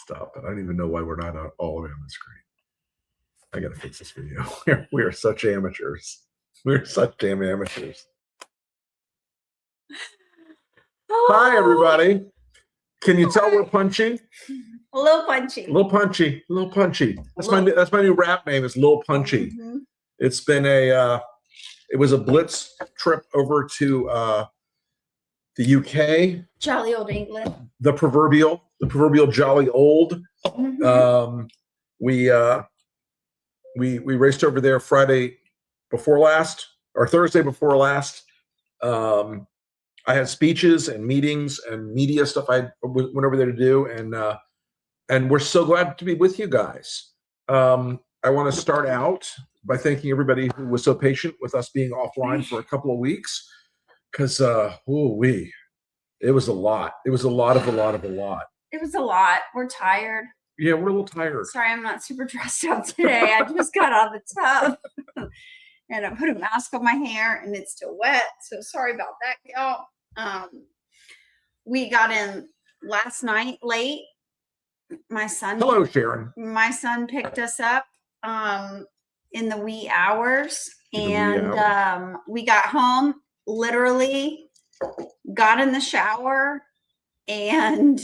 Stop it. I don't even know why we're not all the way on the screen. I got to fix this video. We are such amateurs. We're such damn amateurs. Oh. Hi, everybody. Can you tell we're punchy? A little punchy. A little punchy. A little punchy. That's my new rap name is Lil Punchy. Mm-hmm. It's been it was a blitz trip over to the UK. Jolly old England. The proverbial jolly old. Mm-hmm. We raced over there Friday before last, or Thursday before last. I had speeches and meetings and media stuff I went over there to do, and we're so glad to be with you guys. I want to start out by thanking everybody who was so patient with us being offline for a couple of weeks, because it was a lot. It was a lot. It was a lot. We're tired. Yeah, we're a little tired. Sorry, I'm not super dressed up today. I just got out of the tub and I put a mask on my hair and it's still wet. So sorry about that, y'all. We got in last night late. My son. Hello, Sharon. My son picked us up in the wee hours, and we got home, literally got in the shower and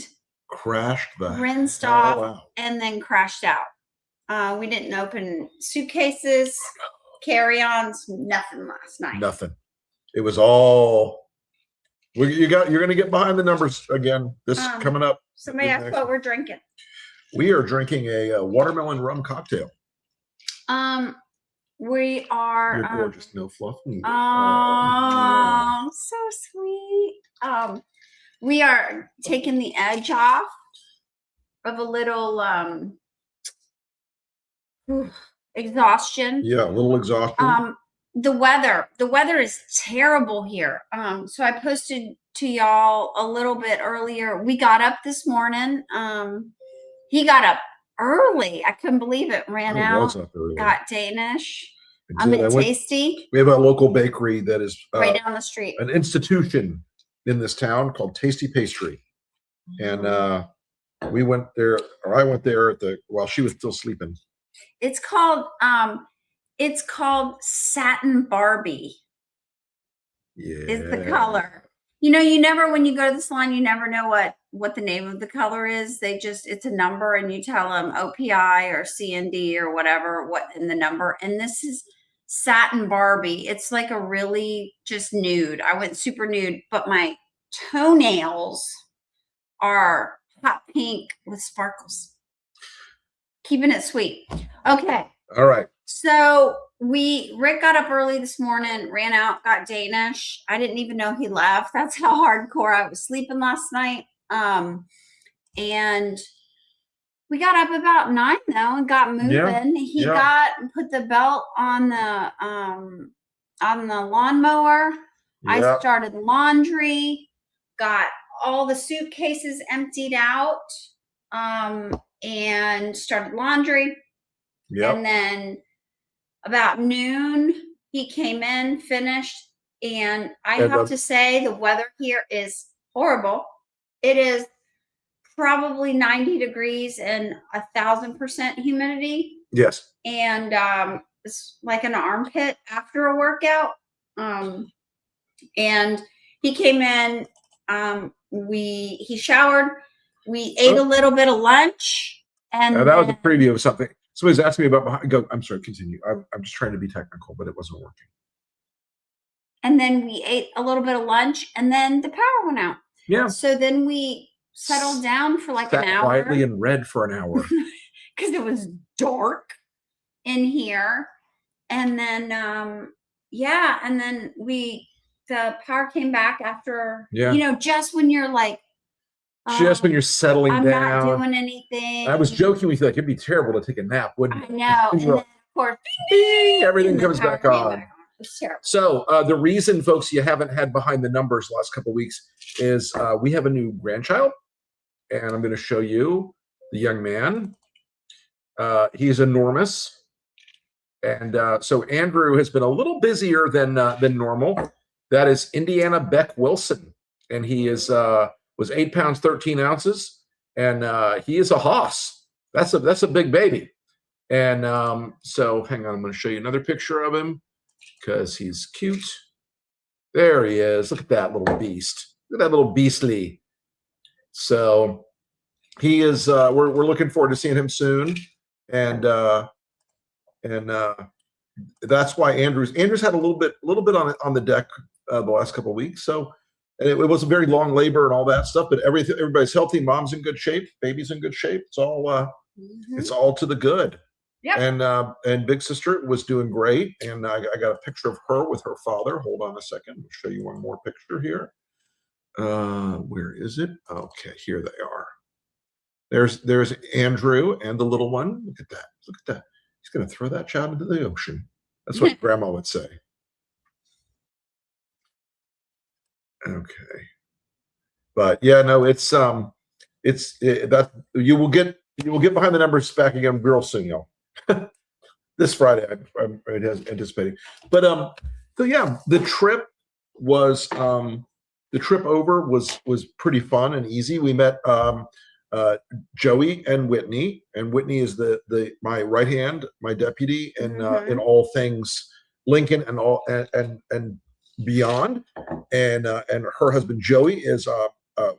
rinsed off and then crashed out. We didn't open suitcases, carry-ons, nothing last night. Nothing. It was all. You're going to get behind the numbers again. This coming up. Somebody asked what we're drinking. We are drinking a watermelon rum cocktail. We are. You're gorgeous. No fluff. Oh, so sweet. We are taking the edge off of a little exhaustion. Yeah, a little exhaustion. The weather is terrible here. So I posted to y'all a little bit earlier. We got up this morning. He got up early. I couldn't believe it. Ran out, got Danish. I'm at Tasty. We have a local bakery that is right down the street. An institution in this town called Tasty Pastry. And we went there, or I went there while she was still sleeping. It's called Satin Barbie. Yeah. Is the color. You never, when you go to the salon, you never know what the name of the color is. It's a number and you tell them OPI or CND or whatever, what in the number. And this is Satin Barbie. It's like a really just nude. I went super nude, but my toenails are hot pink with sparkles. Keeping it sweet. Okay. All right. So Rick got up early this morning, ran out, got Danish. I didn't even know he left. That's how hardcore I was sleeping last night. And we got up about 9 though and got moving. Yeah, he put the belt on the lawnmower. Yeah. I started laundry, got all the suitcases emptied out, and started laundry. Yeah. And then about noon, he came in, finished, and I have to say the weather here is horrible. It is probably 90 degrees and 1,000% humidity. Yes. And it's like an armpit after a workout. And he came in, he showered, we ate a little bit of lunch. And that was a preview of something. Somebody's asking me about I'm sorry, continue. I'm just trying to be technical, but it wasn't working. And then we ate a little bit of lunch, and then the power went out. Yeah. So then we settled down for like an hour. Quietly and read for an hour. Because it was dark in here. And then, and then the power came back after, just when you're like, just when you're settling down. I'm not doing anything. I was joking with you, like it'd be terrible to take a nap, wouldn't it? I know. And then, of course, bing, everything comes back on. So the reason, folks, you haven't had behind the numbers the last couple of weeks is we have a new grandchild, and I'm going to show you the young man. He's enormous, and so Andrew has been a little busier than normal. That is Indiana Beck Wilson, and he is was 8 pounds 13 ounces. and he is a hoss. That's a big baby. And so hang on, I'm going to show you another picture of him because he's cute. There he is. Look at that little beast. Look at that little beastly. So he is. We're looking forward to seeing him soon, and that's why Andrew's had a little bit on the deck the last couple of weeks. So and it was a very long labor and all that stuff, but everybody's healthy. Mom's in good shape. Baby's in good shape. It's all it's all to the good. Yeah. And big sister was doing great. And I got a picture of her with her father. Hold on a second. I'll show you one more picture here. Where is it? Okay, here they are. There's Andrew and the little one. Look at that. Look at that. He's going to throw that child into the ocean. That's what grandma would say. Okay. But yeah, no, that you will get behind the numbers back again real soon, y'all. This Friday, I'm anticipating. But so yeah, the trip over was pretty fun and easy. We met Joey and Whitney is my right hand, my deputy, and in all things Lincoln and all and beyond. And her husband Joey is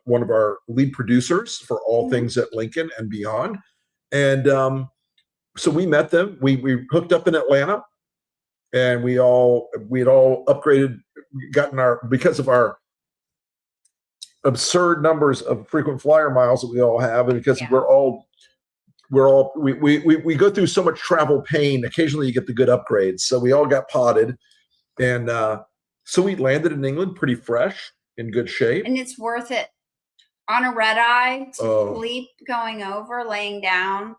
one of our lead producers for all things at Lincoln and beyond. And so we met them. We hooked up in Atlanta, and we had all upgraded, because of our absurd numbers of frequent flyer miles that we all have, and because we go through so much travel pain. Occasionally, you get the good upgrades. So we all got potted, and so we landed in England pretty fresh, in good shape, and it's worth it. On a red eye to sleep, going over, laying down.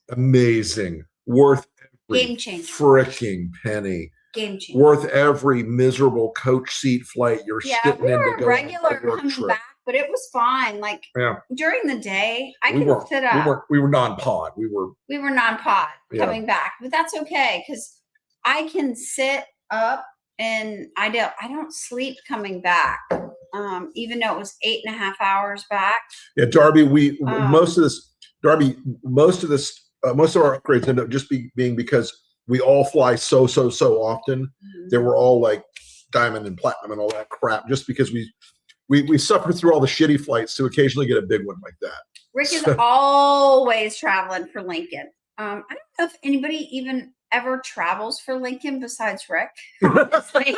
Amazing. Worth every game changer. Freaking penny. Game changer. Worth every miserable coach seat flight you're sitting in to go regular coming trip. Back, but it was fine. Like during the day, I could sit up. We were non-pod. We were non-pod coming back, but that's okay because I can sit up and I don't sleep coming back. Even though it was 8.5 hours back. Yeah, Darby, most of our upgrades end up just being because we all fly so often. They were all like diamond and platinum and all that crap, just because we suffer through all the shitty flights to occasionally get a big one like that. Rick is always traveling for Lincoln. I don't know if anybody even ever travels for Lincoln besides Rick. Honestly.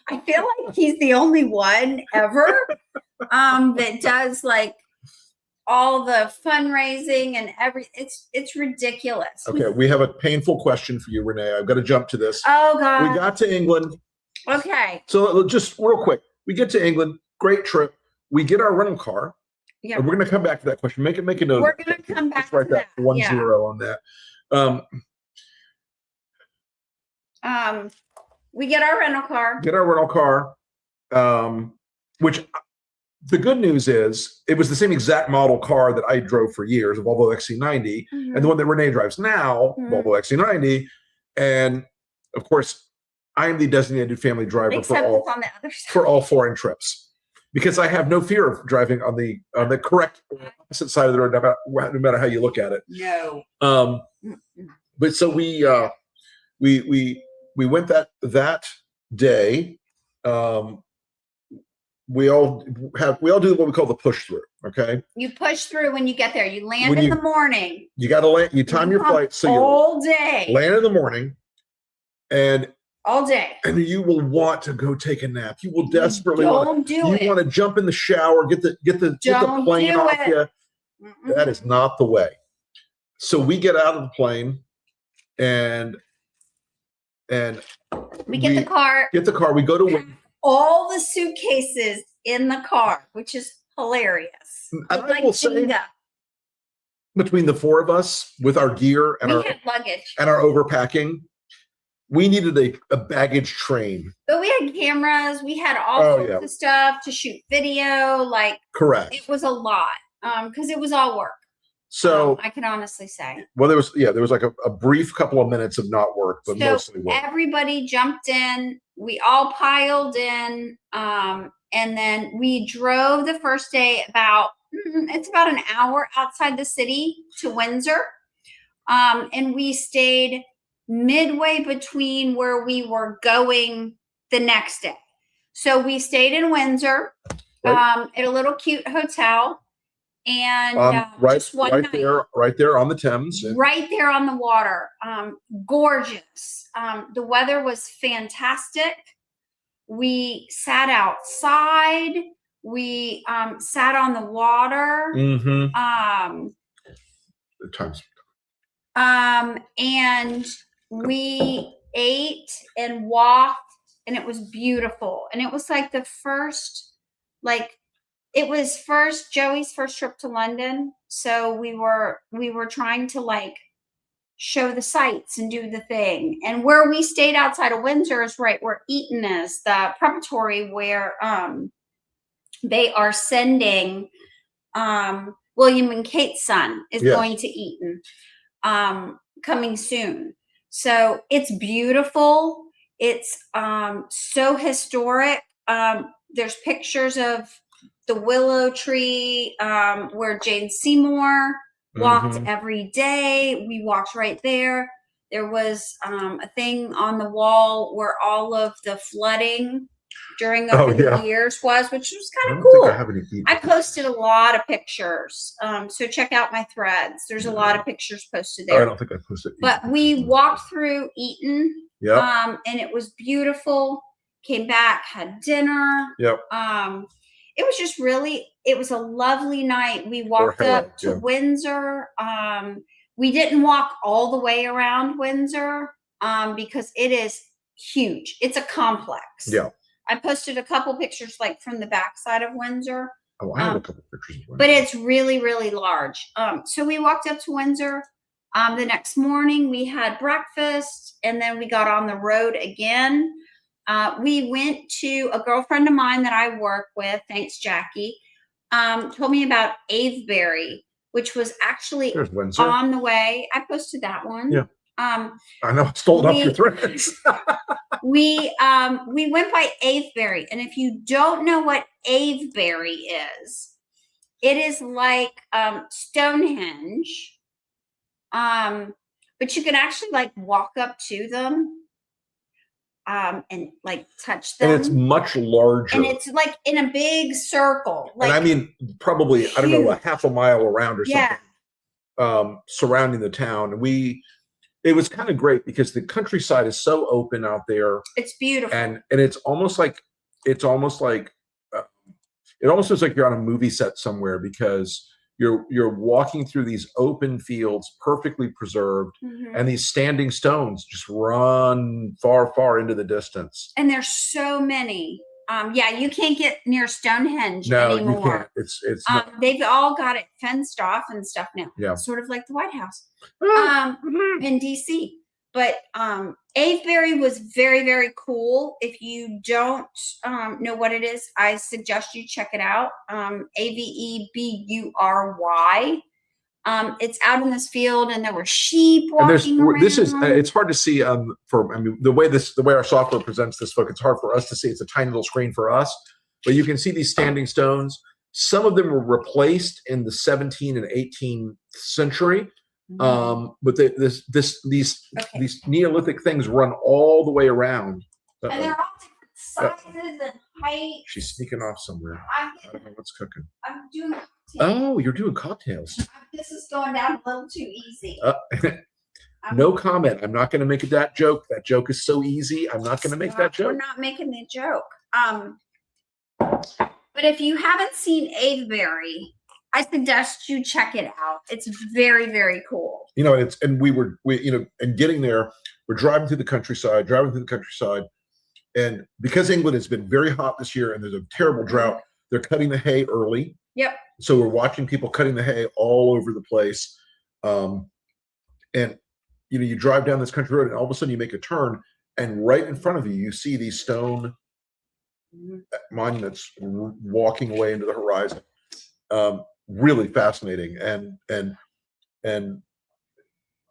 I feel like he's the only one ever that does like all the fundraising and it's ridiculous. Okay, we have a painful question for you, Renee. I've got to jump to this. Oh God. We got to England. Okay. So just real quick, we get to England, great trip. We get our rental car. Yeah. And we're gonna come back to that question. Make a note. We're gonna come back to that. 10 on that. We get our rental car. Which the good news is it was the same exact model car that I drove for years, a Volvo XC90, and the one that Renee drives now, Volvo XC90. And of course, I am the designated family driver for all foreign trips because I have no fear of driving on the correct opposite side of the road, no matter how you look at it. No. But so we went that day. We all do what we call the push through. Okay. You push through when you get there. You land in the morning. You got to land. You time your flight so all day. Land in the morning, and all day. And you will want to go take a nap. You will desperately want to jump in the shower, get the plane off you. That is not the way. So we get out of the plane, and we get the car. We go to all the suitcases in the car, which is hilarious. I will say, between the four of us with our gear and our luggage and our overpacking, we needed a baggage train. But we had cameras. We had all sorts of stuff to shoot video. Like, correct. It was a lot because it was all work. So I can honestly say. Well, there was like a brief couple of minutes of not work, but mostly work. Everybody jumped in. We all piled in, And then we drove the first day it's about an hour outside the city to Windsor. And we stayed midway between where we were going the next day. So we stayed in Windsor, at a little cute hotel. And just one night. Right there on the Thames. Right there on the water. Gorgeous. The weather was fantastic. We sat outside. We sat on the water. And we ate and walked, and it was beautiful. And it was like the first, it was Joey's first trip to London. So we were trying to show the sights and do the thing. And where we stayed outside of Windsor is right where Eton is, the preparatory where they are sending William and Kate's son is going to Eton coming soon. So it's beautiful. It's so historic. There's pictures of the willow tree where Jane Seymour walked every day. We walked right there. There was a thing on the wall where all of the flooding during the years was, which was kind of cool. I posted a lot of pictures. So check out my threads. There's a lot of pictures posted there. I don't think I posted. But we walked through Eton. And it was beautiful. Came back, had dinner. It was just it was a lovely night. We walked up to Windsor. We didn't walk all the way around Windsor because it is huge. It's a complex. I posted a couple pictures from the backside of Windsor. Oh, I have a couple pictures of Windsor. But it's really, really large. So we walked up to Windsor. The next morning we had breakfast, and then we got on the road again. We went to a girlfriend of mine that I work with, thanks Jackie, told me about Avebury, which was actually on the way. I posted that one. I know, I stole it off your threads. we went by Avebury, and if you don't know what Avebury is, it is like Stonehenge, but you can actually walk up to them. And touch them. And it's much larger. And it's in a big circle. And I mean, probably, I don't know, a half a mile around or something, surrounding the town. And it was kind of great because the countryside is so open out there. It's beautiful. And it almost feels like you're on a movie set somewhere, because you're walking through these open fields, perfectly preserved, and these standing stones just run far, far into the distance. And there's so many. You can't get near Stonehenge anymore. No, you can't. It's they've all got it fenced off and stuff now. Yeah, sort of like the White House in DC. But Avebury was very, very cool. If you don't know what it is, I suggest you check it out. Avebury. It's out in this field, and there were sheep walking around. It's hard to see the way our software presents this, folks. It's hard for us to see. It's a tiny little screen for us, but you can see these standing stones. Some of them were replaced in the 17th and 18th century. But these Neolithic things run all the way around. And they're all different sizes and heights. She's sneaking off somewhere. I don't know what's cooking. I'm doing cocktails. Oh, you're doing cocktails. This is going down a little too easy. No comment. I'm not going to make that joke. That joke is so easy. I'm not going to make that joke. We're not making the joke. But if you haven't seen Avebury, I suggest you check it out. It's very, very cool. And getting there, we're driving through the countryside, and because England has been very hot this year and there's a terrible drought, they're cutting the hay early. Yep. So we're watching people cutting the hay all over the place. And you drive down this country road, and all of a sudden you make a turn, and right in front of you, you see these stone monuments walking away into the horizon. Really fascinating, and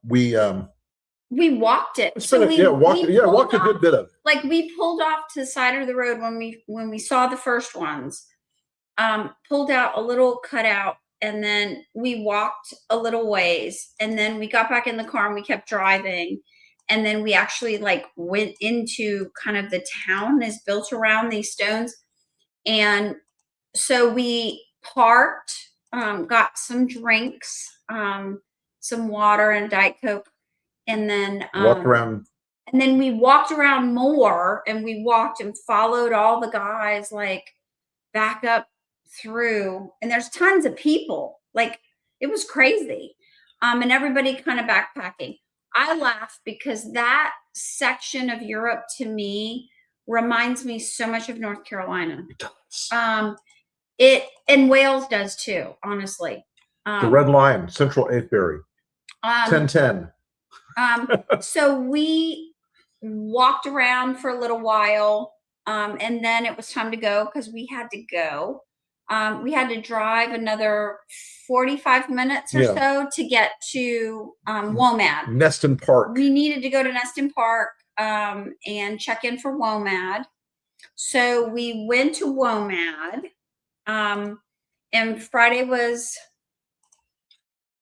we We walked it. Walked a good bit of it. Like we pulled off to the side of the road when we saw the first ones, pulled out a little cutout, and then we walked a little ways, and then we got back in the car and we kept driving. And then we actually like went into kind of the town is built around these stones. And so we parked, got some drinks, some water and Diet Coke, and then Walked around. and then we walked around more, and we walked and followed all the guys like back up through, and there's tons of people. Like it was crazy. And everybody kind of backpacking. I laugh because that section of Europe to me reminds me so much of North Carolina. It does. And Wales does too, honestly. The Red Lion, Central Avebury, 1010. So we walked around for a little while, and then it was time to go because we had to go. We had to drive another 45 minutes or so to get to WOMAD. Neston Park. We needed to go to Neston Park and check in for WOMAD. So we went to WOMAD, and Friday was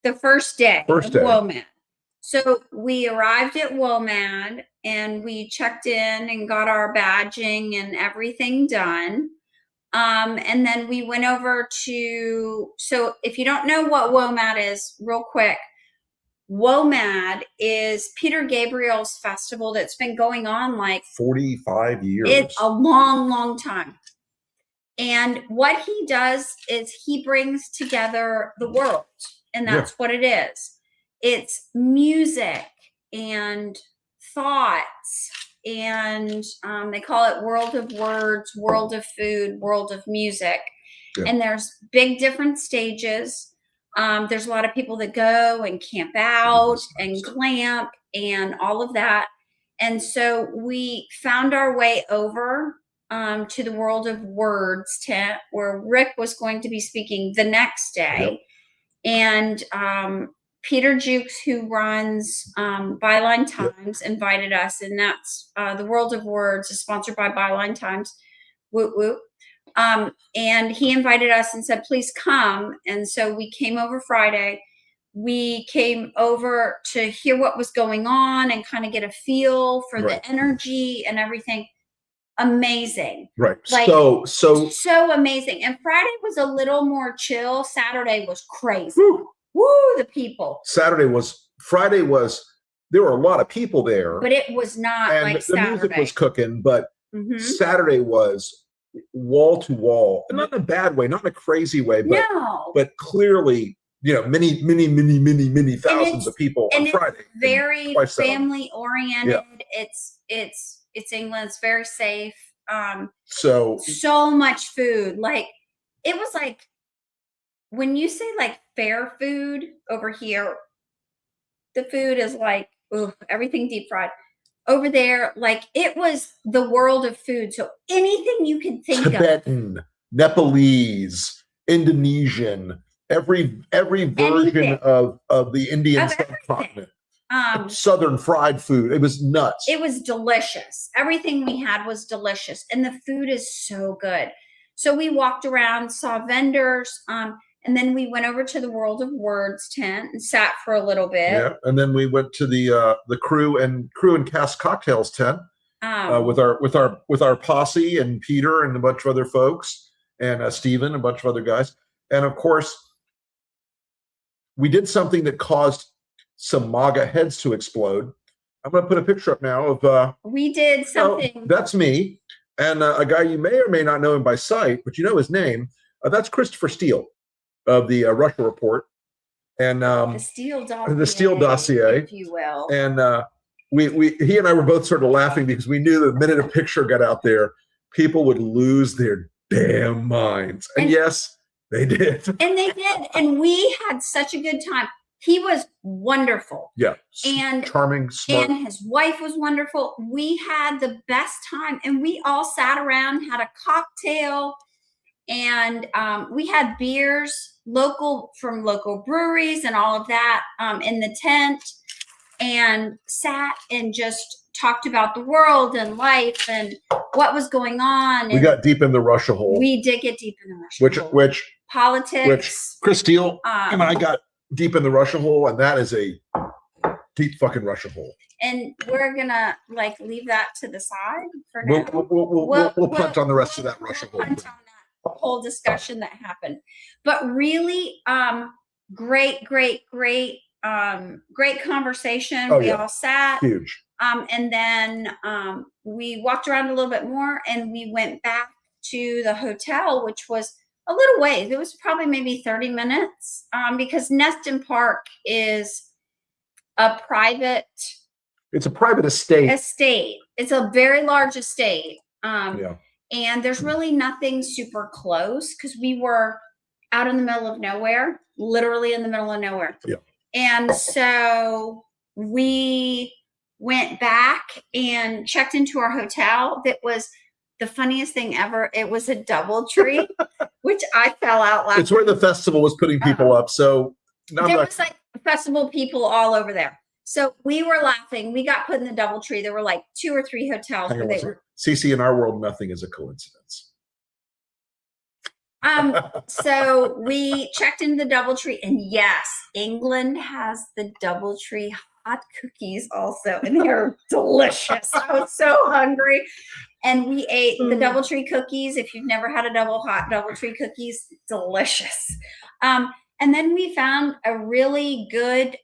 the first day of WOMAD. So we arrived at WOMAD and we checked in and got our badging and everything done. And then we went over to, so if you don't know what WOMAD is, real quick, WOMAD is Peter Gabriel's festival that's been going on like 45 years. It's a long, long time. And what he does is he brings together the world, and that's what it is. It's music and thoughts, and they call it World of Words, World of Food, World of Music. And there's big different stages. There's a lot of people that go and camp out and glamp and all of that. And so we found our way over to the World of Words tent where Rick was going to be speaking the next day. And Peter Jukes, who runs Byline Times, invited us, and that's the World of Words is sponsored by Byline Times. Woot woot. And he invited us and said, please come. And so we came over Friday. We came over to hear what was going on and kind of get a feel for the energy and everything. Amazing. Right. Like, so amazing. And Friday was a little more chill. Saturday was crazy. Woo, the people. Friday was, there were a lot of people there. But it was not and like the Saturday. Music was cooking, but Saturday was wall to wall, and not in a bad way, not in a crazy way, but clearly, many thousands of people on Friday. Very family oriented. It's England. It's very safe. So much food. Like it was like when you say like fair food over here, the food is like everything deep fried. Over there, like it was the world of food. So anything you can think of. Tibetan, Nepalese, Indonesian, every version of the Indian subcontinent. Southern fried food. It was nuts. It was delicious. Everything we had was delicious. And the food is so good. So we walked around, saw vendors, and then we went over to the World of Words tent and sat for a little bit. Yeah, and then we went to the crew and Cask Cocktails tent with our posse and Peter and a bunch of other folks and Steven, a bunch of other guys. And of course, we did something that caused some MAGA heads to explode. I'm going to put a picture up now of. We did something. That's me, and a guy you may or may not know him by sight, but you know his name. That's Christopher Steele of the Russia Report, and the Steele dossier, if you will. And he and I were both sort of laughing because we knew the minute a picture got out there, people would lose their damn minds. And yes, they did. And they did. And we had such a good time. He was wonderful. Yeah. And charming, smart. And his wife was wonderful. We had the best time. And we all sat around, had a cocktail, and we had beers from local breweries and all of that in the tent. and sat and just talked about the world and life and what was going on. We got deep in the Russia hole. We did get deep in the Russia hole. Which politics. Chris Steele and I got deep in the Russia hole, and that is a deep fucking Russia hole. And we're gonna like leave that to the side for now. We'll punt on the rest of that Russia hole. Punt on that whole discussion that happened. But really, great conversation. We all sat. Huge. And then we walked around a little bit more, and we went back to the hotel, which was a little ways. It was probably maybe 30 minutes because Neston Park is a private. It's a private estate. It's a very large estate. And there's really nothing super close because we were out in the middle of nowhere, literally in the middle of nowhere. Yeah. And so we went back and checked into our hotel. That was the funniest thing ever. It was a DoubleTree, which I fell out laughing. It's where the festival was putting people up. So there was like festival people all over there. So we were laughing. We got put in the DoubleTree. There were like 2 or 3 hotels where they were. CC, in our world, nothing is a coincidence. So we checked into the DoubleTree, and yes, England has the DoubleTree hot cookies also, and they're delicious. I was so hungry, and we ate the DoubleTree cookies. If you've never had a DoubleTree cookies, delicious. And then we found a really good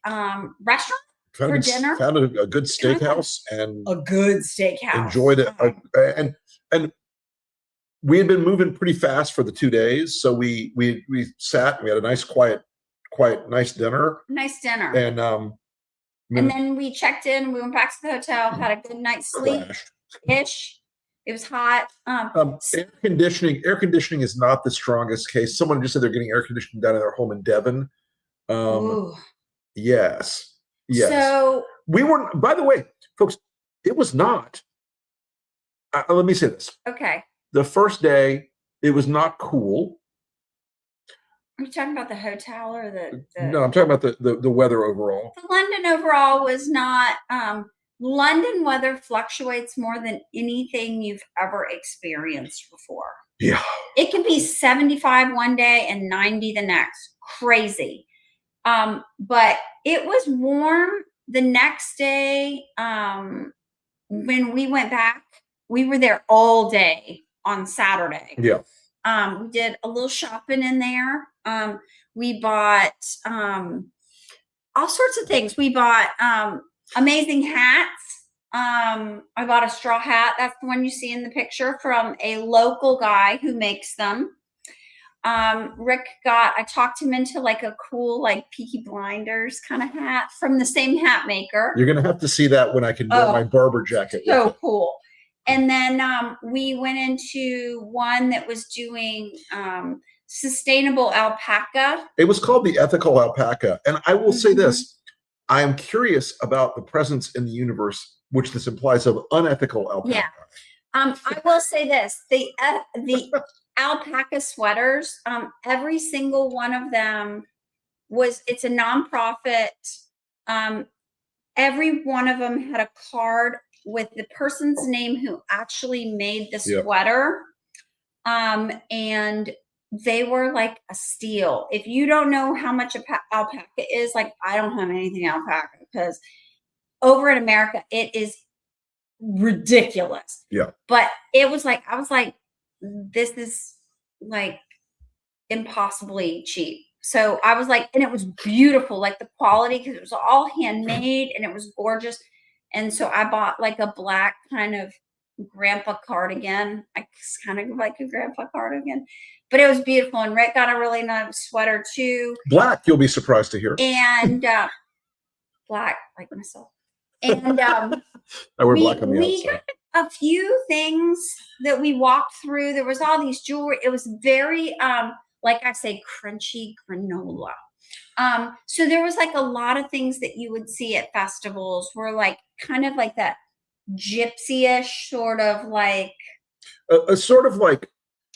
restaurant for dinner. Found a good steakhouse and a good steakhouse. Enjoyed it, and we had been moving pretty fast for the 2 days, so we sat. We had a nice, quiet, nice dinner. Nice dinner. And then we checked in. We went back to the hotel. Had a good night's sleep. Ish. It was hot. Air conditioning is not the strongest case. Someone just said they're getting air conditioning down in their home in Devon. Yes. So we weren't. By the way, folks, it was not. Let me say this. Okay. The first day, it was not cool. Are you talking about the hotel or the No, I'm talking about the weather overall. The London overall was not. London weather fluctuates more than anything you've ever experienced before. Yeah. It can be 75 one day and 90 the next. Crazy. But it was warm the next day. When we went back, we were there all day on Saturday. Yeah. We did a little shopping in there. We bought all sorts of things. We bought amazing hats. I bought a straw hat. That's the one you see in the picture from a local guy who makes them. I talked him into like a cool, like Peaky Blinders kind of hat from the same hat maker. You're going to have to see that when I can wear my barber jacket. So cool. And then we went into one that was doing sustainable alpaca. It was called the ethical alpaca. And I will say this, I am curious about the presence in the universe, which this implies, of unethical alpaca. Yeah. I will say this, the alpaca sweaters, every single one of them it's a nonprofit. Every one of them had a card with the person's name who actually made the sweater. And they were like a steal. If you don't know how much alpaca is, like I don't have anything alpaca because over in America, it is ridiculous. Yeah. But it was like, I was like, this is like impossibly cheap. So I was like, and it was beautiful, like the quality, because it was all handmade and it was gorgeous. And so I bought like a black kind of grandpa cardigan. I kind of like a grandpa cardigan, but it was beautiful. And Rick got a really nice sweater too. Black, you'll be surprised to hear. And black, like myself. And I wear black on the outside. Got a few things that we walked through. There was all these jewelry. It was very, like I say, crunchy granola. So there was like a lot of things that you would see at festivals were like kind of like that gypsy-ish sort of like a sort of like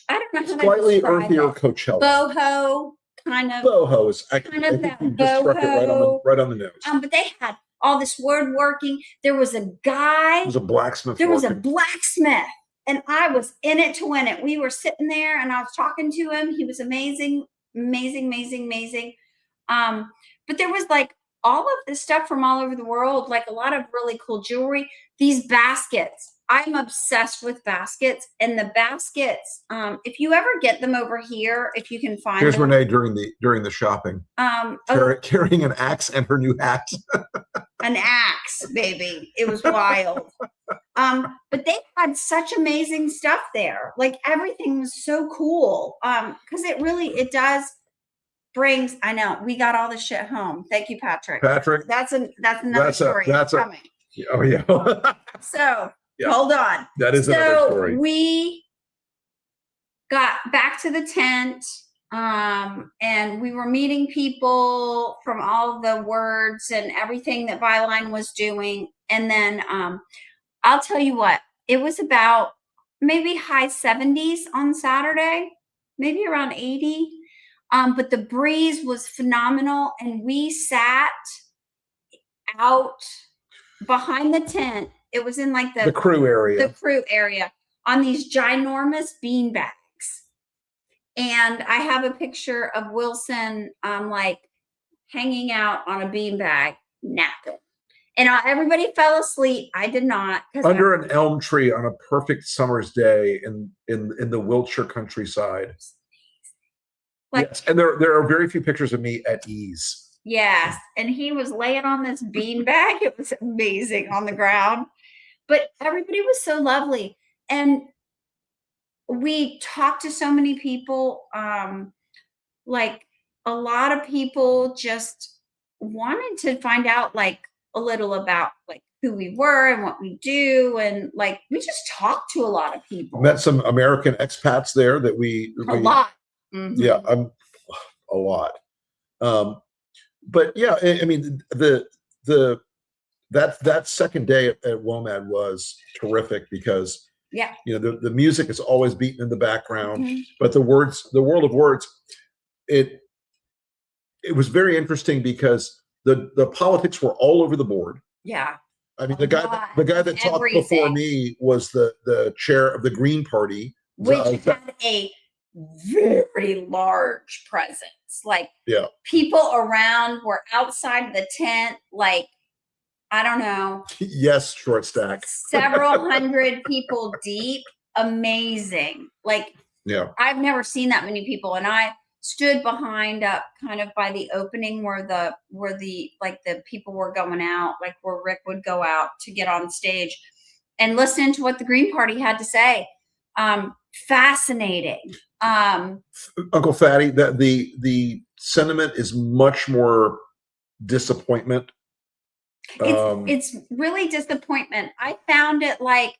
I don't know how slightly to describe earthier it. Coachella. Boho kind of boho is kind of that you just struck it right on the nose. But they had all this woodworking. There was a guy. It was a blacksmith. There was a working. blacksmith, and I was in it to win it. We were sitting there, and I was talking to him. He was amazing, amazing, amazing, amazing. But there was like all of this stuff from all over the world, like a lot of really cool jewelry. These baskets. I'm obsessed with baskets, and the baskets. If you ever get them over here, if you can find Here's them. Renee during the shopping, carrying an axe and her new hat. An axe, baby. It was wild. But they had such amazing stuff there. Like everything was so cool. Because it does brings. I know we got all this shit home. Thank you, Patrick. That's another story. That's coming. Oh yeah. So. Yeah. Hold on. That is another story. We got back to the tent, and we were meeting people from all the words and everything that Byline was doing. And then I'll tell you what, it was about maybe high 70s on Saturday, maybe around 80. But the breeze was phenomenal, and we sat out behind the tent. It was in like the crew area. The crew area on these ginormous bean bags. And I have a picture of Wilson like hanging out on a bean bag, napping. And everybody fell asleep. I did not. Under an elm tree on a perfect summer's day in the Wiltshire countryside. Like, yes, and there are very few pictures of me at ease. Yes, and he was laying on this bean bag. It was amazing on the ground. But everybody was so lovely. And we talked to so many people. Like a lot of people just wanted to find out like a little about like who we were and what we do. And like, we just talked to a lot of people. Met some American expats there that a lot. Mm-hmm. Yeah, a lot. But yeah, I mean, that second day at WOMAD was terrific because the music is always beaten in the background, but the world of words, it was very interesting because the politics were all over the board. Yeah. I mean, the guy that talked before me was the chair of the Green Party, which had a very large presence. Like people around were outside the tent, like, I don't know. Yes, short stack. Several hundred people deep. Amazing. Like, I've never seen that many people. And I stood behind up kind of by the opening where the people were going out, like where Rick would go out to get on stage and listen to what the Green Party had to say. Fascinating. Uncle Fatty, that the sentiment is much more disappointment. It's really disappointment. I found it like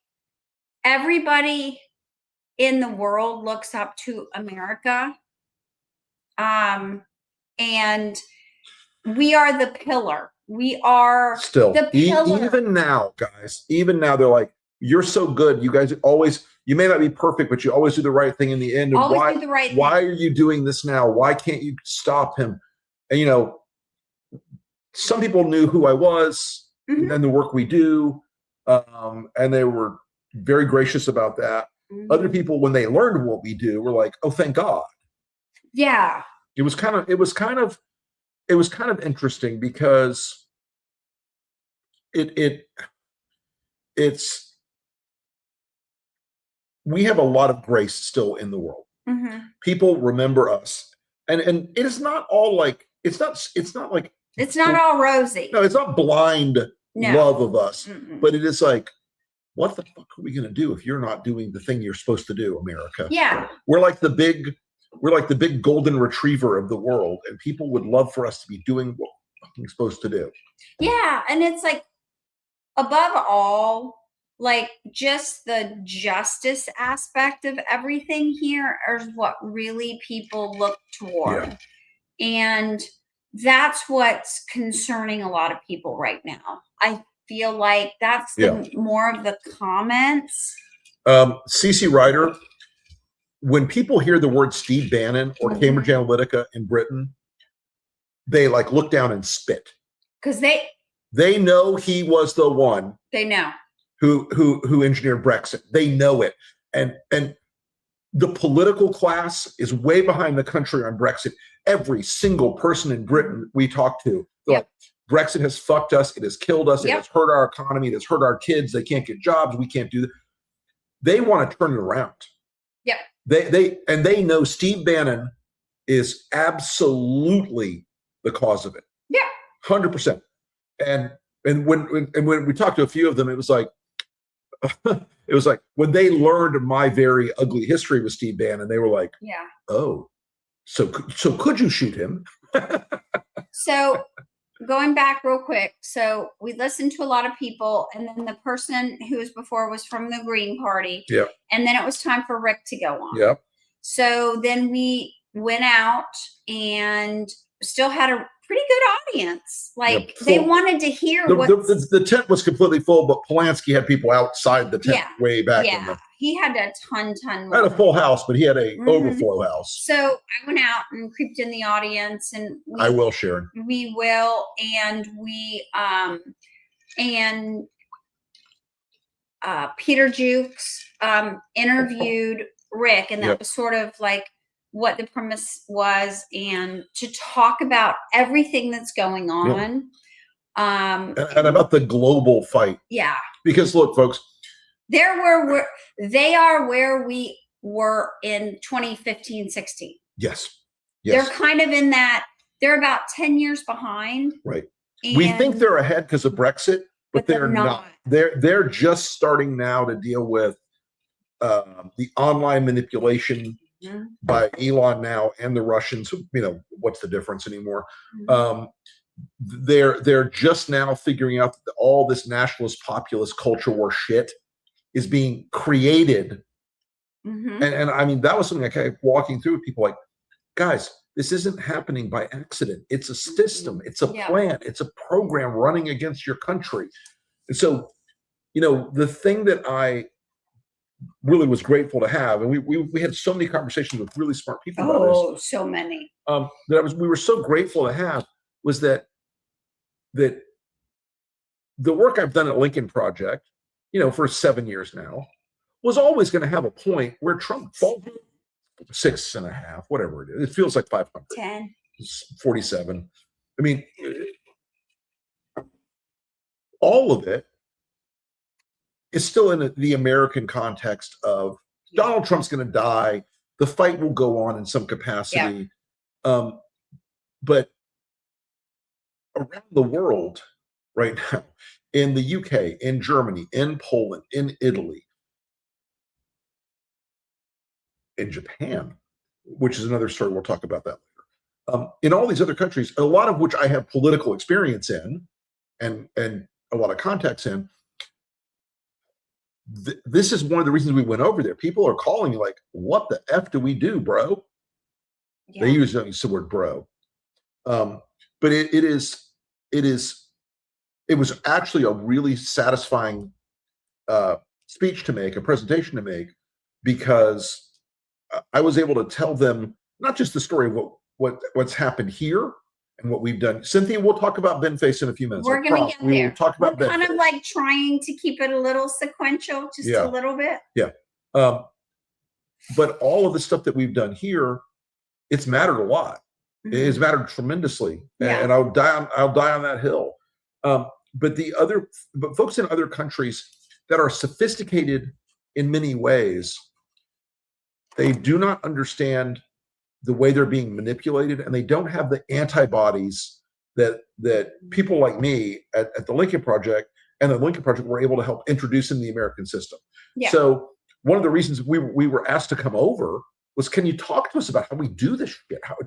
everybody in the world looks up to America. And we are the pillar. We are still the pillar. Even now, guys, they're like, you're so good. You guys you may not be perfect, but you always do the right thing in the end. Always do the right thing. Why are you doing this now? Why can't you stop him? And some people knew who I was and the work we do. And they were very gracious about that. Other people, when they learned what we do, were like, oh, thank God. Yeah. It was kind of interesting because it's we have a lot of grace still in the world. People remember us, and it is not all like it's not like it's not all rosy. No, it's not blind love of us, but it is like, what the fuck are we going to do if you're not doing the thing you're supposed to do, America? Yeah, we're like the big golden retriever of the world, and people would love for us to be doing what we're supposed to do. Yeah, and it's like above all, like just the justice aspect of everything here is what really people look toward. Yeah. And that's what's concerning a lot of people right now. I feel like that's more of the comments. CC Ryder, when people hear the word Steve Bannon or Cambridge Analytica in Britain, they like look down and spit. Because They know he was the one. They know. Who engineered Brexit. They know it. And the political class is way behind the country on Brexit. Every single person in Britain we talk to, like, Brexit has fucked us. It has killed us. It has hurt our economy. It has hurt our kids. They can't get jobs. We can't do that. They want to turn it around. Yeah. They know Steve Bannon is absolutely the cause of it. Yeah. 100%. And when we talked to a few of them, it was like when they learned my very ugly history with Steve Bannon, they were like, yeah, oh, so could you shoot him? So going back real quick. So we listened to a lot of people, and then the person who was before was from the Green Party. Yeah. And then it was time for Rick to go on. Yeah. So then we went out and still had a pretty good audience. Like, they wanted to hear the tent was completely full, but Polanski had people outside the tent way back. Yeah, he had a ton. I had a full house, but he had a overflow house. So I went out and creeped in the audience, and I will, Sharon. We will, and we Peter Jukes interviewed Rick, and that was sort of like what the premise was, and to talk about everything that's going on. And about the global fight. Yeah. Because look, folks, they are where we were in 2015, 16. Yes. They're kind of in that, they're about 10 years behind. Right. We think they're ahead because of Brexit, but they're not. They're just starting now to deal with the online manipulation by Elon now and the Russians. You know, what's the difference anymore? They're just now figuring out that all this nationalist populist culture war shit is being created. And I mean, that was something I kept walking through with people, like, guys, this isn't happening by accident. It's a system. It's a plan. It's a program running against your country. And so, you know, the thing that I really was grateful to have, and we had so many conversations with really smart people about this. Oh, so many. We were so grateful to have, was that the work I've done at Lincoln Project, you know, for 7 years now, was always going to have a point where Trump falls 6.5, whatever it is. It feels like 500. 10. 47. I mean, all of it is still in the American context of Donald Trump's going to die. The fight will go on in some capacity. Yeah. But around the world right now, in the UK, in Germany, in Poland, in Italy, in Japan, which is another story, we'll talk about that later. In all these other countries, a lot of which I have political experience in and a lot of contacts in, this is one of the reasons we went over there. People are calling me like, what the F do we do, bro? Yeah. They usually don't use the word bro. But it was actually a really satisfying speech to make, a presentation to make, because I was able to tell them not just the story of what's happened here and what we've done. Cynthia, we'll talk about Binface in a few minutes. We're going to get there. We'll talk about We're kind of like trying to keep it a little sequential, just a little bit. Yeah. But all of the stuff that we've done here, it's mattered a lot. It has mattered tremendously. Yeah. And I'll die on that hill. But folks in other countries that are sophisticated in many ways, they do not understand the way they're being manipulated, and they don't have the antibodies that people like me at the Lincoln Project and the Lincoln Project were able to help introduce in the American system. Yeah. So one of the reasons we were asked to come over was, can you talk to us about how we do this shit? How to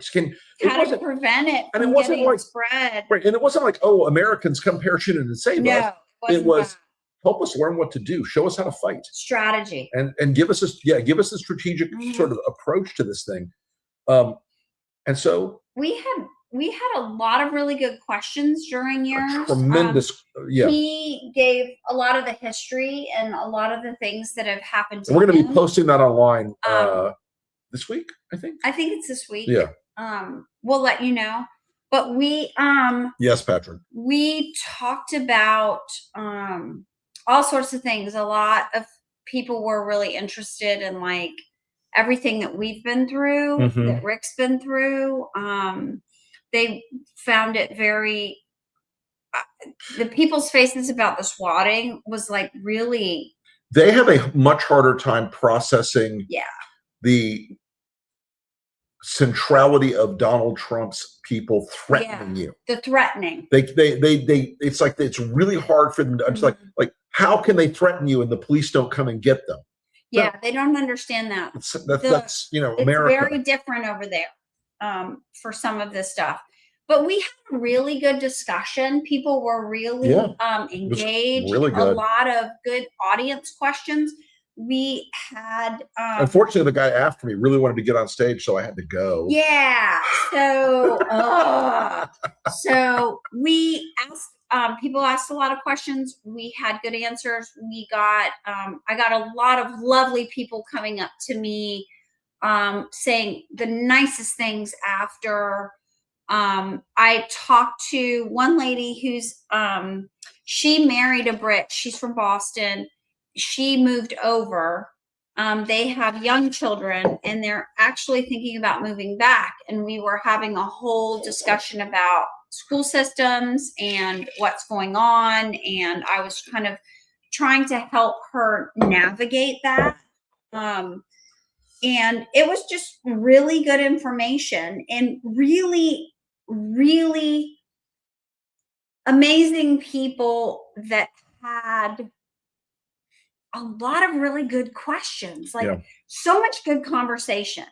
prevent it from getting spread. Right. And it wasn't like, oh, Americans come parachuting and save us. It was, help us learn what to do. Show us how to fight. Strategy. And give us a strategic sort of approach to this thing. And so we had a lot of really good questions during yours. Tremendous. He gave a lot of the history and a lot of the things that have happened to We're going to be posting that online this week, I think. I think it's this week. Yeah. We'll let you know. But we Yes, Patrick. we talked about all sorts of things. A lot of people were really interested in like everything that we've been through, Mhm. that Rick's been through. They found it very the people's faces about the swatting was like really, They have a much harder time processing yeah, the centrality of Donald Trump's people threatening you. the threatening. They it's like it's really hard for them to understand, Mhm. like how can they threaten you and the police don't come and get them? Yeah, No, they don't understand that. that's you know, It's America. very different over there for some of this stuff. But we had a really good discussion. People were really Yeah, was engaged. really A good. lot of good audience questions. We had Unfortunately, the guy after me really wanted to get on stage, so I had to go. yeah. So we asked people asked a lot of questions. We had good answers. We got I got a lot of lovely people coming up to me saying the nicest things after. I talked to one lady who's she married a Brit. She's from Boston. She moved over. They have young children and they're actually thinking about moving back. And we were having a whole discussion about school systems and what's going on. And I was kind of trying to help her navigate that. And it was just really good information and really, really amazing people that had a lot of really good questions, like Yeah. so much good conversation.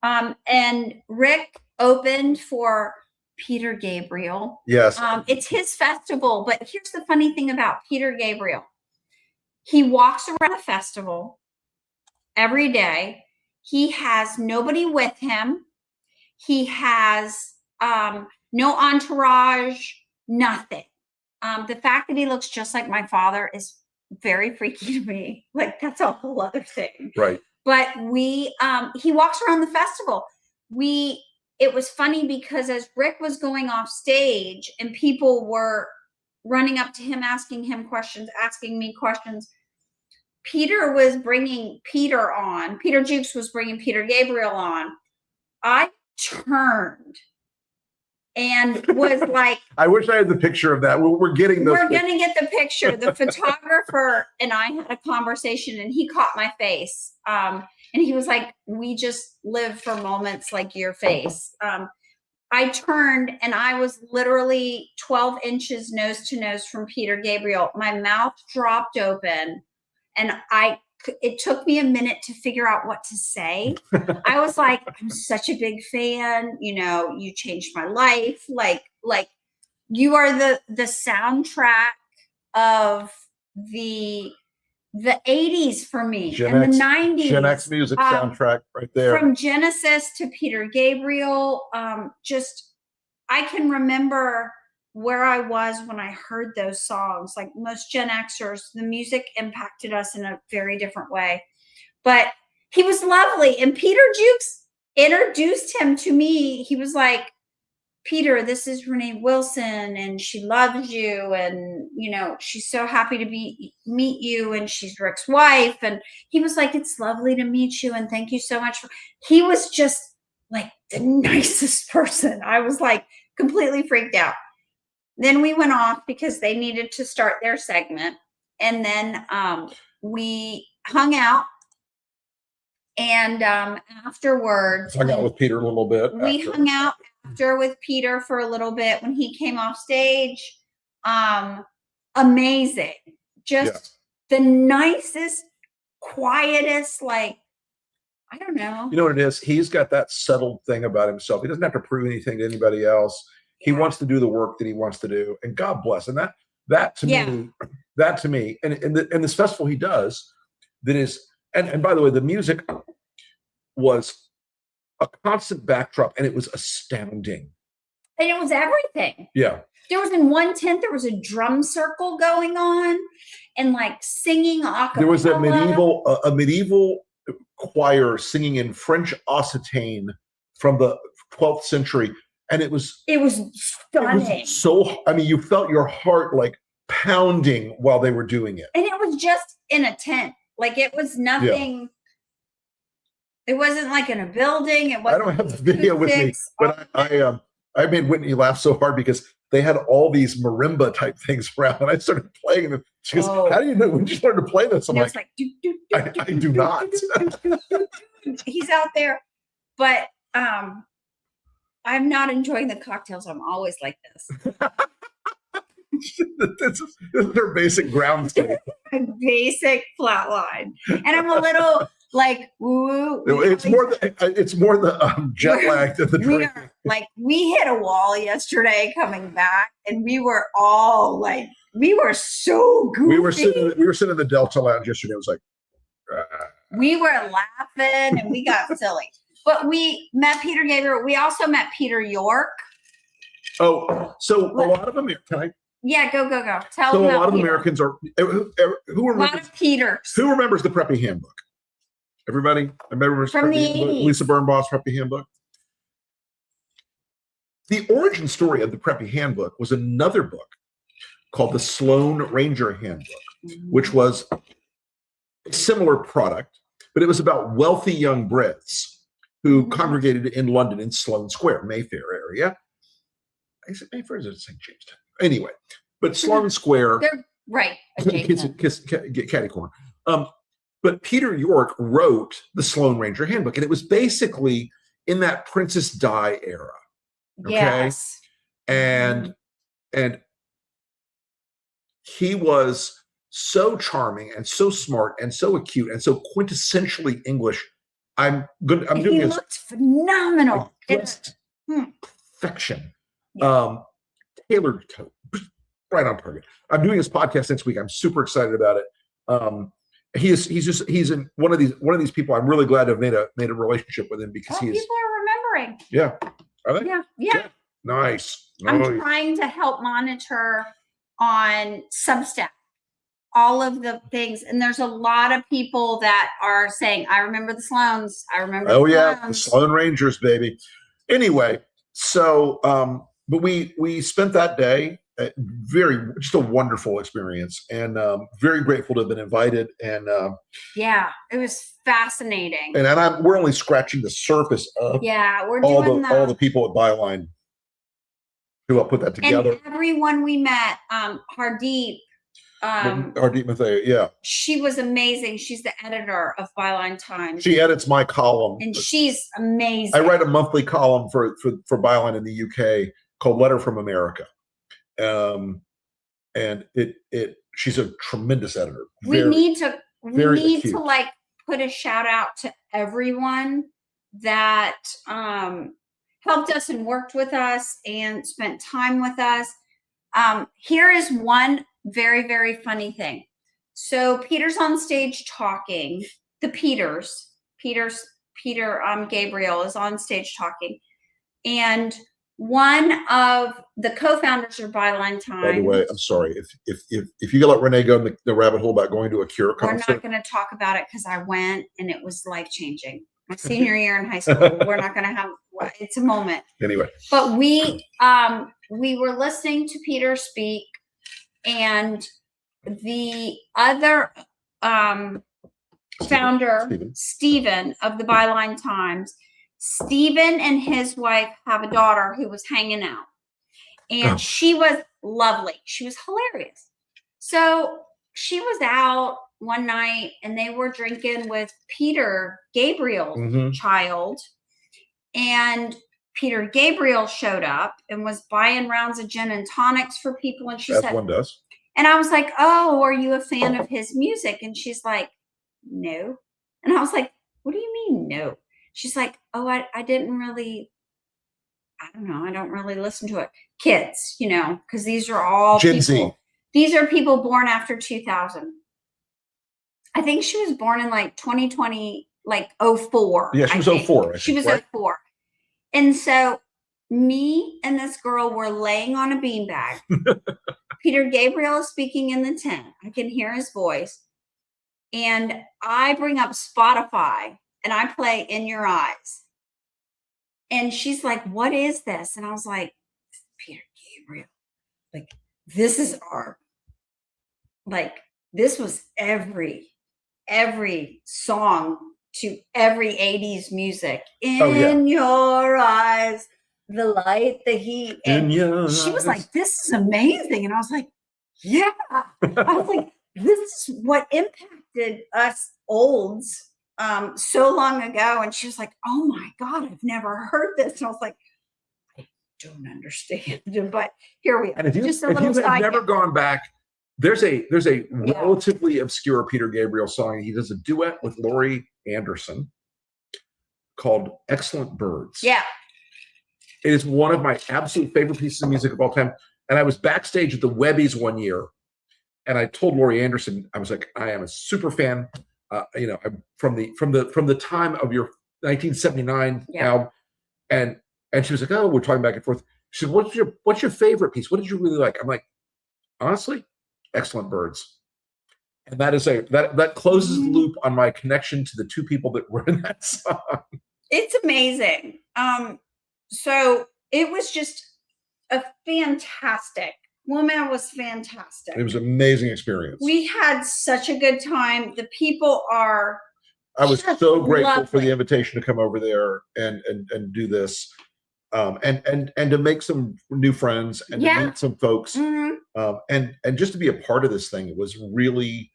And Rick opened for Peter Gabriel. Yes. It's his festival, but here's the funny thing about Peter Gabriel. He walks around the festival every day. He has nobody with him. He has no entourage, nothing. The fact that he looks just like my father is very freaky to me. Like that's a whole other thing. Right. But he walks around the festival. It was funny because as Rick was going off stage and people were running up to him, asking him questions, asking me questions, Peter was bringing Peter on. Peter Jukes was bringing Peter Gabriel on. I turned and was like, I wish I had the picture of that. We're getting those. We're going to get the picture. The photographer and I had a conversation and he caught my face. And he was like, we just live for moments like your face. I turned and I was literally 12 inches nose to nose from Peter Gabriel. My mouth dropped open and it took me a minute to figure out what to say. I was like, I'm such a big fan. You know, you changed my life. Like you are the soundtrack of the 80s for me and the 90s. Gen X music soundtrack right there. From Genesis to Peter Gabriel. Just, I can remember where I was when I heard those songs. Like most Gen Xers, the music impacted us in a very different way. But he was lovely. And Peter Jukes introduced him to me. He was like, Peter, this is Renee Wilson, and she loves you, and you know she's so happy to meet you, and she's Rick's wife. And he was like, "It's lovely to meet you, and thank you so much." He was just like the nicest person. I was like completely freaked out. Then we went off because they needed to start their segment, and then we hung out. And afterwards, hung out with Peter a little bit. We hung out after with Peter for a little bit when he came off stage. Amazing. Just the nicest, quietest, like, I don't know. You know what it is? He's got that settled thing about himself. He doesn't have to prove anything to anybody else. He wants to do the work that he wants to do. And God bless. And that to me, and this festival he does, that is, and by the way, the music was a constant backdrop and it was astounding. And it was everything. Yeah. There was in one tent, there was a drum circle going on and like singing a cappella. There was a medieval choir singing in French Occitane from the 12th century. and it was stunning. so, I mean, you felt your heart like pounding while they were doing it. And it was just in a tent. Like it was nothing. It wasn't like in a building. It wasn't. I don't have the video with me, but I made Whitney laugh so hard because they had all these marimba type things around, and I started playing them. She goes, "How do you know when you started to play this?" I'm like, I do not. He's out there, but I'm not enjoying the cocktails. I'm always like this. This is their basic ground state. Basic flat line, and I'm a little like woo. It's more the jet lag than the drinking. Like we hit a wall yesterday coming back, and we were all like, we were so goofy. We were sitting in the Delta Lounge yesterday. It was like we were laughing and we got silly. But we met Peter Gabriel. We also met Peter York. Oh, so a lot of them. Can I? Yeah, go. Tell so them. A lot of Americans are who remembers. A lot of Peters. Who remembers the Preppy Handbook? Everybody, remember from the 80s. Lisa Birnbaugh's Preppy Handbook. The origin story of the Preppy Handbook was another book called the Sloan Ranger Handbook, which was a similar product, but it was about wealthy young Brits who congregated in London in Sloane Square, Mayfair area. Is it Mayfair or is it St. James? Anyway, but Sloane Square. They're right. Catty corner. But Peter York wrote the Sloane Ranger Handbook, and it was basically in that Princess Di era. Okay? Yes. And he was so charming and so smart and so acute and so quintessentially English. He looked phenomenal. Perfection. Tailored coat, right on target. I'm doing this podcast next week. I'm super excited about it. He's in one of these people. I'm really glad to have made a relationship with him because people are remembering. Yeah. Are they? Yeah. Nice. I'm trying to help monitor on Substack all of the things, and there's a lot of people that are saying, "I remember the Sloans. I remember." Oh yeah, the Sloane Rangers, baby. Anyway, so but we spent that day. Just a wonderful experience, and very grateful to have been invited. And it was fascinating. And we're only scratching the surface of we're doing all the people at Byline who helped put that together. And everyone we met, Hardeep Mathea, she was amazing. She's the editor of Byline Times. She edits my column, and she's amazing. I write a monthly column for Byline in the UK called Letter from America. And she's a tremendous editor. We need to like put a shout out to everyone that helped us and worked with us and spent time with us. Here is one very, very funny thing. So Peter's on stage talking. Peter Gabriel is on stage talking, and one of the co-founders of Byline Times. By the way, I'm sorry if you can let Renee go in the rabbit hole about going to a Cure concert. We're not going to talk about it because I went and it was life changing. My senior year in high school. We're not going to have. It's a moment. Anyway, but we were listening to Peter speak, and the other founder, Stephen of the Byline Times. Stephen and his wife have a daughter who was hanging out, and she was lovely. She was hilarious. So she was out one night and they were drinking with Peter Gabriel's child, and Peter Gabriel showed up and was buying rounds of gin and tonics for people. And she said, one does. And I was like, "Oh, are you a fan of his music?" And she's like, "No." And I was like, "What do you mean, no?" She's like, "Oh, I didn't really, I don't know. I don't really listen to it." Kids, because these are all Gen people. Z. These are people born after 2000. I think she was born in like 2020, like 04. Yeah, she was 04. She was 04. And so me and this girl were laying on a beanbag. Peter Gabriel is speaking in the tent. I can hear his voice. And I bring up Spotify and I play In Your Eyes. And she's like, what is this? And I was like, Peter Gabriel. Like, this is our, like, this was every song to every 80s music. In your eyes, the light, the heat. And she was like, this is amazing. And I was like, yeah. I was like, this is what impacted us olds so long ago. And she was like, oh my God, I've never heard this. And I was like, I don't understand. But here we are. And if you Just a have little never gone back, there's a relatively obscure Peter Gabriel song. He does a duet with Laurie Anderson called Excellent Birds. Yeah. It is one of my absolute favorite pieces of music of all time. And I was backstage at the Webbies one year, and I told Laurie Anderson, I was like, I am a super fan. You know, from the time of your 1979 album, and she was like, oh, we're talking back and forth. She said, what's your favorite piece? What did you really like? I'm like, honestly, Excellent Birds. And that is that closes the loop on my connection to the two people that were in that song. It's amazing. So it was just a fantastic. Woman was fantastic. It was an amazing experience. We had such a good time. The people are. I was so grateful lovely. for the invitation to come over there and do this, and to make some new friends and to meet some folks, and just to be a part of this thing. It was really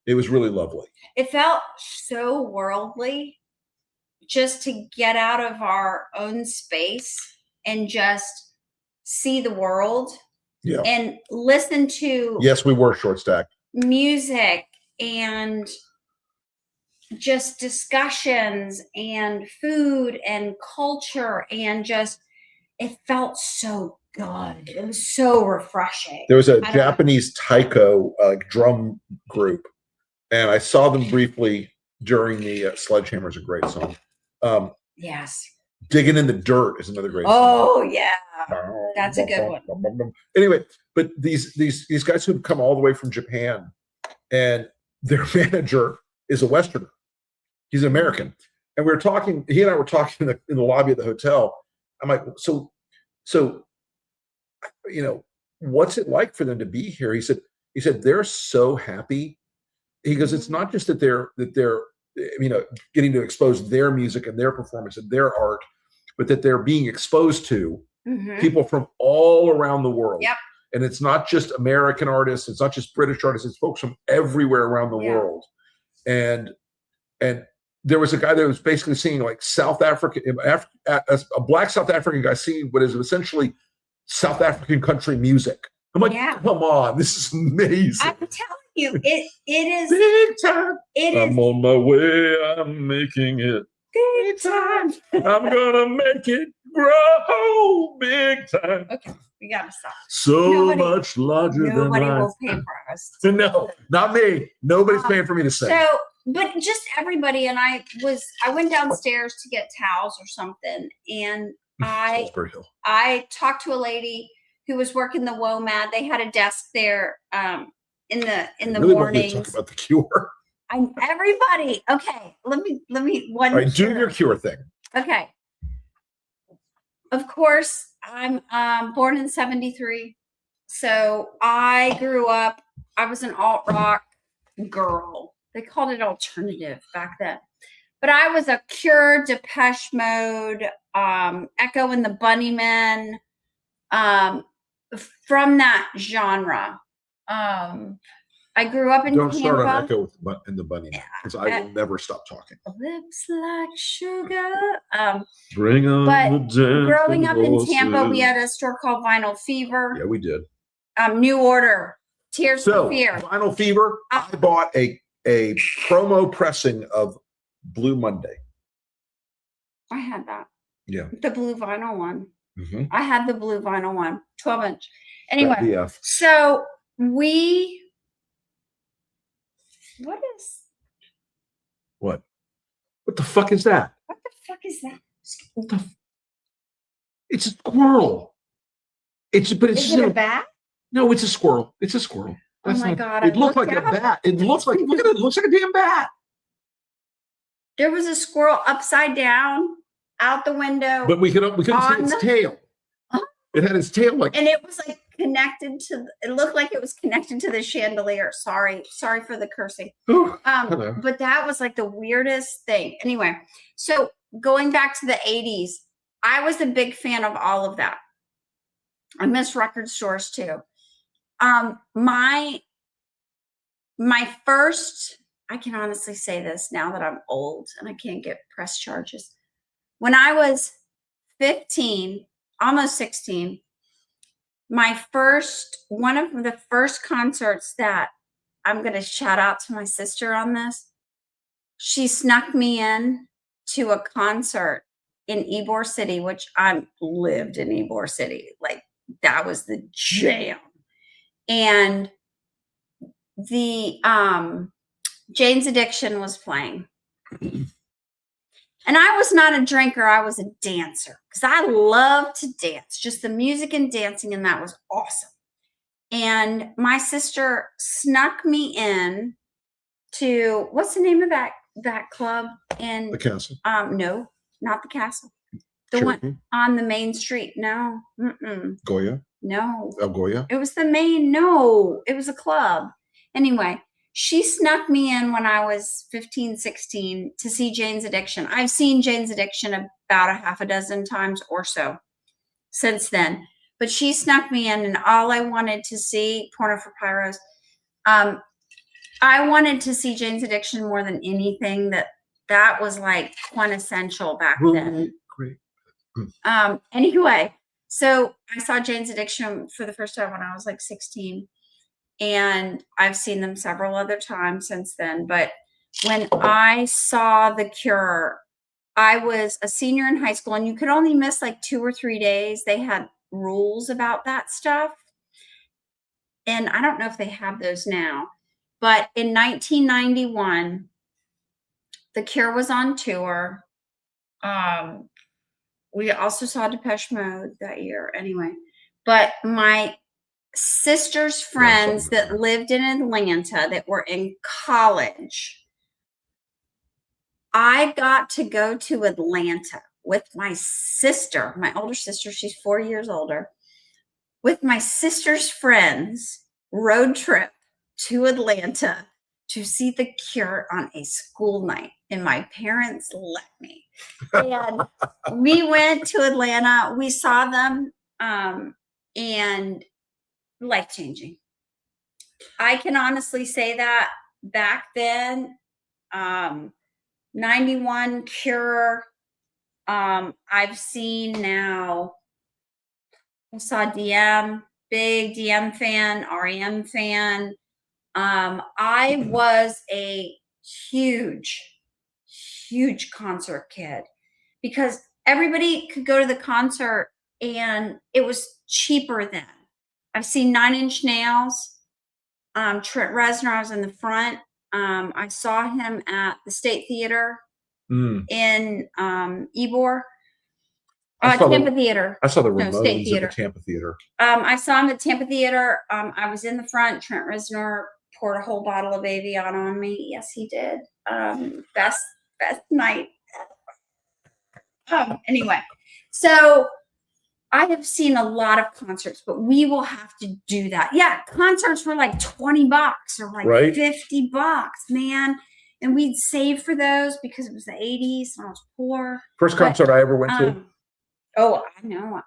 lovely. It felt so worldly, just to get out of our own space and just see the world. Yeah. And listen to. Yes, we were short stacked. Music and just discussions and food and culture, and just it felt so good. It was so refreshing. There was a Japanese taiko drum group, and I saw them briefly during the Sledgehammer is a great song. Yes. Digging in the Dirt is another great song. Oh yeah, that's a good one. Anyway, but these guys who've come all the way from Japan, and their manager is a Westerner. He's an American, and we were talking. He and I were talking in the lobby of the hotel. I'm like, so, you know, what's it like for them to be here? He said they're so happy. He goes, it's not just that they're you know, getting to expose their music and their performance and their art, but that they're being exposed to people from all around the world. Yep. And it's not just American artists, it's not just British artists, it's folks from everywhere around the world. And there was a guy that was basically singing like South African, a black South African guy singing what is essentially South African country music. I'm like, come on, this is amazing. I'm telling you, it is big time. I'm on my way, I'm making it big time. I'm gonna make it grow big time. Okay, we gotta stop. Much larger than life. Nobody will pay for us. No, not me. Nobody's paying for me to sing. So, but just everybody, and I went downstairs to get towels or something, and I talked to a lady who was working the WOMAD. They had a desk there in the really mornings. Talk about the Cure. Everybody. Okay, let me one. All right, do your Cure thing. Okay. Of course, I'm born in '73, so I grew up. I was an alt rock girl. They called it alternative back then, but I was a Cure, Depeche Mode, Echo and the Bunnymen. From that genre. I grew up in Tampa. Don't start on Echo and the Bunnymen, because I will never stop talking. Lips like sugar. Bring on but the growing up in Tampa, we had a store called Vinyl Fever. Yeah, we did. New Order, Tears for Fear. Vinyl Fever. I bought a promo pressing of Blue Monday. I had that. Yeah. The blue vinyl one. Mm-hmm. I had the blue vinyl one, 12-inch. Anyway, so what the fuck is that? What the fuck is that? It's a squirrel. Is it a bat? No, it's a squirrel. It's a squirrel. That's my God. It looked like a bat. It looks like, look at it. It looks like a damn bat. There was a squirrel upside down out the window. But we couldn't see its tail. It had its tail like, and it was like connected to. It looked like it was connected to the chandelier. Sorry for the cursing. But that was like the weirdest thing. Anyway, so going back to the 80s, I was a big fan of all of that. I miss record stores too. My first, I can honestly say this now that I'm old and I can't get press charges. When I was 15, almost 16, one of the first concerts that I'm going to shout out to my sister on this. She snuck me in to a concert in Ybor City, which I lived in Ybor City. Like that was the jam. And the Jane's Addiction was playing. And I was not a drinker, I was a dancer because I love to dance, just the music and dancing, and that was awesome. And my sister snuck me in to, what's the name of that club in the Castle? No, not the Castle. The one on the main street. No. Goya? No. El Goya? It was the main, no, it was a club. Anyway, she snuck me in when I was 15, 16 to see Jane's Addiction. I've seen Jane's Addiction about a half a dozen times or so since then. But she snuck me in, and all I wanted to see, Porno for Pyros, I wanted to see Jane's Addiction more than anything. That was like quintessential back then. Great. Anyway, so I saw Jane's Addiction for the first time when I was like 16. And I've seen them several other times since then. But when I saw The Cure, I was a senior in high school, and you could only miss like 2 or 3 days. They had rules about that stuff. And I don't know if they have those now. But in 1991, The Cure was on tour. We also saw Depeche Mode that year anyway. But my sister's friends that lived in Atlanta that were in college, I got to go to Atlanta with my sister, my older sister. She's 4 years older. With my sister's friends, road trip to Atlanta to see The Cure on a school night. And my parents let me. And we went to Atlanta. We saw them, and life-changing. I can honestly say that back then, 91 Cure, I've seen now, I saw DM, big DM fan, REM fan. I was a huge concert kid because everybody could go to the concert and it was cheaper then. I've seen 9 Inch Nails. Trent Reznor, I was in the front. I saw him at the State Theater in Ybor. Tampa Theater. I saw the Ramones State Theater. at the Tampa Theater. I saw him at Tampa Theater. I was in the front. Trent Reznor poured a whole bottle of Avion on me. Yes, he did. Best night. Anyway, so I have seen a lot of concerts, but we will have to do that. Yeah, concerts were like $20 or like $50, man. And we'd save for those because it was the 80s and I was poor. First concert I ever went to? Oh, I know.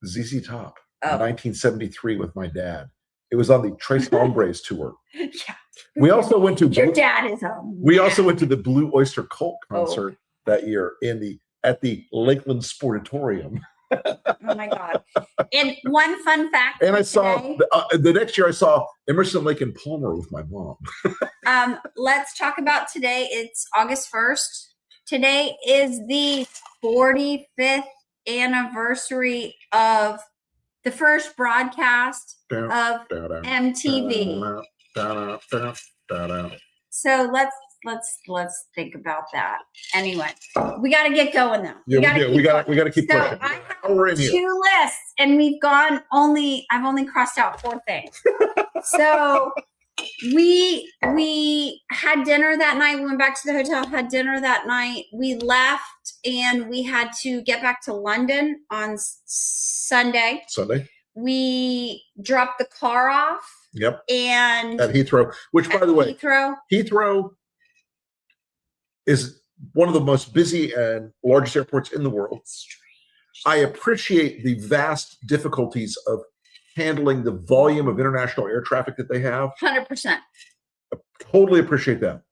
ZZ Top, 1973 with my dad. It was on the Tres Hombres tour. Yeah. We also went to Your dad is We also went to the Blue Oyster Cult concert that year at the Lakeland Sportatorium. Oh my God. And one fun fact. And I saw the next year I saw Emerson, Lake and Palmer with my mom. Let's talk about today. It's August 1st. Today is the 45th anniversary of the first broadcast of MTV. So let's think about that. Anyway, we got to get going though. Yeah, we got to keep pushing. I have 2 lists, and I've only crossed out 4 things. So We had dinner that night. We went back to the hotel, had dinner that night. We left and we had to get back to London on Sunday. We dropped the car off. Yep. And at Heathrow, which by the way, Heathrow is one of the most busy and largest airports in the world. I appreciate the vast difficulties of handling the volume of international air traffic that they have. 100%. I totally appreciate that.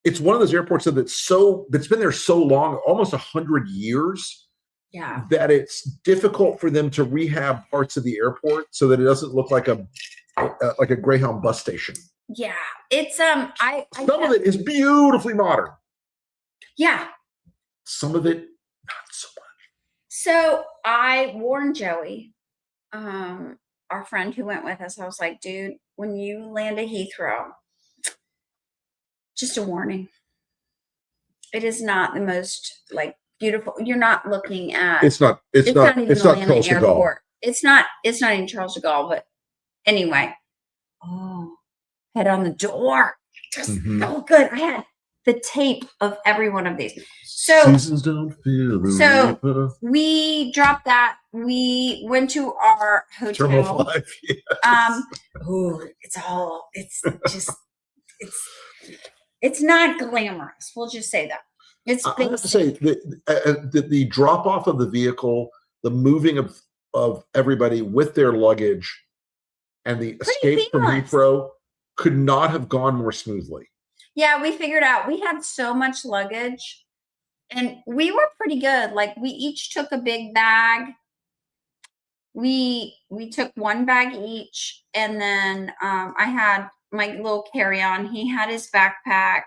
It's one of those airports that's been there so long, almost 100 years. Yeah. That it's difficult for them to rehab parts of the airport so that it doesn't look like a Greyhound bus station. Yeah. It's some of it is beautifully modern. Yeah. Some of it not so much. So I warned Joey, our friend who went with us. I was like, dude, when you land at Heathrow, just a warning. It is not the most beautiful. You're not looking at. It's not Charles de Gaulle. It's not even Charles de Gaulle. But anyway, head on the door. Just so good. I had the tape of every one of these. So seasons don't feel the reaper. We dropped that. We went to our hotel. Terminal 5. Yes. It's not glamorous. We'll just say that. I have to say the drop off of the vehicle, the moving of everybody with their luggage, and the escape from Heathrow could not have gone more smoothly. Yeah, we figured out we had so much luggage, and we were pretty good. Like we each took a big bag. We took one bag each, and then I had my little carry-on. He had his backpack.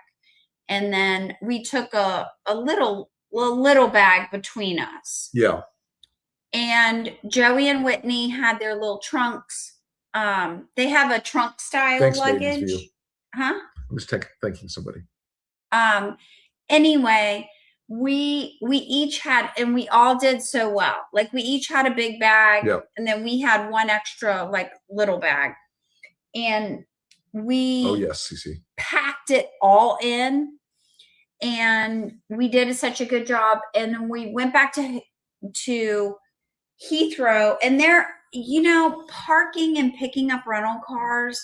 And then we took a little bag between us. Yeah. And Joey and Whitney had their little trunks. They have a trunk style luggage. Huh? I was thanking somebody. Anyway, we each had, and we all did so well. Like we each had a big bag, and then we had one extra little bag. And we packed it all in, and we did such a good job. And then we went back to Heathrow, and there, parking and picking up rental cars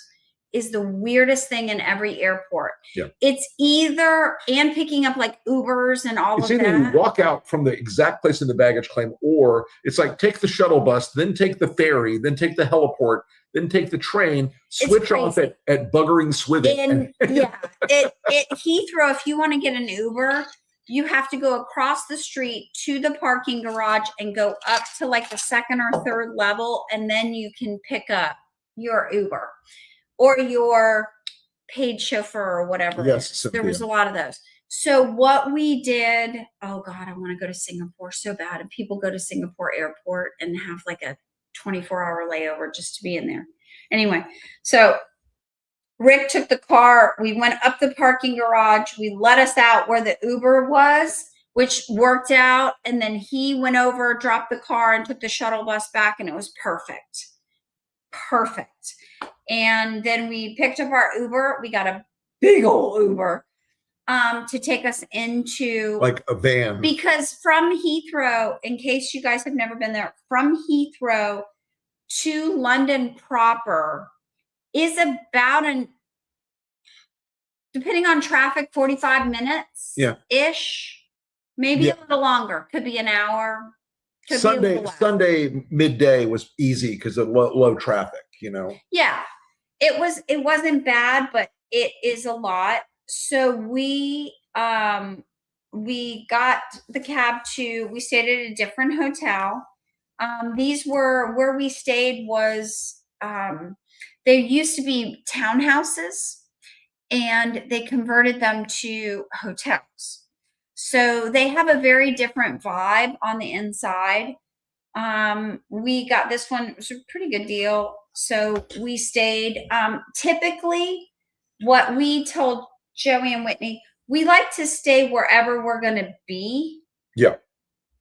is the weirdest thing in every airport. Yeah. It's and picking up Ubers and all of that. It's either you walk out from the exact place in the baggage claim, or it's take the shuttle bus, then take the ferry, then take the heliport, then take the train, switch off at buggering Swithin. Heathrow, if you want to get an Uber, you have to go across the street to the parking garage and go up to the second or third level, and then you can pick up your Uber or your paid chauffeur or whatever. Yes, there was a lot of those. So what we did, oh God, I want to go to Singapore so bad. And people go to Singapore airport and have a 24-hour layover just to be in there. Anyway, so Rick took the car. We went up the parking garage. We let us out where the Uber was, which worked out. And then he went over, dropped the car, and took the shuttle bus back, and it was perfect. Perfect. And then we picked up our Uber. We got a big old Uber to take us into a van. Because from Heathrow, in case you guys have never been there, from Heathrow to London proper is about depending on traffic, 45 minutes ish, maybe a little longer. Could be an hour. Sunday midday was easy because of low traffic, Yeah. It wasn't bad, but it is a lot. So we got the cab we stayed at a different hotel. These were where we stayed was, there used to be townhouses, and they converted them to hotels. So they have a very different vibe on the inside. We got this one. It was a pretty good deal. So we stayed, typically what we told Joey and Whitney, we like to stay wherever we're going to be. Yeah.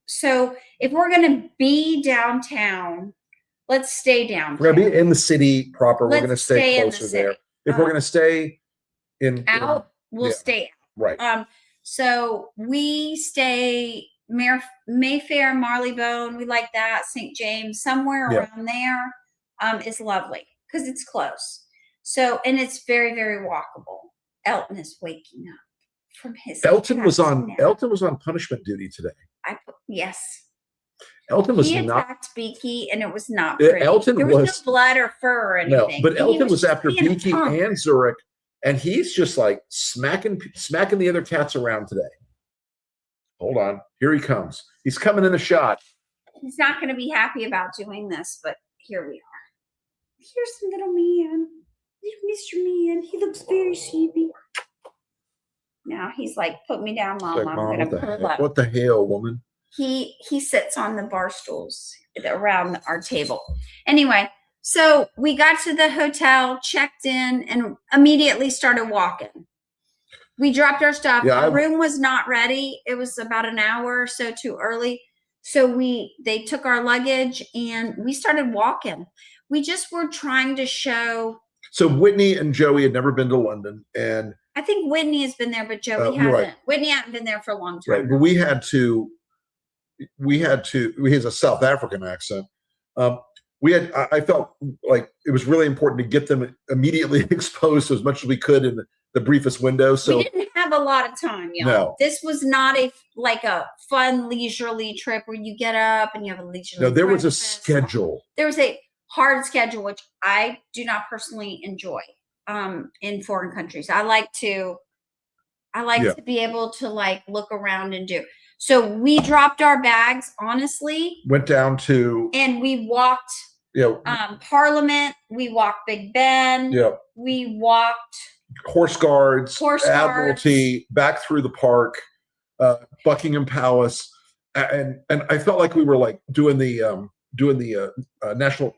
So if we're going to be downtown, let's stay downtown. We're going to be in the city proper. We're going to stay closer there. if we're going to stay out, we'll yeah. stay out. Right. So we stay Mayfair, Marylebone. We like that. St. James, somewhere Yeah. around there, is lovely because it's close. So, and it's very, very walkable. Elton is waking up from his. Elton was on punishment duty today. Yes. Elton was he not attacked Beaky, and it was not pretty. Elton there was no blood or fur or anything. No, but Elton was after Beaky and Zurich, and he's just like smacking the other cats around today. Hold on, here he comes. He's coming in a shot. He's not going to be happy about doing this, but here we are. Here's the little man, Mr. Man. He looks very sleepy. Now he's like, "Put me down, Mom. I'm going to pull up." What the hell, woman? He sits on the bar stools around our table. Anyway, so we got to the hotel, checked in, and immediately started walking. We dropped our stuff. Our room was not ready. It was about an hour or so too early. So they took our luggage and we started walking. We just were trying to show. So Whitney and Joey had never been to London, and I think Whitney has been there, but Joey hasn't. Right. Whitney hadn't been there for a long time. Right, but he has a South African accent. I felt like it was really important to get them immediately exposed as much as we could in the briefest window. So we didn't have a lot of time, y'all. No. This was not a fun leisurely trip where you get up and you have a leisurely. No, there was a schedule. There was a hard schedule, which I do not personally enjoy in foreign countries. I like to be able to look around and do. So we dropped our bags, honestly. Went down to. And we walked Parliament. We walked Big Ben. Yeah. We walked. Horse Guards, Admiralty, back through the park, Buckingham Palace. And I felt like we were doing the National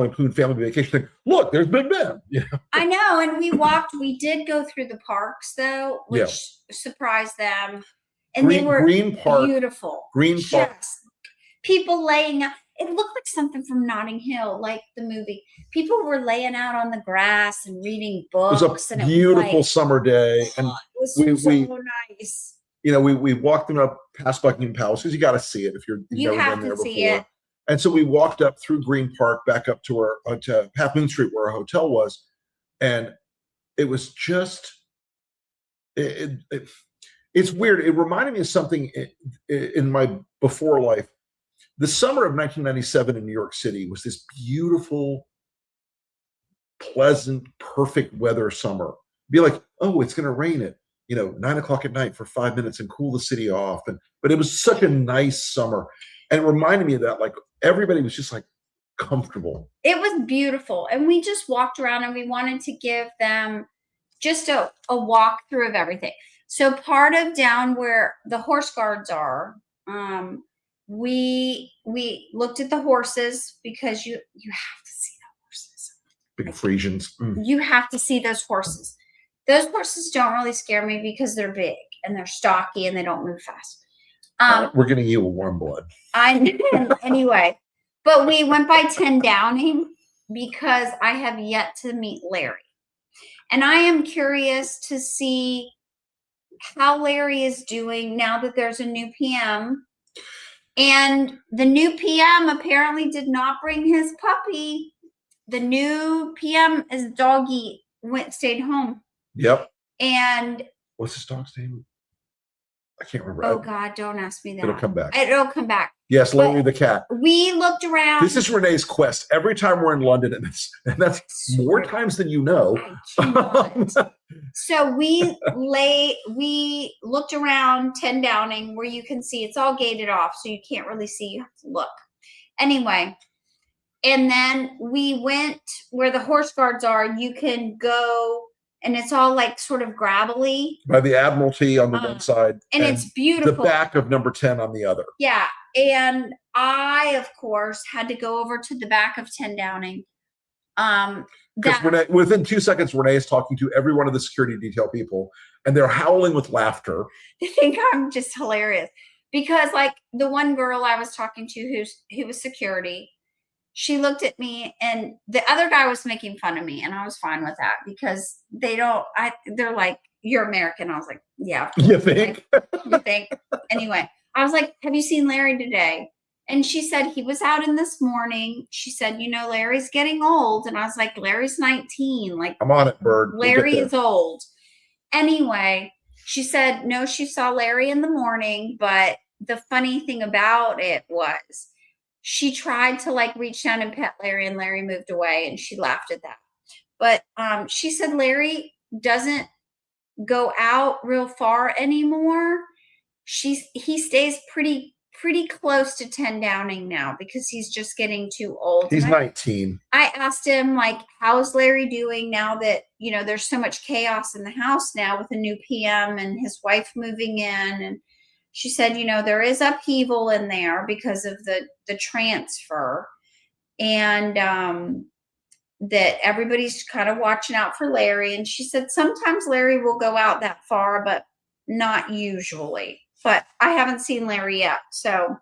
Lampoon Family Vacation thing. Look, there's Big Ben. Yeah. I know, and we did go through the parks though, which surprised them. And they were beautiful. Green Park. People laying out. It looked like something from Notting Hill, like the movie. People were laying out on the grass and reading books. It was a beautiful summer day, and it was so nice. We walked them up past Buckingham Palace because you got to see it if you've never been there before. And so we walked up through Green Park back up to to Half Moon Street where our hotel was, and it was just it's weird. It reminded me of something in my before life. The summer of 1997 in New York City was this beautiful, pleasant, perfect weather summer. Be like, oh, it's going to rain at 9:00 at night for 5 minutes and cool the city off. But it was such a nice summer, and it reminded me of that. Everybody was just comfortable. It was beautiful, and we just walked around, and we wanted to give them just a walkthrough of everything. So part of down where the Horse Guards are. We looked at the horses because you have to see the horses. Big Frisians. You have to see those horses. Those horses don't really scare me because they're big and they're stocky and they don't move fast. We're getting you a warm blood. Anyway, but we went by 10 Downing because I have yet to meet Larry. And I am curious to see how Larry is doing now that there's a new PM. And the new PM apparently did not bring his puppy. The new PM, his doggy, stayed home. Yep. And what's his dog's name? I can't remember. Oh God, don't ask me that. It'll come back. It'll come back. Yes, Larry the cat. We looked around. This is Renee's quest. Every time we're in London, and that's more times than you know. So we looked around 10 Downing where you can see it's all gated off, so you can't really see. You have to look. Anyway, and then we went where the Horse Guards are. You can go, and it's all sort of gravelly. By the Admiralty on the one side. And it's beautiful. The back of number 10 on the other. Yeah. And I, of course, had to go over to the back of 10 Downing. Because within 2 seconds, Renee is talking to every one of the security detail people, and they're howling with laughter. They think I'm just hilarious. Because the one girl I was talking to who was security, she looked at me, and the other guy was making fun of me, and I was fine with that because they're like, you're American. I was like, yeah. You think? You think? Anyway, I was like, have you seen Larry today? And she said, he was out in this morning. She said, Larry's getting old. And I was like, Larry's 19. Like, I'm on it, Bird. Larry is old. Anyway, she said, no, she saw Larry in the morning. But the funny thing about it was she tried to like reach down and pet Larry, and Larry moved away, and she laughed at that. But she said Larry doesn't go out real far anymore. He stays pretty close to 10 Downing now because he's just getting too old. He's 19. I asked him, like, how's Larry doing now that, there's so much chaos in the house now with a new PM and his wife moving in. And she said, there is upheaval in there because of the transfer. And that everybody's kind of watching out for Larry. And she said, sometimes Larry will go out that far, but not usually. But I haven't seen Larry yet, so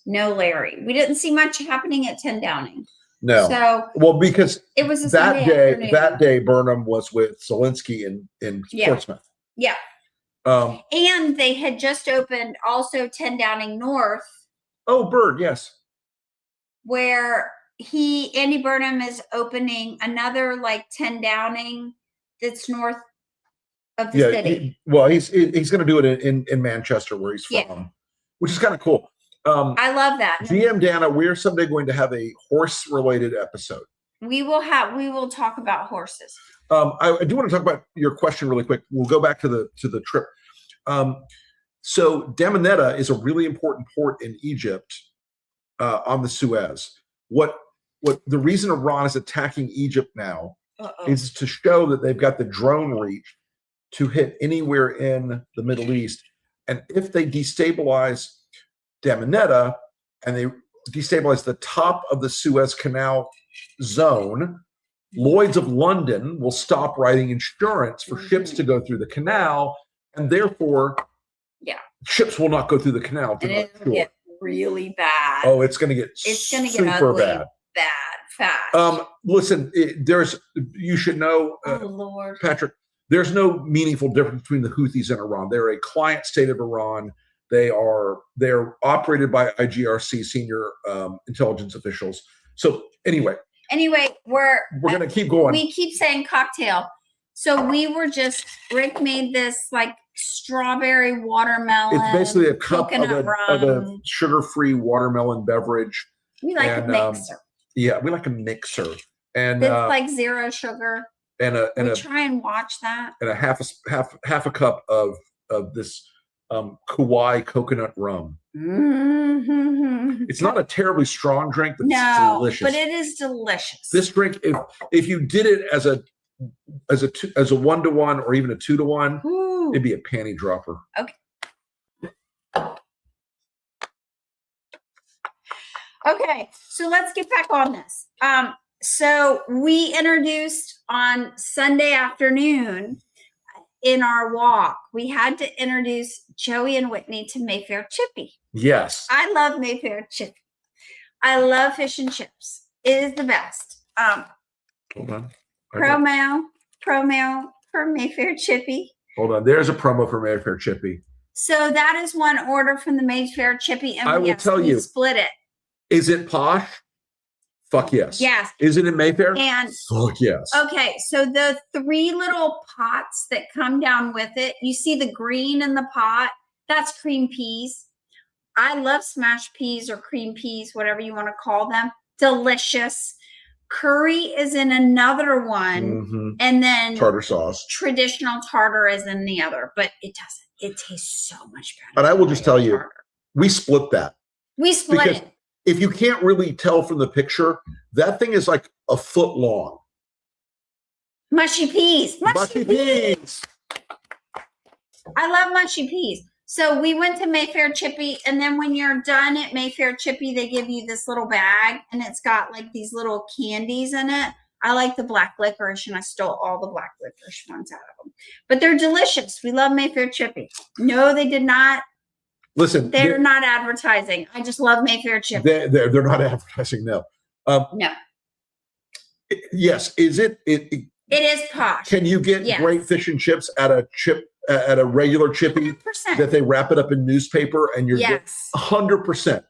no Larry. We didn't see much happening at 10 Downing. No. So well, because it was that day Burnham was with Zelensky in Portsmouth. Yeah. And they had just opened also 10 Downing North. Oh, Bird, yes. Where Andy Burnham is opening another like 10 Downing that's north of the city. He's going to do it in Manchester, where he's from, which is kind of cool. I love that. GM Dana, we're someday going to have a horse-related episode. We will talk about horses. I do want to talk about your question really quick. We'll go back to the trip. So Damietta is a really important port in Egypt on the Suez. What the reason Iran is attacking Egypt now is to show that they've got the drone reach to hit anywhere in the Middle East. And if they destabilize Damietta and they destabilize the top of the Suez Canal zone, Lloyd's of London will stop writing insurance for ships to go through the canal, and therefore ships will not go through the canal. And it'll get really bad. Oh, it's going to get super ugly, bad fast. Listen, you should know, Lord, Patrick, there's no meaningful difference between the Houthis and Iran. They're a client state of Iran. They're operated by IGRC senior intelligence officials. So anyway, we're going to keep going. We keep saying cocktail. So Rick made this like strawberry watermelon. It's basically a cup of a sugar-free watermelon beverage. We like a mixer. We like a mixer. And it's like zero sugar. We try and watch that. And a half a cup of this Kauai coconut rum. Mm-hmm. It's not a terribly strong drink, but it's delicious. But it is delicious. This drink, if you did it as a 1-to-1 or even a 2-to-1, it'd be a panty dropper. Okay, so let's get back on this. So we introduced on Sunday afternoon in our walk, we had to introduce Joey and Whitney to Mayfair Chippy. Yes. I love Mayfair Chippy. I love fish and chips. It is the best. Hold on. Promo for Mayfair Chippy. Hold on. There's a promo for Mayfair Chippy. So that is one order from the Mayfair Chippy. And I will tell you. Split it. Is it posh? Fuck yes. Yes. Is it in Mayfair? And fuck yes. Okay, so the 3 little pots that come down with it, you see the green in the pot? That's cream peas. I love smashed peas or cream peas, whatever you want to call them. Delicious. Curry is in another one. Mm-hmm. And then tartar sauce. Traditional tartar is in the other, but it doesn't. It tastes so much better. But I will just tell you, we split that. We split it. If you can't really tell from the picture, that thing is like a foot long. Mushy peas. Mushy peas. I love mushy peas. So we went to Mayfair Chippy, and then when you're done at Mayfair Chippy, they give you this little bag, and it's got like these little candies in it. I like the black licorice, and I stole all the black licorice ones out of them. But they're delicious. We love Mayfair Chippy. No, they did not Listen, they're not advertising. I just love Mayfair chips. They're not advertising. No. No. Yes. Is it? It is posh. Can you get great fish and chips at a regular chippy 100%. that they wrap it up in newspaper and you're 100%?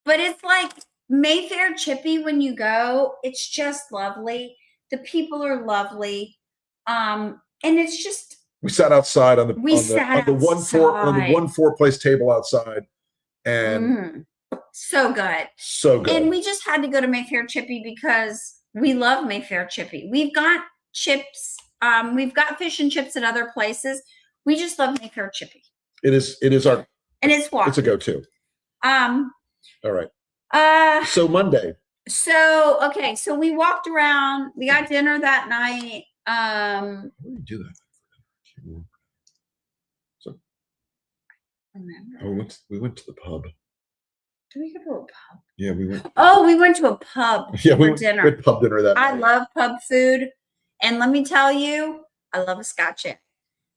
But it's like Mayfair chippy when you go, it's just lovely. The people are lovely. And it's just, we sat outside on the 1-4 place table outside, and so good. So good. And we just had to go to Mayfair chippy because we love Mayfair chippy. We've got chips. We've got fish and chips at other places. We just love Mayfair chippy. It is our, and it's walking. It's a go-to. All right. So Monday. So we walked around. We got dinner that night. What do you do that? So, remember. We went to the pub. Did we go to a pub? Yeah, we went. Oh, we went to a pub for dinner. We had pub dinner that night. I love pub food, and let me tell you, I love a Scotch egg.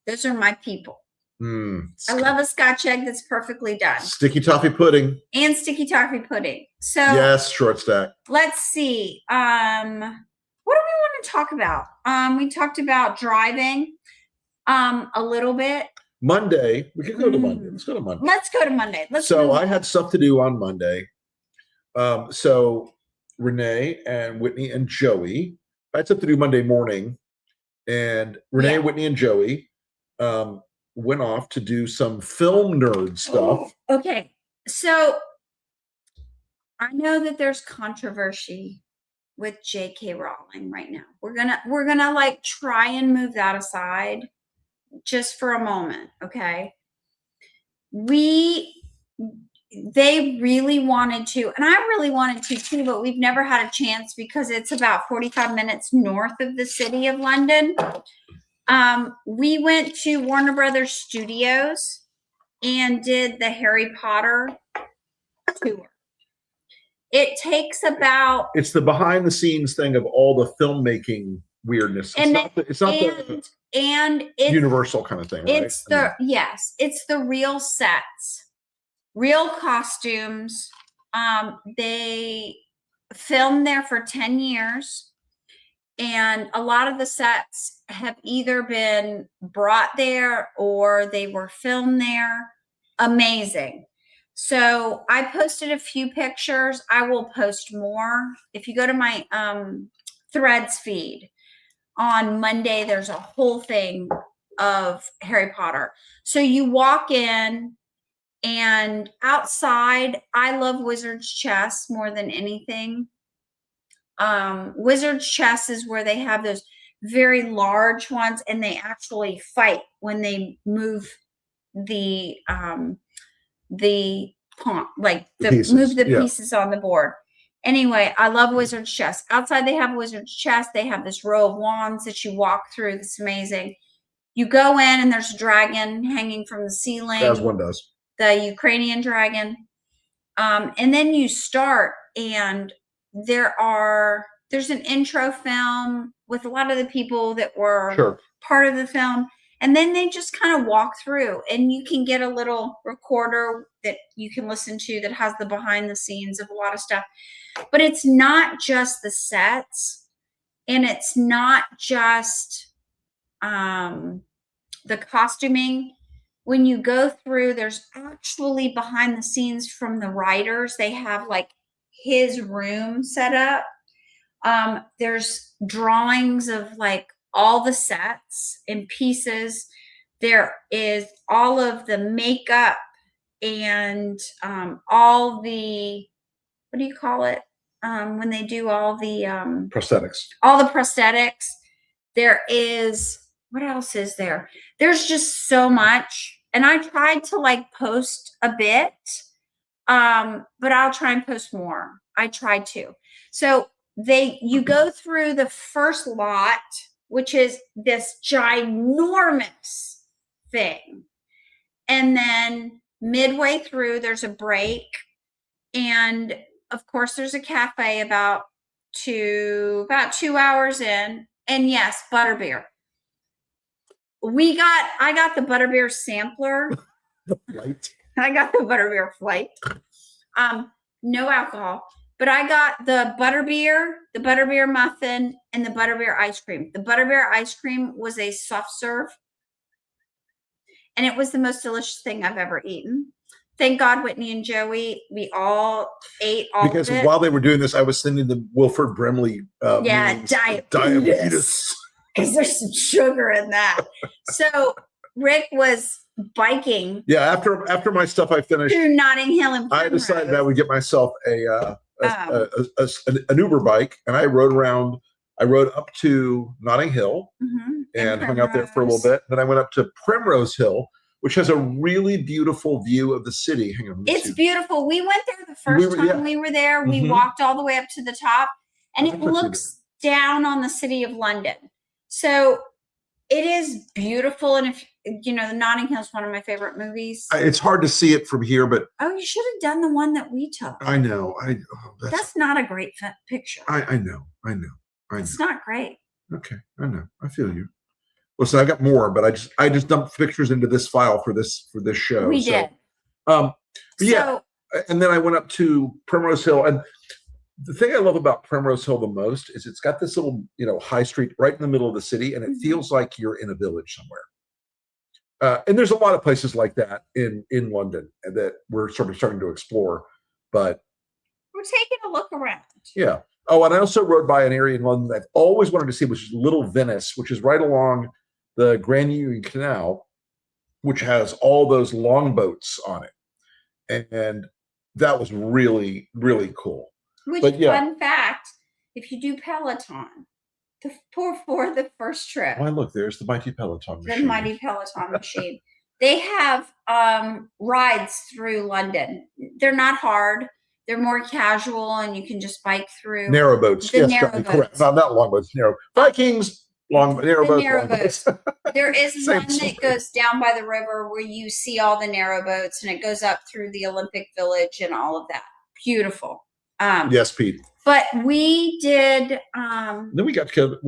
Those are my people. I love a Scotch egg that's perfectly done. Sticky toffee pudding. And sticky toffee pudding. So yes, short stack. Let's see. What do we want to talk about? We talked about driving a little bit. Monday. We could go to Monday. Let's go to Monday. Let's go to Monday. I had stuff to do on Monday. So Renee and Whitney and Joey, I had stuff to do Monday morning. And Renee, Whitney, and Joey went off to do some film nerd stuff. Okay. So I know that there's controversy with J.K. Rowling right now. We're gonna like try and move that aside just for a moment, okay? They really wanted to, and I really wanted to too, but we've never had a chance because it's about 45 minutes north of the city of London. We went to Warner Brothers Studios and did the Harry Potter tour. It's the behind the scenes thing of all the filmmaking weirdness. It's not the Universal kind of thing, right? It's the real sets, real costumes. They filmed there for 10 years. And a lot of the sets have either been brought there or they were filmed there. Amazing. So I posted a few pictures. I will post more. If you go to my Threads feed on Monday, there's a whole thing of Harry Potter. So you walk in and outside, I love Wizard's Chess more than anything. Wizard's Chess is where they have those very large ones and they actually fight when they move the pawn, like move the pieces on the board. Anyway, I love Wizard's Chess. Outside they have Wizard's Chess. They have this row of wands that you walk through. It's amazing. You go in and there's a dragon hanging from the ceiling. As one does. The Ukrainian dragon. And then you start and there's an intro film with a lot of the people that were part of the film. And then they just kind of walk through and you can get a little recorder that you can listen to that has the behind the scenes of a lot of stuff. But it's not just the sets and it's not just the costuming. When you go through, there's actually behind the scenes from the writers. They have like his room set up. There's drawings of like all the sets and pieces. There is all of the makeup and all the, what do you call it? When they do all the prosthetics. All the prosthetics. There is, what else is there? There's just so much. And I tried to like post a bit, but I'll try and post more. I tried to. So you go through the first lot, which is this ginormous thing. And then midway through, there's a break. And of course, there's a cafe about 2 hours in. And yes, butterbeer. I got the butterbeer sampler. Right. I got the butterbeer flight. No alcohol, but I got the butterbeer muffin, and the butterbeer ice cream. The butterbeer ice cream was a soft serve, and it was the most delicious thing I've ever eaten. Thank God, Whitney and Joey, we all ate all Because of it. while they were doing this, I was sending the Wilford Brimley diabetes. Because there's some sugar in that. So Rick was biking. Yeah, after my stuff I finished through Notting Hill and I decided I would get myself an Uber bike, and I rode around. I rode up to Notting Hill and hung out there for a little bit. Then I went up to Primrose Hill, which has a really beautiful view of the city. Hang on, it's beautiful. We went there the first time we were there. We walked all the way up to the top, and it looks down on the city of London. So it is beautiful. And if you know, the Notting Hill is one of my favorite movies. It's hard to see it from here, but you should have done the one that we took. I know. That's not a great picture. I know. It's not great. Okay, I know. I feel you. Listen, I've got more, but I just dumped pictures into this file for this show. We did. Yeah, and then I went up to Primrose Hill, and the thing I love about Primrose Hill the most is it's got this little, high street right in the middle of the city, and it feels like you're in a village somewhere. And there's a lot of places like that in London that we're sort of starting to explore, but we're taking a look around. Yeah. Oh, and I also rode by an area in London that I've always wanted to see, which is Little Venice, which is right along the Grand Union Canal, which has all those longboats on it. And that was really, really cool. Fun fact, if you do Peloton, for the first trip. Why, look, there's the mighty Peloton machine. The mighty Peloton machine. They have rides through London. They're not hard. They're more casual, and you can just bike through. Narrow boats. Yes, narrow boats. Correct. Not long boats. Narrow. Vikings. Narrow boats. There is one that goes down by the river where you see all the narrow boats, and it goes up through the Olympic Village and all of that. Beautiful. Yes, Pete. But we did. Then we got together.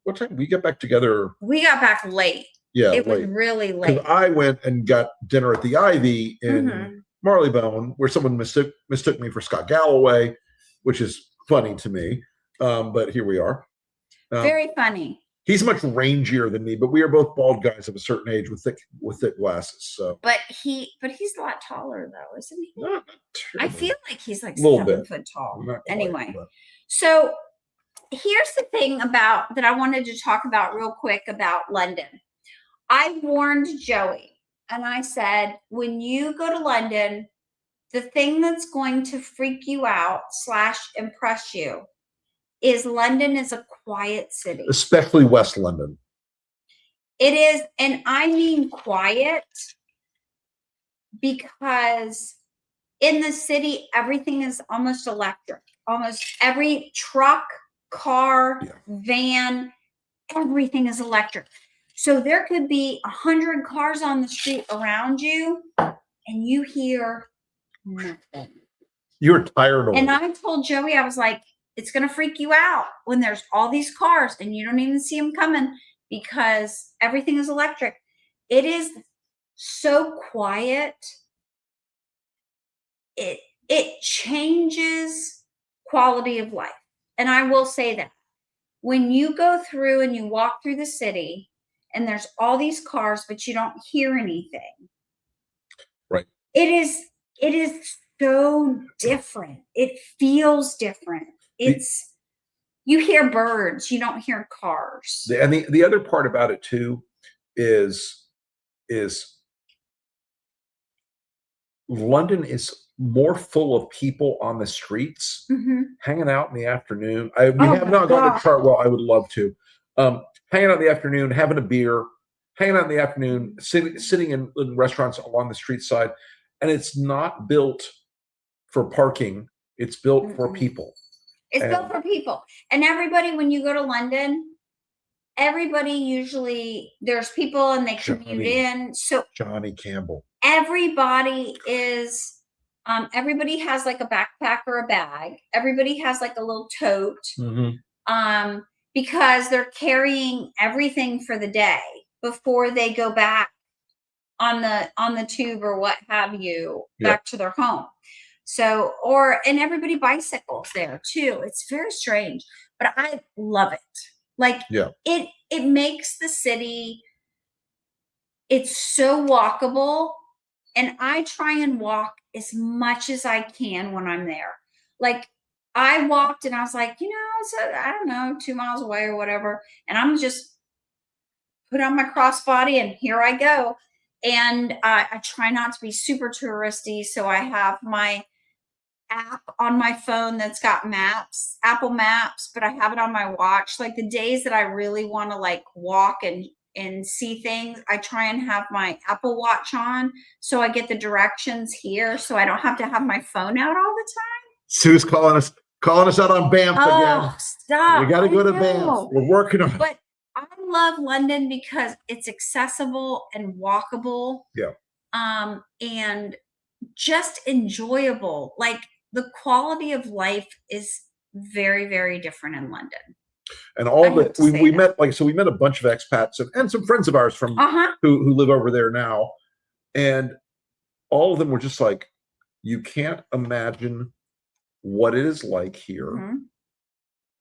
What time we got back together? We got back late. Yeah, it was really late. I went and got dinner at the Ivy in Marylebone, where someone mistook me for Scott Galloway, which is funny to me. But here we are. Very funny. He's much rangier than me, but we are both bald guys of a certain age with thick glasses. So, but he's a lot taller though, isn't he? Not I feel like he's like 7 foot tall. Anyway, so here's the thing that I wanted to talk about real quick about London. I warned Joey, and I said, when you go to London, the thing that's going to freak you out / impress you is London is a quiet city. Especially West London. It is, and I mean quiet, because in the city, everything is almost electric. Almost every truck, car, van, everything is electric. So there could be 100 cars on the street around you, and you hear nothing. You're tired of it. And I told Joey, I was like, it's going to freak you out when there's all these cars and you don't even see them coming because everything is electric. It is so quiet. It changes quality of life. And I will say that when you go through and you walk through the city and there's all these cars, but you don't hear anything. Right. It is so different. It feels different. You hear birds, you don't hear cars. And the other part about it too is London is more full of people on the streets, hanging out in the afternoon. We have not gone to Chartwell. I would love to. Hanging out in the afternoon, having a beer, hanging out in the afternoon, sitting in restaurants along the street side. And it's not built for parking. It's built for people. It's built for people. And everybody, when you go to London, everybody usually, there's people and they commute in. So Johnny Campbell. Everybody is, everybody has like a backpack or a bag. Everybody has like a little tote. Because they're carrying everything for the day before they go back on the tube or what have you Yeah. back to their home. So, and everybody bicycles there too. It's very strange, but I love it. Like Yeah. it makes the city, it's so walkable, and I try and walk as much as I can when I'm there. Like I walked and I was like, it's I don't know, 2 miles away or whatever, and I'm just put on my crossbody and here I go. And I try not to be super touristy, so I have my app on my phone that's got maps, Apple Maps, but I have it on my watch. Like the days that I really want to like walk and see things, I try and have my Apple Watch on so I get the directions here, so I don't have to have my phone out all the time. Sue's calling us out on Banff again. Stop. We got to go to Banff. We're working on it. But I love London because it's accessible and walkable. Yeah. And just enjoyable. Like the quality of life is very, very different in London. And all that we met, we met a bunch of expats and some friends of ours from who live over there now. And all of them were just like, you can't imagine what it is like here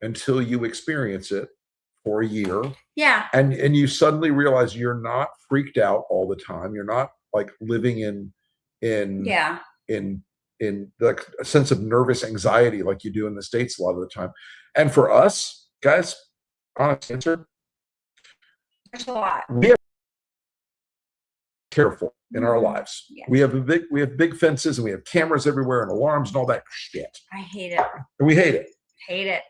until you experience it for a year. Yeah. And you suddenly realize you're not freaked out all the time. You're not like living in the sense of nervous anxiety like you do in the States a lot of the time. And for us, guys, honest answer, there's a lot. We have careful in our lives. Yeah. We have big fences and we have cameras everywhere and alarms and all that shit. I hate it. And we hate it. Hate it.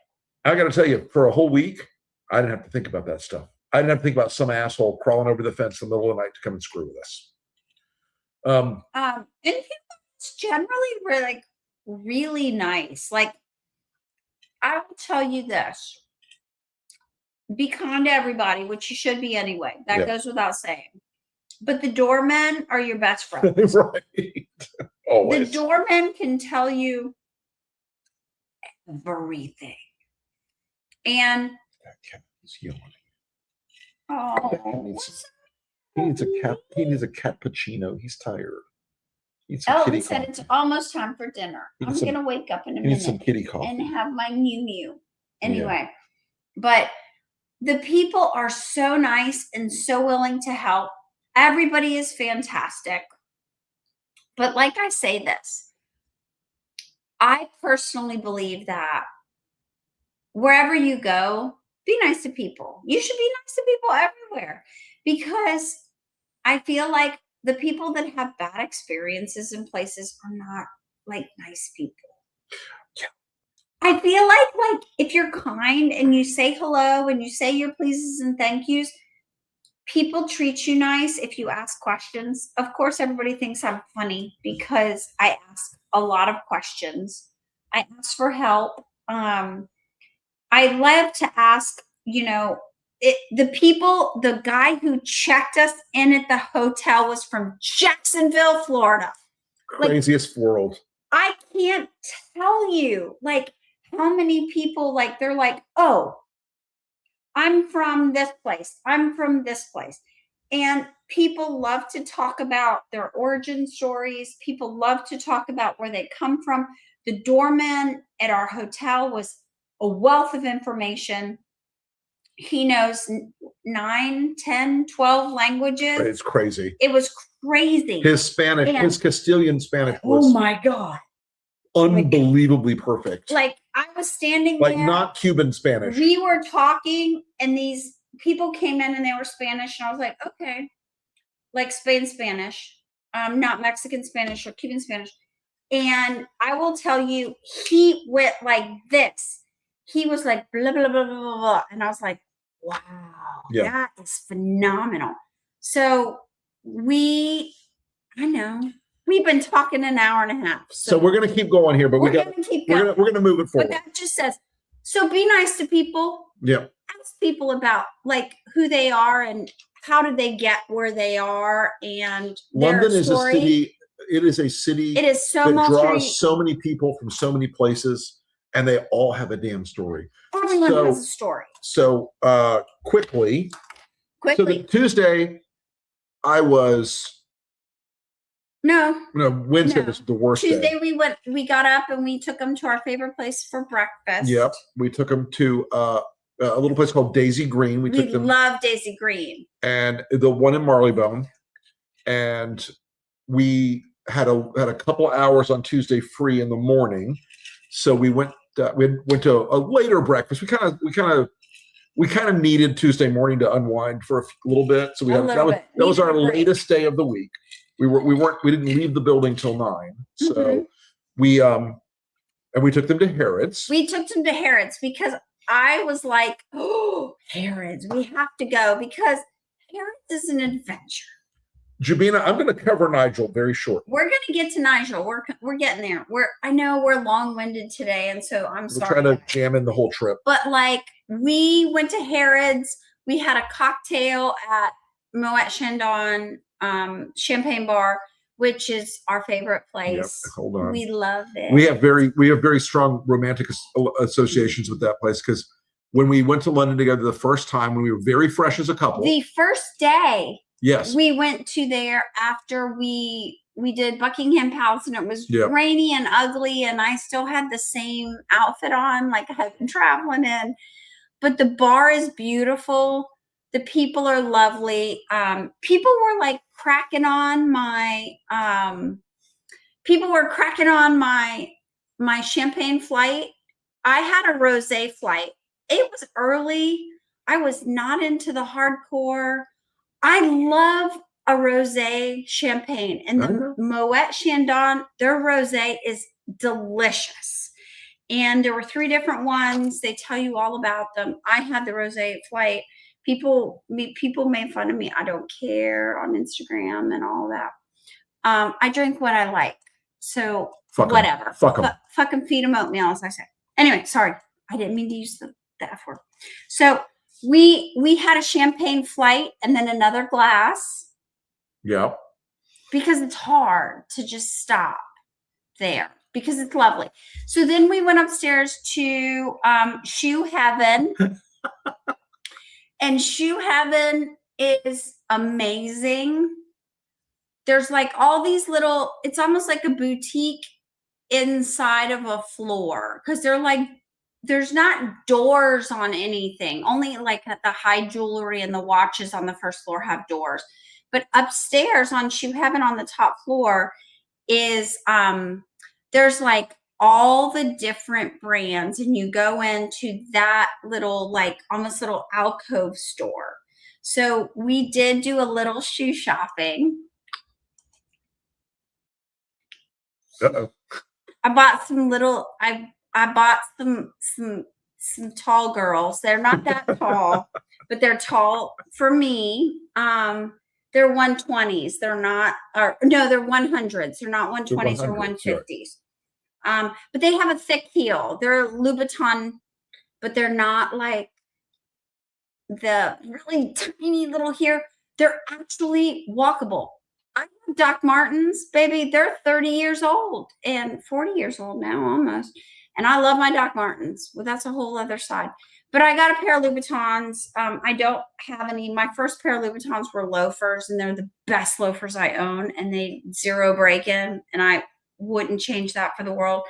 I got to tell you, for a whole week, I didn't have to think about that stuff. I didn't have to think about some asshole crawling over the fence in the middle of the night to come and screw with us. And it's generally really nice. Like I will tell you this: be kind to everybody, which you should be anyway. That goes without saying. But the doormen are your best friends. Right. Always. The doormen can tell you everything. And that cat is yawning. Oh, he needs a cappuccino. He's tired. Elton said it's almost time for dinner. I'm going to wake up in a minute. Need some kitty coffee. And have my Mew. Anyway, but the people are so nice and so willing to help. Everybody is fantastic. But like I say this, I personally believe that wherever you go, be nice to people. You should be nice to people everywhere, because I feel like the people that have bad experiences in places are not like nice people. Yeah. I feel like if you're kind and you say hello and you say your pleases and thank yous, people treat you nice if you ask questions. Of course, everybody thinks I'm funny because I ask a lot of questions. I ask for help. I love to ask, the guy who checked us in at the hotel was from Jacksonville, Florida. Craziest world. I can't tell you how many people they're like, oh, I'm from this place. I'm from this place. And people love to talk about their origin stories. People love to talk about where they come from. The doorman at our hotel was a wealth of information. He knows 9, 10, 12 languages. It's crazy. It was crazy. His Spanish, his Castilian Spanish was, oh my God, unbelievably perfect. I was standing there. Not Cuban Spanish. We were talking and these people came in and they were Spanish. And I was like, okay, Spain Spanish, not Mexican Spanish or Cuban Spanish. And I will tell you, he went like this. He was like, blah, blah, blah, blah, blah, blah. And I was like, wow, that is phenomenal. So we've been talking an hour and a half. So we're going to keep going here, but we're going to keep going. We're going to move it forward. But that just says, so be nice to people. Yeah. Ask people about who they are and how did they get where they are. And London is a city. It is a city. It is so that draws so many people from so many places. And they all have a damn story. Everyone has a story. So quickly. So the Tuesday, I was No, Wednesday No. was the worst Tuesday day. we got up and we took them to our favorite place for breakfast. Yep, we took them to a little place called Daisy Green. We took them, love Daisy Green. and the one in Marleybone, and we had a couple hours on Tuesday free in the morning, so we went to a later breakfast. We kind of needed Tuesday morning to unwind for a little bit. So that was our latest day of the week. We didn't leave the building till 9. So we took them to Harrods. We took them to Harrods because I was like, oh, Harrods, we have to go because Harrods is an adventure. Jabina, I'm going to cover Nigel very short. We're going to get to Nigel. We're getting there. I know we're long-winded today, and so I'm sorry. We're trying to jam in the whole trip. But like, we went to Harrods. We had a cocktail at Moet Chandon Champagne Bar, which is our favorite place. Yep, hold on. We love it. We have very strong romantic associations with that place because when we went to London together the first time, when we were very fresh as a couple, the first day. Yes. We went to there after we did Buckingham Palace, and it was rainy and ugly, and I still had the same outfit on like I had been traveling in. But the bar is beautiful. The people are lovely. People were like cracking on my champagne flight. I had a rosé flight. It was early. I was not into the hardcore. I love a rosé champagne, and the Moet Chandon, their rosé is delicious. And there were 3 different ones. They tell you all about them. I had the rosé flight. People made fun of me. I don't care on Instagram and all that. I drink what I like. So whatever. Fucking feed them oatmeal, as I say. Anyway, sorry. I didn't mean to use the F word. So we had a champagne flight and then another glass. Yeah. Because it's hard to just stop there because it's lovely. So then we went upstairs to Shoe Heaven. And Shoe Heaven is amazing. There's like all these little, it's almost like a boutique inside of a floor because they're like, there's not doors on anything. Only like the high jewelry and the watches on the first floor have doors. But upstairs on Shoe Heaven on the top floor is there's like all the different brands, and you go into that little like almost little alcove store. So we did do a little shoe shopping. Uh-oh. I bought some little I bought some tall girls. They're not that tall, but they're tall for me. They're 120s. They're not, or no, they're 100s. They're not 120s or 150s. But they have a thick heel. They're Louboutin, but they're not like the really tiny little here. They're actually walkable. I have Doc Martens, baby. They're 30 years old and 40 years old now almost. And I love my Doc Martens. Well, that's a whole other side. But I got a pair of Louboutins. I don't have any. My first pair of Louboutins were loafers, and they're the best loafers I own, and they 0 break-in, and I wouldn't change that for the world.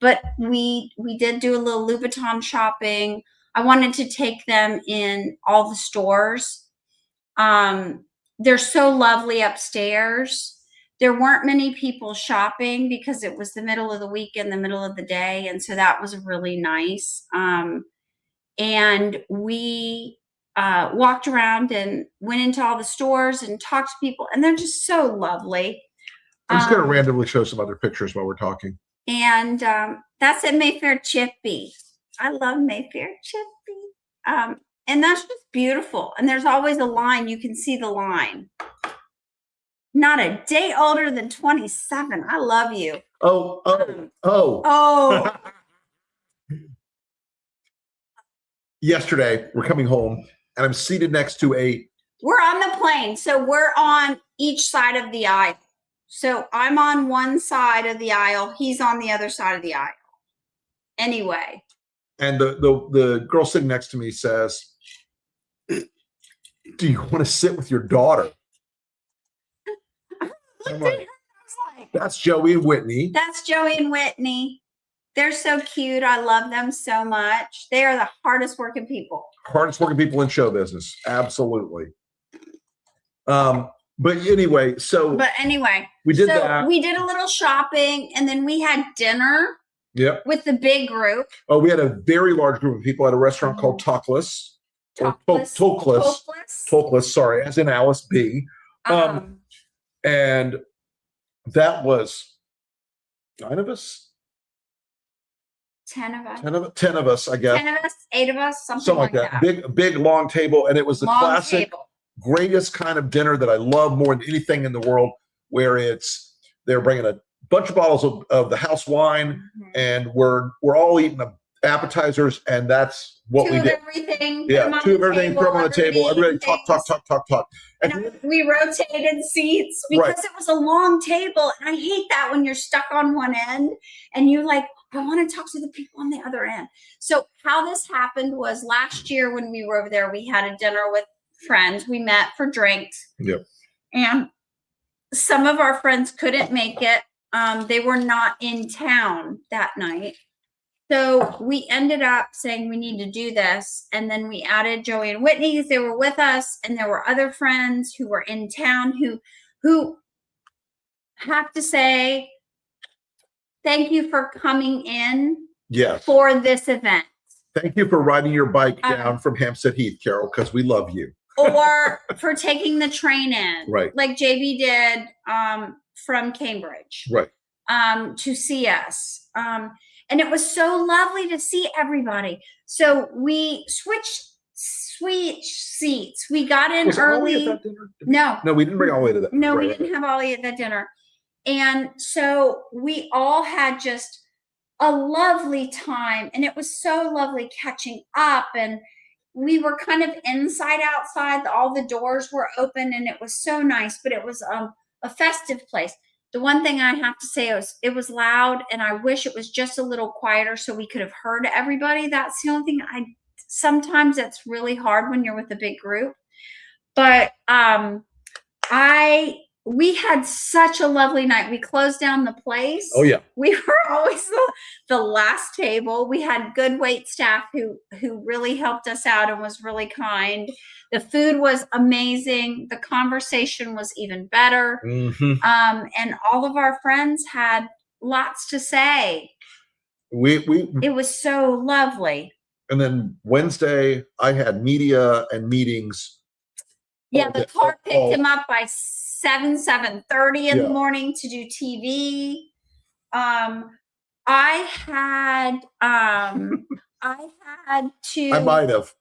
But we did do a little Louboutin shopping. I wanted to take them in all the stores. They're so lovely upstairs. There weren't many people shopping because it was the middle of the week and the middle of the day, and so that was really nice. And we walked around and went into all the stores and talked to people, and they're just so lovely. I'm just going to randomly show some other pictures while we're talking. And that's at Mayfair Chippy. I love Mayfair Chippy. And that's just beautiful. And there's always a line. You can see the line. Not a day older than 27. I love you. Oh. Yesterday, we're coming home, and I'm seated next to we're on the plane, so we're on each side of the aisle. So I'm on one side of the aisle. He's on the other side of the aisle. Anyway. And the girl sitting next to me says, "Do you want to sit with your daughter?" I'm like, That's Joey and Whitney. That's Joey and Whitney. They're so cute. I love them so much. They are the hardest working people. Hardest working people in show business. Absolutely. But anyway, we did that. We did a little shopping, and then we had dinner. Yep. With the big group. Oh, we had a very large group of people at a restaurant called Talkless. Talkless, sorry, as in Alice B. And that was 9 of us. 10 of us. 10 of us, I guess. 10 of us, 8 of us, something like that. Big, long table. And it was the long classic, table. Greatest kind of dinner that I love more than anything in the world, where they're bringing a bunch of bottles of the house wine, and we're all eating appetizers, and that's what we did. Everything. Yeah, two of everything, throw them on the table. Everybody talk. And we rotated seats because it was a long table, and I hate that when you're stuck on one end and you I want to talk to the people on the other end. So how this happened was last year when we were over there, we had a dinner with friends. We met for drinks. Yep. And some of our friends couldn't make it. They were not in town that night. So we ended up saying we need to do this. And then we added Joey and Whitney because they were with us. And there were other friends who were in town who have to say, thank you for coming in for this event. Thank you for riding your bike down from Hampstead Heath, Carol, because we love you. Or for taking the train in. Right. Like JB did from Cambridge. Right. To see us. And it was so lovely to see everybody. So we switched seats. We got in early. At that dinner? No, we didn't bring Ollie to that. No, we didn't have Ollie at that dinner. And so we all had just a lovely time. And it was so lovely catching up. And we were kind of inside, outside. All the doors were open, and it was so nice. But it was a festive place. The one thing I have to say is it was loud, and I wish it was just a little quieter so we could have heard everybody. That's the only thing sometimes it's really hard when you're with a big group. But we had such a lovely night. We closed down the place. Oh yeah. We were always the last table. We had good wait staff who really helped us out and was really kind. The food was amazing. The conversation was even better. Mm-hmm. And all of our friends had lots to say. It was so lovely. And then Wednesday, I had media and meetings. Yeah, the car picked him up by 7:30 in the morning to do TV. I had to. I might have.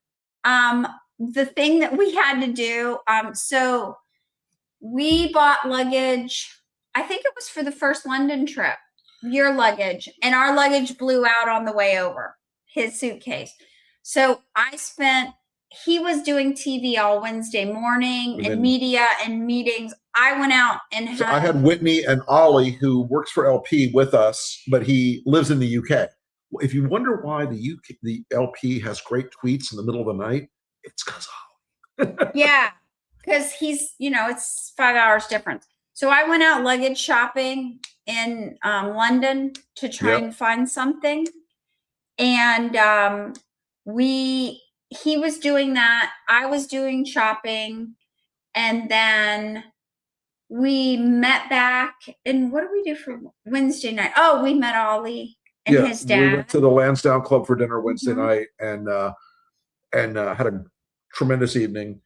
The thing that we had to do. So we bought luggage. I think it was for the first London trip. Your luggage, and our luggage blew out on the way over. His suitcase. So he was doing TV all Wednesday morning and media and meetings. I went out and I had Whitney and Ollie, who works for LP with us, but he lives in the UK. If you wonder why the LP has great tweets in the middle of the night, it's because of Ollie. Yeah, because he's, it's 5 hours difference. So I went out luggage shopping in London to try and find something. And he was doing that. I was doing shopping. And then we met back. And what did we do for Wednesday night? Oh, we met Ollie and his dad. We went to the Lansdowne Club for dinner Wednesday night and had a tremendous evening.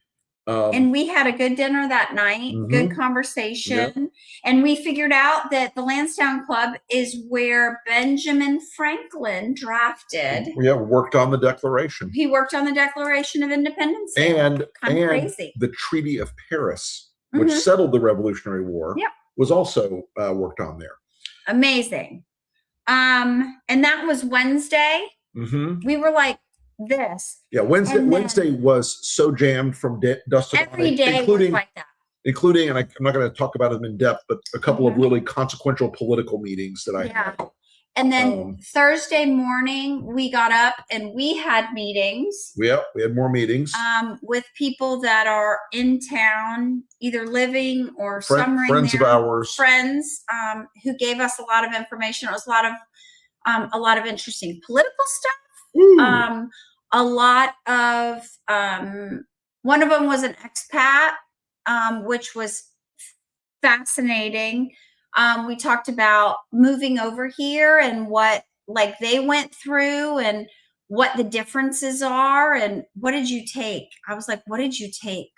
And we had a good dinner that night, good conversation. And we figured out that the Lansdowne Club is where Benjamin Franklin drafted. Yeah, worked on the Declaration. He worked on the Declaration of Independence. And crazy. The Treaty of Paris, which settled the Revolutionary War, was also worked on there. Amazing. And that was Wednesday. We were like, this. Yeah, Wednesday was so jammed from dusk to dawn. Every day was like that. Including, and I'm not going to talk about them in depth, but a couple of really consequential political meetings that I had. And then Thursday morning, we got up and we had meetings. Yeah, we had more meetings. With people that are in town, either living or summering friends there. of ours. Friends who gave us a lot of information. It was a lot of interesting political stuff. A lot of one of them was an expat, which was fascinating. We talked about moving over here and what like they went through and what the differences are and what did you take? I was like, what did you take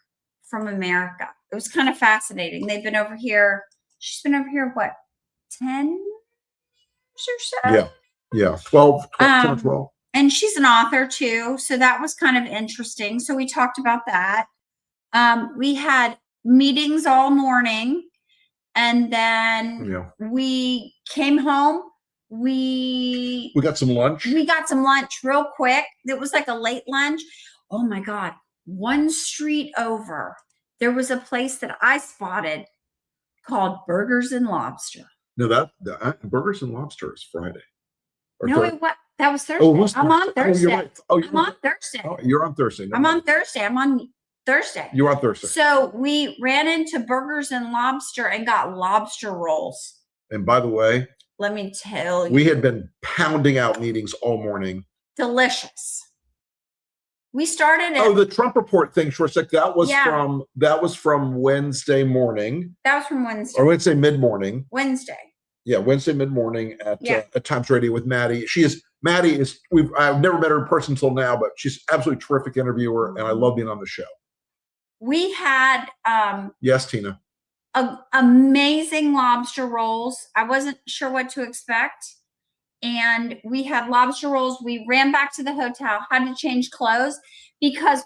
from America? It was kind of fascinating. They've been over here. She's been over here, what, 10 years or so? Yeah. 12, 12. And she's an author too. So that was kind of interesting. So we talked about that. We had meetings all morning. And then we came home. We got some lunch. We got some lunch real quick. It was like a late lunch. Oh my God. One street over, there was a place that I spotted called Burgers and Lobster. No, that Burgers and Lobster is Friday. That was Thursday. I'm on Thursday. You're right. I'm on Thursday. Oh, you're on Thursday. I'm on Thursday. I'm on Thursday. You're on Thursday. So we ran into Burgers and Lobster and got lobster rolls. And by the way, let me tell you, we had been pounding out meetings all morning. Delicious. We started at the Trump report thing, short sec. That was from Wednesday morning. That was from Wednesday. Or Wednesday mid-morning. Wednesday. Yeah, Wednesday mid-morning at Times Radio with Maddie. I've never met her in person until now, but she's an absolutely terrific interviewer, and I love being on the show. We had yes, Tina. Amazing lobster rolls. I wasn't sure what to expect. And we had lobster rolls. We ran back to the hotel, had to change clothes because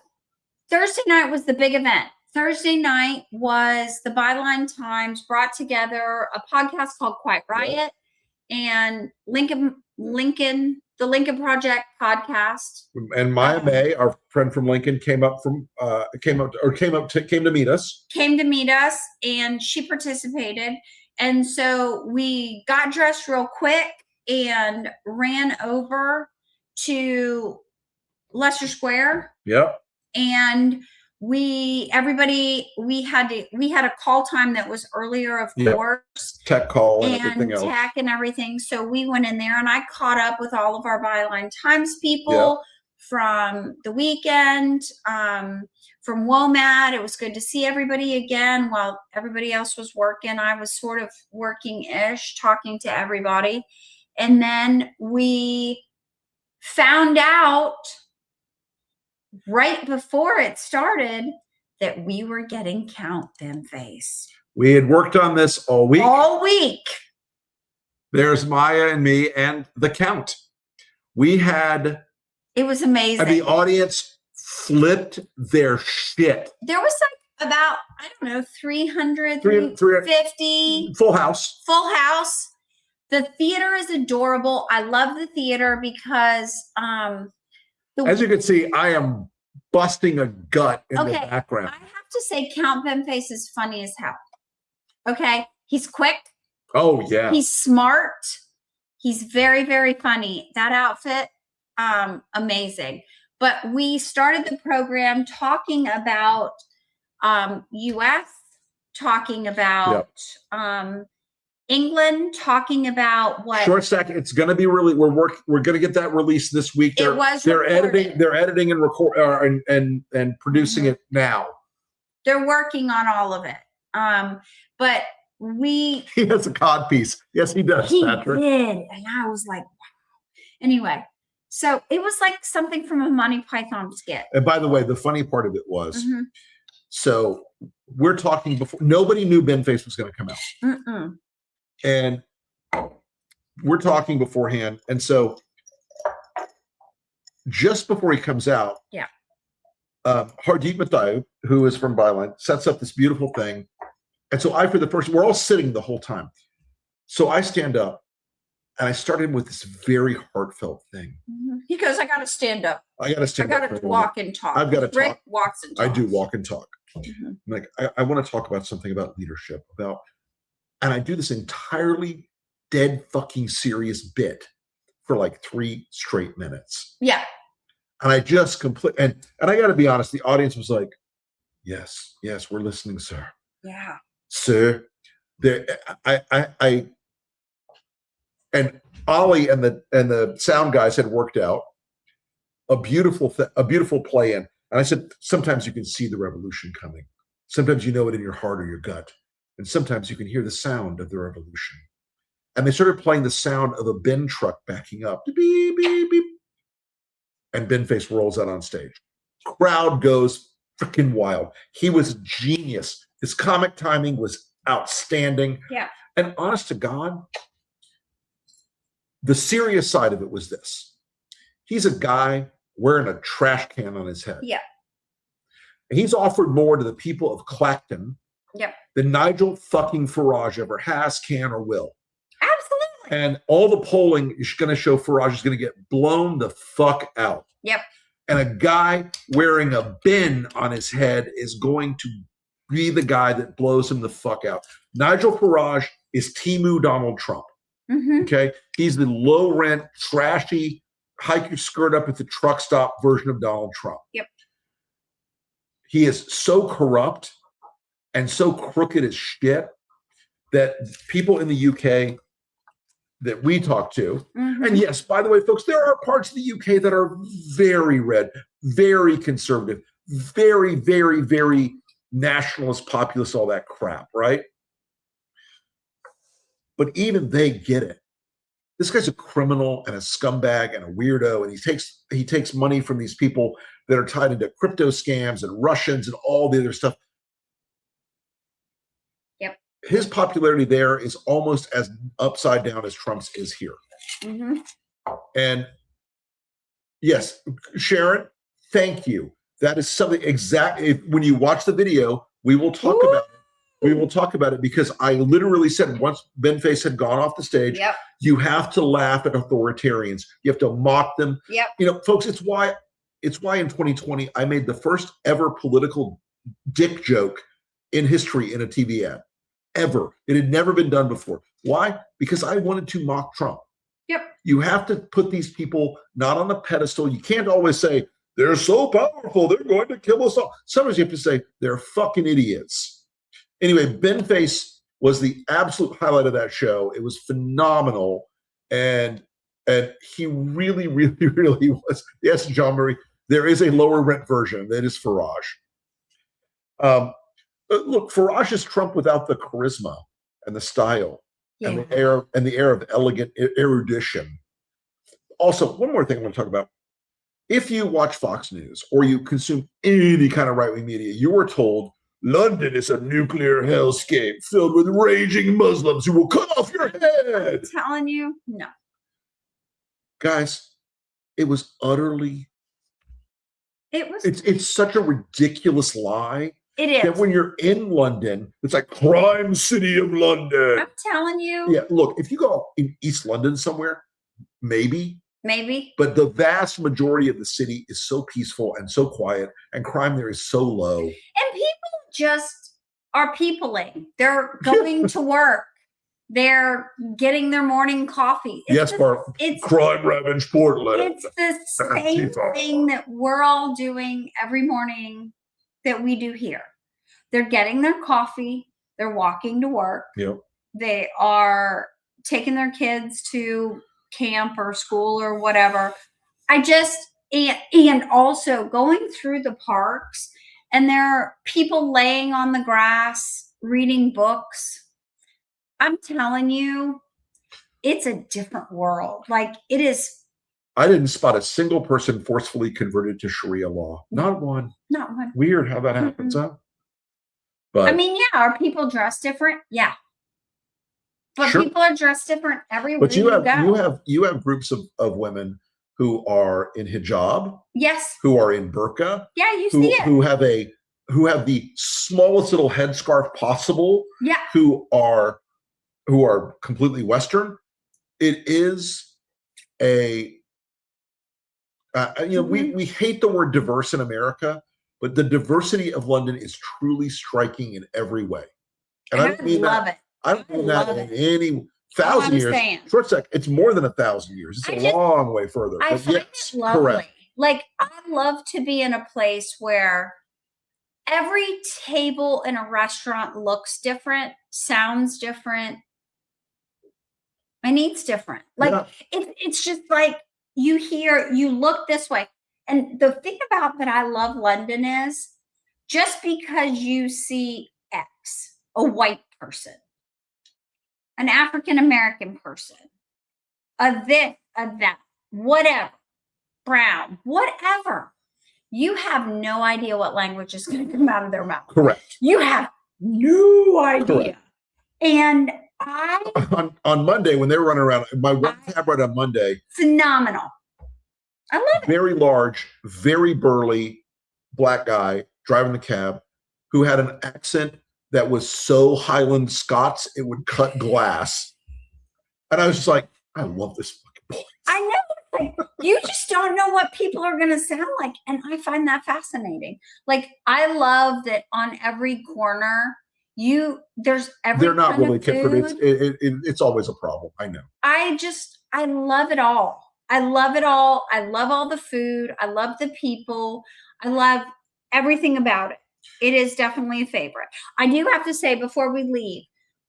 Thursday night was the big event. Thursday night was the Byline Times brought together a podcast called Quiet Riot and the Lincoln Project podcast. And Maya May, our friend from Lincoln, came to meet us. Came to meet us, and she participated. And so we got dressed real quick and ran over to Leicester Square. Yep. And we had a call time that was earlier, of course. Tech call and everything else. Tech and everything. So we went in there and I caught up with all of our Byline Times people from the weekend, from WOMAD. It was good to see everybody again while everybody else was working. I was sort of working-ish, talking to everybody. And then we found out right before it started that we were getting Count Binface. We had worked on this all week. There's Maya and me and the Count. It was amazing. And the audience flipped their shit. There was like about, 300, 350. Full house. The theater is adorable. I love the theater because as you can see, I am busting a gut in the background. I have to say Count Binface is funny as hell. Okay. He's quick. Oh, yeah. He's smart. He's very, very funny. That outfit, amazing. But we started the program talking about U.S., talking about England, talking about what short stack. It's going to be really. We're going to get that released this week. They're editing and record and producing it now. They're working on all of it. But he has a cod piece. Yes, he does. He Patrick did, and I was like, wow. Anyway, so it was like something from a Monty Python skit. And by the way, the funny part of it was, so we're talking before nobody knew Binface was going to come out. And we're talking beforehand. And so just before he comes out, Hardeep Mathayu, who is from Byline, sets up this beautiful thing. And so we're all sitting the whole time. So I stand up and I started with this very heartfelt thing. He goes, I got to stand up. I got to stand up. I got to walk and talk. I've got to talk. Rick walks and talks. I do walk and talk. Like, I want to talk about something about leadership, and I do this entirely dead fucking serious bit for like 3 straight minutes. Yeah. And I just and I got to be honest, the audience was like, yes, we're listening, sir. Yeah. Sir, there, and Ollie and the sound guys had worked out a beautiful play in. And I said, sometimes you can see the revolution coming. Sometimes you know it in your heart or your gut. And sometimes you can hear the sound of the revolution. And they started playing the sound of a bin truck backing up. Beep, beep, beep. And Binface rolls out on stage. Crowd goes freaking wild. He was genius. His comic timing was outstanding. Yeah. And honest to God, the serious side of it was this. He's a guy wearing a trash can on his head. Yeah. And he's offered more to the people of Clacton than Nigel fucking Farage ever has, can, or will. Absolutely. And all the polling is going to show Farage is going to get blown the fuck out. Yep. And a guy wearing a bin on his head is going to be the guy that blows him the fuck out. Nigel Farage is Timu Donald Trump. Mm-hmm. Okay? He's the low rent, trashy, hike your skirt up at the truck stop version of Donald Trump. Yep. He is so corrupt and so crooked as shit that people in the UK that we talk to, and yes, by the way, folks, there are parts of the UK that are very red, very conservative, very, very, very nationalist, populist, all that crap, right? But even they get it. This guy's a criminal and a scumbag and a weirdo, and he takes money from these people that are tied into crypto scams and Russians and all the other stuff. Yep. His popularity there is almost as upside down as Trump's is here. Mm-hmm. And yes, Sharon, thank you. That is something exactly. When you watch the video, we will talk about it. We will talk about it because I literally said once Binface had gone off the stage, you have to laugh at authoritarians. You have to mock them. Yep. You know, folks, it's why in 2020 I made the first ever political dick joke in history in a TV ad. Ever. It had never been done before. Why? Because I wanted to mock Trump. Yep. You have to put these people not on a pedestal. You can't always say, they're so powerful, they're going to kill us all. Sometimes you have to say, they're fucking idiots. Anyway, Binface was the absolute highlight of that show. It was phenomenal. And he really, really, really was. Yes, John Murray, there is a lower rent version. That is Farage. Look, Farage is Trump without the charisma and the style and the air of elegant erudition. Also, one more thing I want to talk about. If you watch Fox News or you consume any kind of right-wing media, you are told London is a nuclear hellscape filled with raging Muslims who will cut off your head. I'm telling you, no. Guys, it was utterly. It's such a ridiculous lie. It is. That when you're in London, it's like crime city of London. I'm telling you. Yeah, look, if you go in East London somewhere, maybe. But the vast majority of the city is so peaceful and so quiet, and crime there is so low. And people just are peopling. They're going to work. They're getting their morning coffee. It's crime ravaged Portland. It's the same thing that we're all doing every morning that we do here. They're getting their coffee. They're walking to work. Yep. They are taking their kids to camp or school or whatever. And also going through the parks, and there are people laying on the grass reading books. I'm telling you, it's a different world. Like, it is. I didn't spot a single person forcefully converted to Sharia law. Not one. Not one. Weird how that happens, huh? But I mean, yeah, are people dressed different? Yeah. But sure. People are dressed different everywhere. But you have groups of women who are in hijab. Yes. Who are in burqa. Yeah, you see it. Who have the smallest little headscarf possible. Yeah. Who are completely Western. It is a we hate the word diverse in America, but the diversity of London is truly striking in every way. And I don't mean love that. it. I don't mean that in any. 1,000 years. saying. Short sec. It's more than 1,000 years. It's a long way further. I But find yes, it lovely. correct. Like, I love to be in a place where every table in a restaurant looks different, sounds different, and eats different. Like, it's just like you look this way. And the thing about that I love London is just because you see X, a white person, an African American person, a this, a that, whatever, brown, whatever, you have no idea what language is going to come out of their mouth. Correct. You have no idea. Correct. And on Monday when they were running around, my one cab ride on Monday, phenomenal. I love it. Very large, very burly black guy driving the cab who had an accent that was so Highland Scots it would cut glass. And I was just like, I love this fucking place. I know. Like, you just don't know what people are going to sound like. And I find that fascinating. Like, I love that on every corner, there's every They're not kind really of kid food. It's always a problem. I know. I love it all. I love it all. I love all the food. I love the people. I love everything about it. It is definitely a favorite. I do have to say before we leave,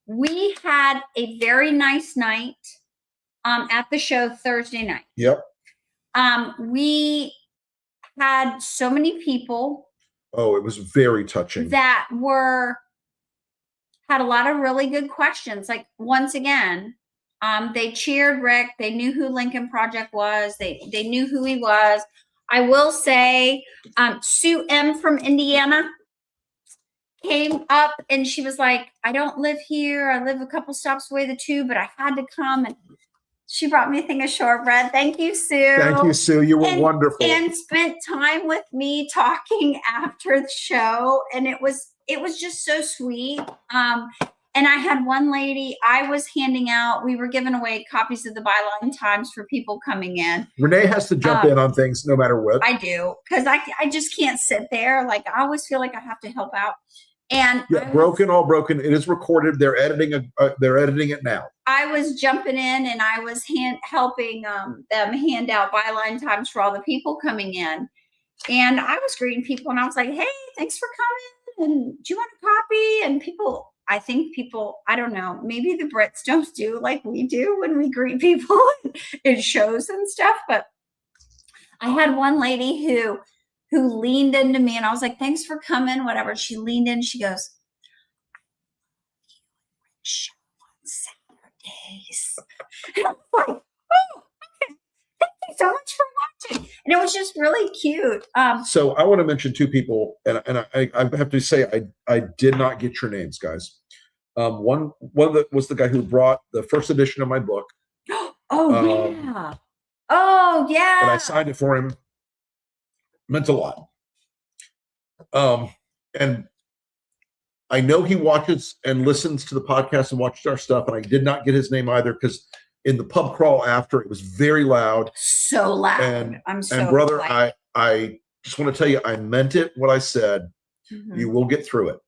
we had a very nice night at the show Thursday night. Yep. We had so many people. Oh, it was very touching. That had a lot of really good questions. Like, once again, they cheered Rick. They knew who Lincoln Project was. They knew who he was. I will say, Sue M from Indiana came up and she was like, I don't live here. I live a couple stops away, the tube, but I had to come. And she brought me a thing of shortbread. Thank you, Sue. Thank you, Sue. You were wonderful. And spent time with me talking after the show. And it was just so sweet. And I had one lady, I was handing out, we were giving away copies of the Byline Times for people coming in. Renee has to jump in on things no matter what. I do, because I just can't sit there. Like, I always feel like I have to help out. And yeah, all broken. It is recorded. They're editing it now. I was jumping in and I was helping them hand out Byline Times for all the people coming in. And I was greeting people and I was like, hey, thanks for coming. And do you want a copy? And I think people, I don't know, maybe the Brits don't do like we do when we greet people in shows and stuff. But I had one lady who leaned into me and I was like, thanks for coming, whatever. She leaned in, she goes, show on Saturdays. And I was like, oh, okay. Thank you so much for watching. And it was just really cute. So I want to mention two people, and I have to say I did not get your names, guys. One was the guy who brought the first edition of my book. Oh yeah. Oh yeah. And I signed it for him. Meant a lot. And I know he watches and listens to the podcast and watches our stuff, and I did not get his name either because in the pub crawl after, it was very loud. So loud. And I'm so and brother, glad. I just want to tell you, I meant it what I said. Mm-hmm. You will get through it.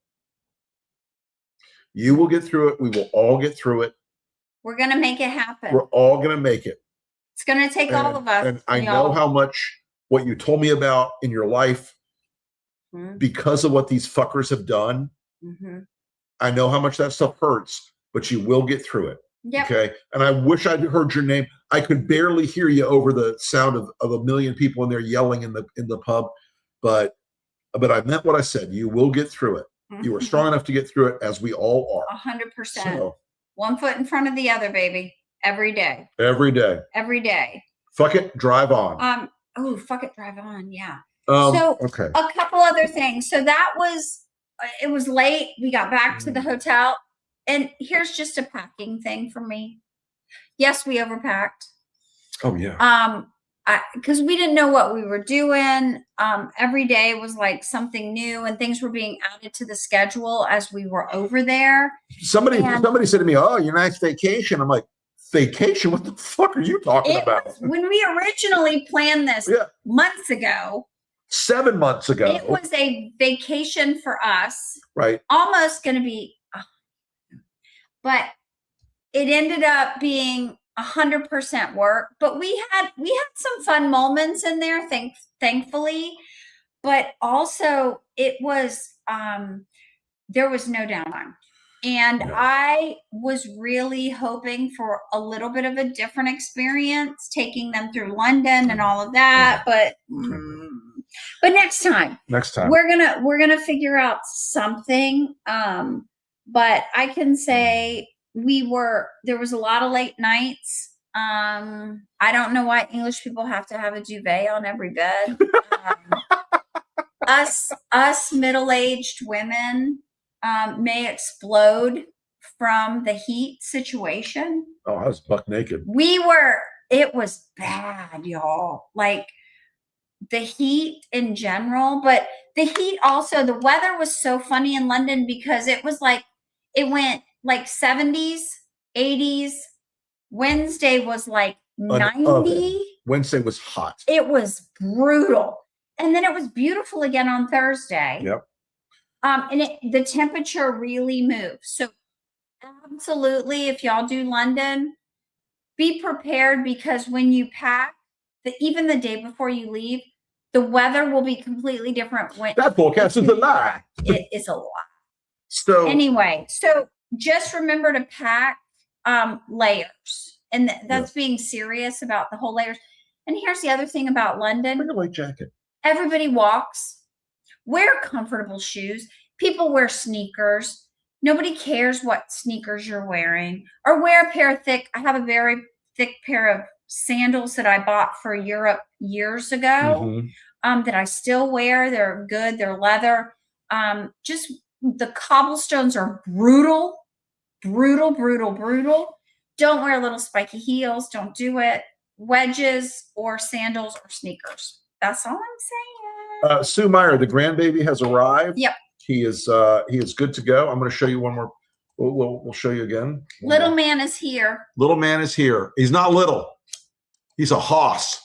You will get through it. We will all get through it. We're going to make it happen. We're all going to make it. It's going to take all of us. And I know how much what you told me about in your life, because of what these fuckers have done. Mm-hmm. I know how much that stuff hurts, but you will get through it. Yep. Okay. And I wish I'd heard your name. I could barely hear you over the sound of a million people in there yelling in the pub, but I meant what I said. You will get through it. Mm-hmm. You are strong enough to get through it, as we all are. 100%. So, 1 foot in front of the other, baby. Every day. Every day. Every day. Fuck it, drive on. Oh, fuck it, drive on. Yeah. Okay. A couple other things. So that was, it was late. We got back to the hotel. And here's just a packing thing for me. Yes, we overpacked. Oh, yeah. Because we didn't know what we were doing. Every day was like something new, and things were being added to the schedule as we were over there. Somebody said to me, "Oh, your nice vacation." I'm like, "Vacation? What the fuck are you talking about?" When we originally planned this months ago, 7 months ago, it was a vacation for us. Right. Almost going to be, but it ended up being 100% work, but we had some fun moments in there, thankfully, but also it was there was no downtime. And I was really hoping for a little bit of a different experience, taking them through London and all of that. But next time, we're gonna figure out something. But I can say there was a lot of late nights. I don't know why English people have to have a duvet on every bed. Us middle-aged women may explode from the heat situation. Oh, I was buck naked. It was bad, y'all. Like the heat in general, but the heat also, the weather was so funny in London because it went like 70s, 80s. Wednesday was like 90. Wednesday was hot. It was brutal. And then it was beautiful again on Thursday. Yep. And the temperature really moved. So absolutely, if y'all do London, be prepared because when you pack, even the day before you leave, the weather will be completely different. That forecast is a lie. It is a lie. So anyway, just remember to pack layers. And that's being serious about the whole layers. And here's the other thing about London. Bring a light jacket. Everybody walks. Wear comfortable shoes. People wear sneakers. Nobody cares what sneakers you're wearing. Or wear a pair of I have a very thick pair of sandals that I bought for Europe years ago that I still wear. They're good. They're leather. Just the cobblestones are brutal. Brutal, brutal, brutal. Don't wear little spiky heels. Don't do it. Wedges or sandals or sneakers. That's all I'm saying. Sue Meyer, the grandbaby has arrived. Yep. He is good to go. I'm going to show you one more. We'll show you again. Little man is here. Little man is here. He's not little. He's a hoss.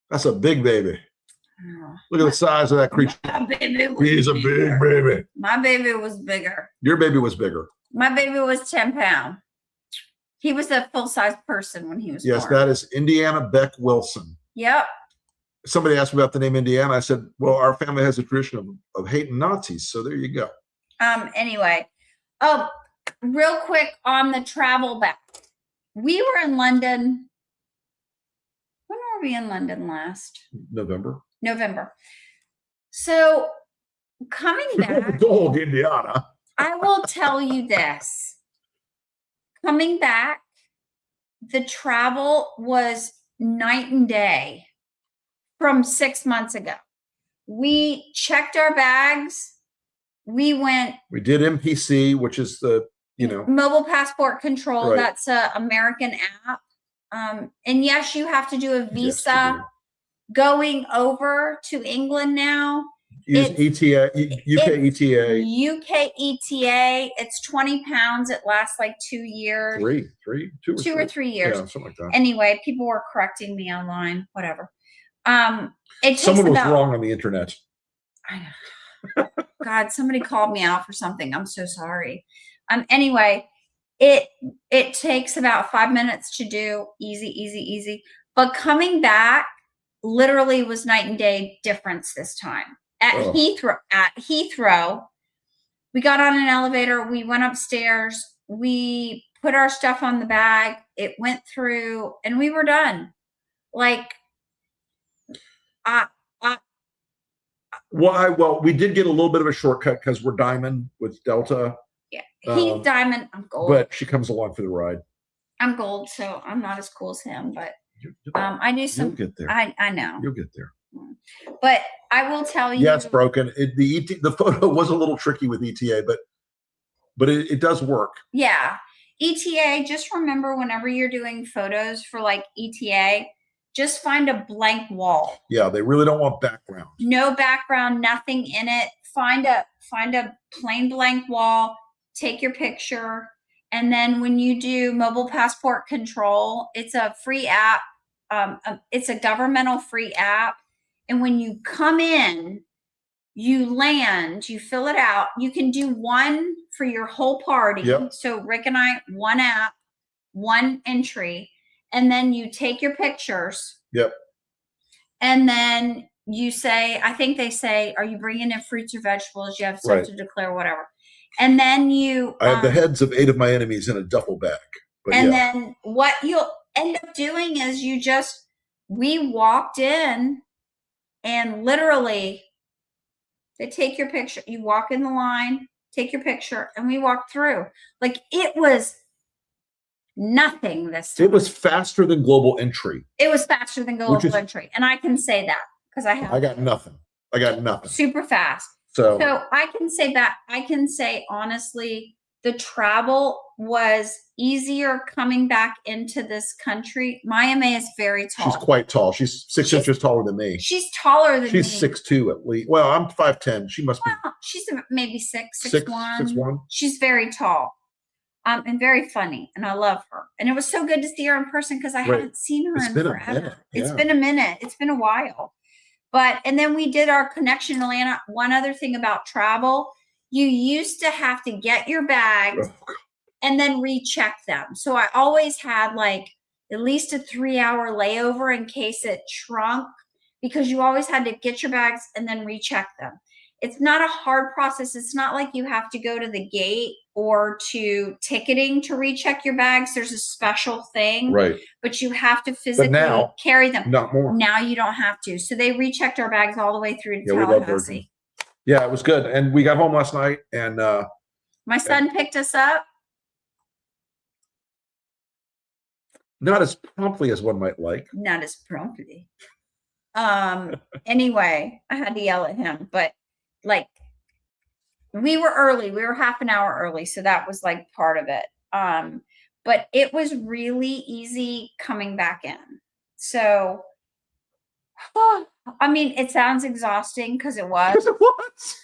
That's a big baby. Look at the size of that creature. He's a big baby. My baby was bigger. Your baby was bigger. My baby was 10 pounds. He was a full-size person when he was born. That is Indiana Beck Wilson. Yep. Somebody asked me about the name Indiana. I said, well, our family has a tradition of hating Nazis. So there you go. Anyway. Oh, real quick on the travel back. We were in London. When were we in London last? November. So coming back. Dog, Indiana. I will tell you this. Coming back, the travel was night and day from 6 months ago. We checked our bags. We did MPC, which is the, mobile passport control. Right. That's an American app. And yes, you have to do a visa going over to England now. Use ETA, UK ETA. UK ETA. It's 20 pounds. It lasts like 2 years. Two or 3 years. Yeah, something like that. Anyway, people were correcting me online. Whatever. Someone was wrong on the internet. I know. God, somebody called me out for something. I'm so sorry. Anyway, it takes about 5 minutes to do. Easy. But coming back literally was night and day difference this time. At Heathrow, we got on an elevator. We went upstairs. We put our stuff on the bag. It went through, and we were done. Like, well, we did get a little bit of a shortcut because we're Diamond with Delta. Yeah, he's Diamond. I'm Gold. But she comes along for the ride. I'm Gold, so I'm not as cool as him. But I do some. You'll get there. I know. You'll get there. But I will tell you. Yeah, it's broken. The photo was a little tricky with ETA, but it does work. Yeah. ETA, just remember whenever you're doing photos for like ETA, just find a blank wall. Yeah, they really don't want background. No background, nothing in it. Find a plain blank wall, take your picture, and then when you do mobile passport control, it's a free app. It's a governmental free app. And when you come in, you land, you fill it out. You can do one for your whole party. Yep. So Rick and I, one app, one entry, and then you take your pictures. Yep. And then you say, I think they say, are you bringing in fruits or vegetables? You have stuff Right. to declare, whatever. And then you I have the heads of 8 of my enemies in a duffel bag. But and yeah. then what you'll end up doing is we walked in and literally they take your picture. You walk in the line, take your picture, and we walked through. Like it was nothing this time. It was faster than global entry. It was faster than global entry. And I can say that because I got nothing. I got nothing. Super fast. So I can say that. I can say honestly, the travel was easier coming back into this country. My MA is very tall. She's quite tall. She's 6 inches taller than me. She's taller than she's me. 6'2" at least. Well, I'm 5'10". She must be. She's maybe 6'1". 6'1". She's very tall. And very funny, and I love her. And it was so good to see her in person because I haven't seen her in forever. It's been a minute. It's been a while. And then we did our connection in Atlanta. One other thing about travel, you used to have to get your bags and then recheck them. So I always had like at least a 3-hour layover in case it shrunk because you always had to get your bags and then recheck them. It's not a hard process. It's not like you have to go to the gate or to ticketing to recheck your bags. There's a special thing, right? But you have to physically carry them. Not more. Now you don't have to. So they rechecked our bags all the way through to Tallahassee. Yeah, it was good. And we got home last night, and my son picked us up. Not as promptly as one might like. Not as promptly. Anyway, I had to yell at him, but like we were early. We were half an hour early, so that was like part of it. But it was really easy coming back in. So, I mean, it sounds exhausting because it was. Because it was.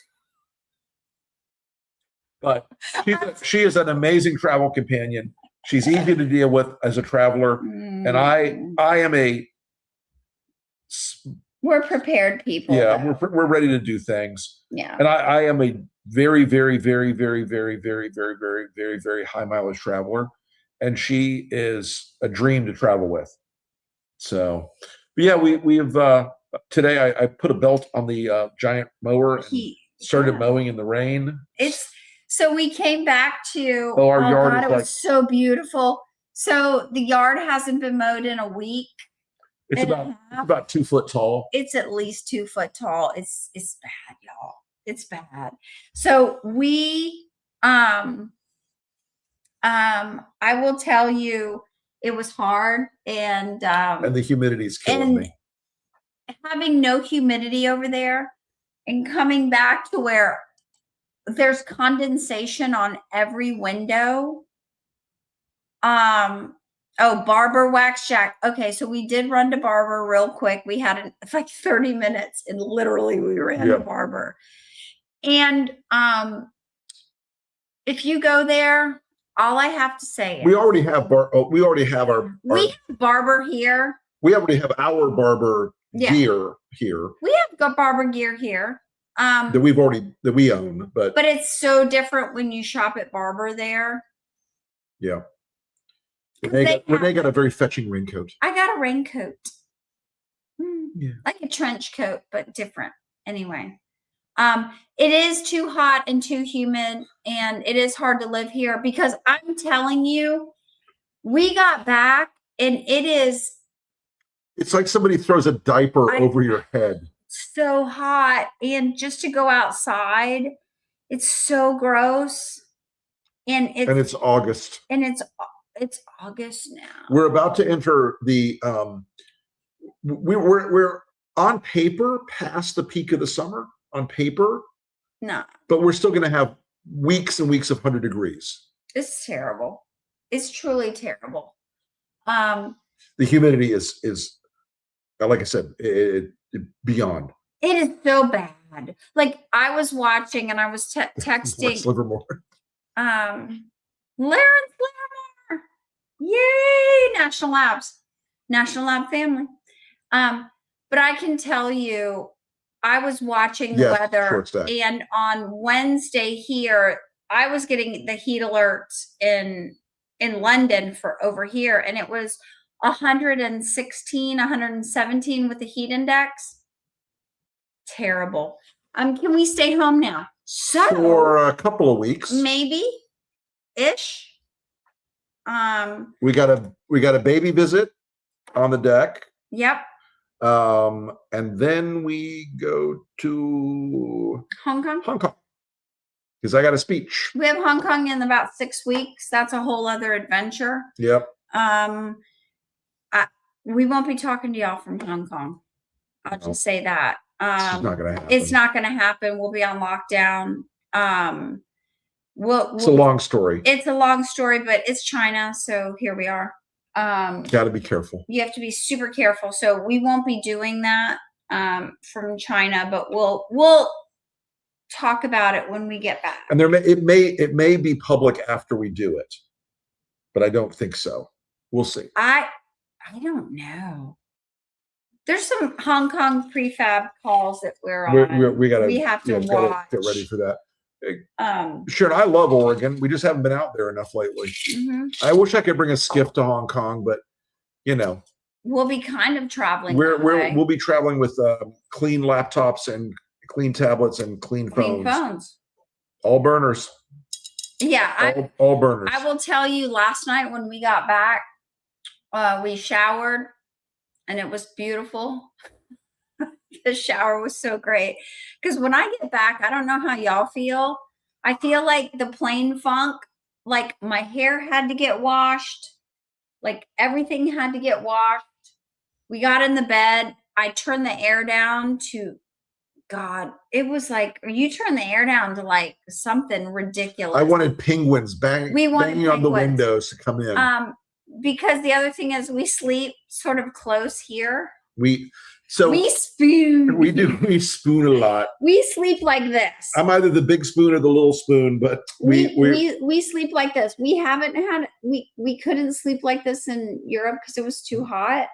But she is an amazing travel companion. She's easy to deal with as a traveler, and I am a. We're prepared people. Yeah, we're ready to do things. Yeah, and I am a very, very, very, very, very, very, very, very, very, very high mileage traveler, and she is a dream to travel with. So, but yeah, we have today. I put a belt on the giant mower and started mowing in the rain. So we came back to our yard. God, it was so beautiful. So the yard hasn't been mowed in a week. It's about 2 foot tall. It's at least 2 foot tall. It's bad, y'all. It's bad. So we I will tell you it was hard and the humidity's killing me. Having no humidity over there and coming back to where there's condensation on every window. Barber wax jack. Okay, so we did run to Barber real quick. We had like 30 minutes and literally we ran to Barber. And if you go there, all I have to say is we already have we have Barber here. We already have our Barber gear here. We have got Barber gear here. That we own, but it's so different when you shop at Barber there. Yeah. Renee got a very fetching raincoat. I got a raincoat. Yeah. Like a trench coat, but different. Anyway. It is too hot and too humid, and it is hard to live here because I'm telling you, we got back and it's like somebody throws a diaper over your head. So hot, and just to go outside, it's so gross. And it's August. And it's August now. We're about to enter the we're on paper past the peak of the summer on paper. No. But we're still going to have weeks and weeks of 100 degrees. It's terrible. It's truly terrible. The humidity is like I said, it beyond. It is so bad. Like I was watching and I was texting Livermore. Livermore. Yay, National Lab family. But I can tell you, I was watching the weather, and on Wednesday here, I was getting the heat alerts in in London for over here, and it was 116, 117 with the heat index. Terrible. Can we stay home now? So for a couple of weeks, maybe ish. We got a baby visit on the deck. Yep. And then we go to Hong Kong. Because I got a speech. We have Hong Kong in about 6 weeks. That's a whole other adventure. Yep. We won't be talking to y'all from Hong Kong. I'll just say that. It's not gonna happen. It's not gonna happen. We'll be on lockdown. It's a long story. It's a long story, but it's China, so here we are. Got to be careful. You have to be super careful. So we won't be doing that from China, but we'll talk about it when we get back. And it may be public after we do it, but I don't think so. We'll see. I don't know. There's some Hong Kong prefab calls that we're on. We have to watch. Get ready for that. Sure, I love Oregon. We just haven't been out there enough lately. Mm-hmm. I wish I could bring a skiff to Hong Kong, but we'll be kind of traveling. We'll be traveling with clean laptops and clean tablets and clean phones. All burners. Yeah, all burners. I will tell you. Last night when we got back, we showered, and it was beautiful. The shower was so great because when I get back, I don't know how y'all feel. I feel like the plane funk, like my hair had to get washed, like everything had to get washed. We got in the bed. I turned the air down to, God, it was like, you turn the air down to like something ridiculous. I wanted penguins banging on the windows to come in. Because the other thing is we sleep sort of close here. We spoon. We spoon a lot. We sleep like this. I'm either the big spoon or the little spoon, but we sleep like this. We haven't had we couldn't sleep like this in Europe because it was too hot.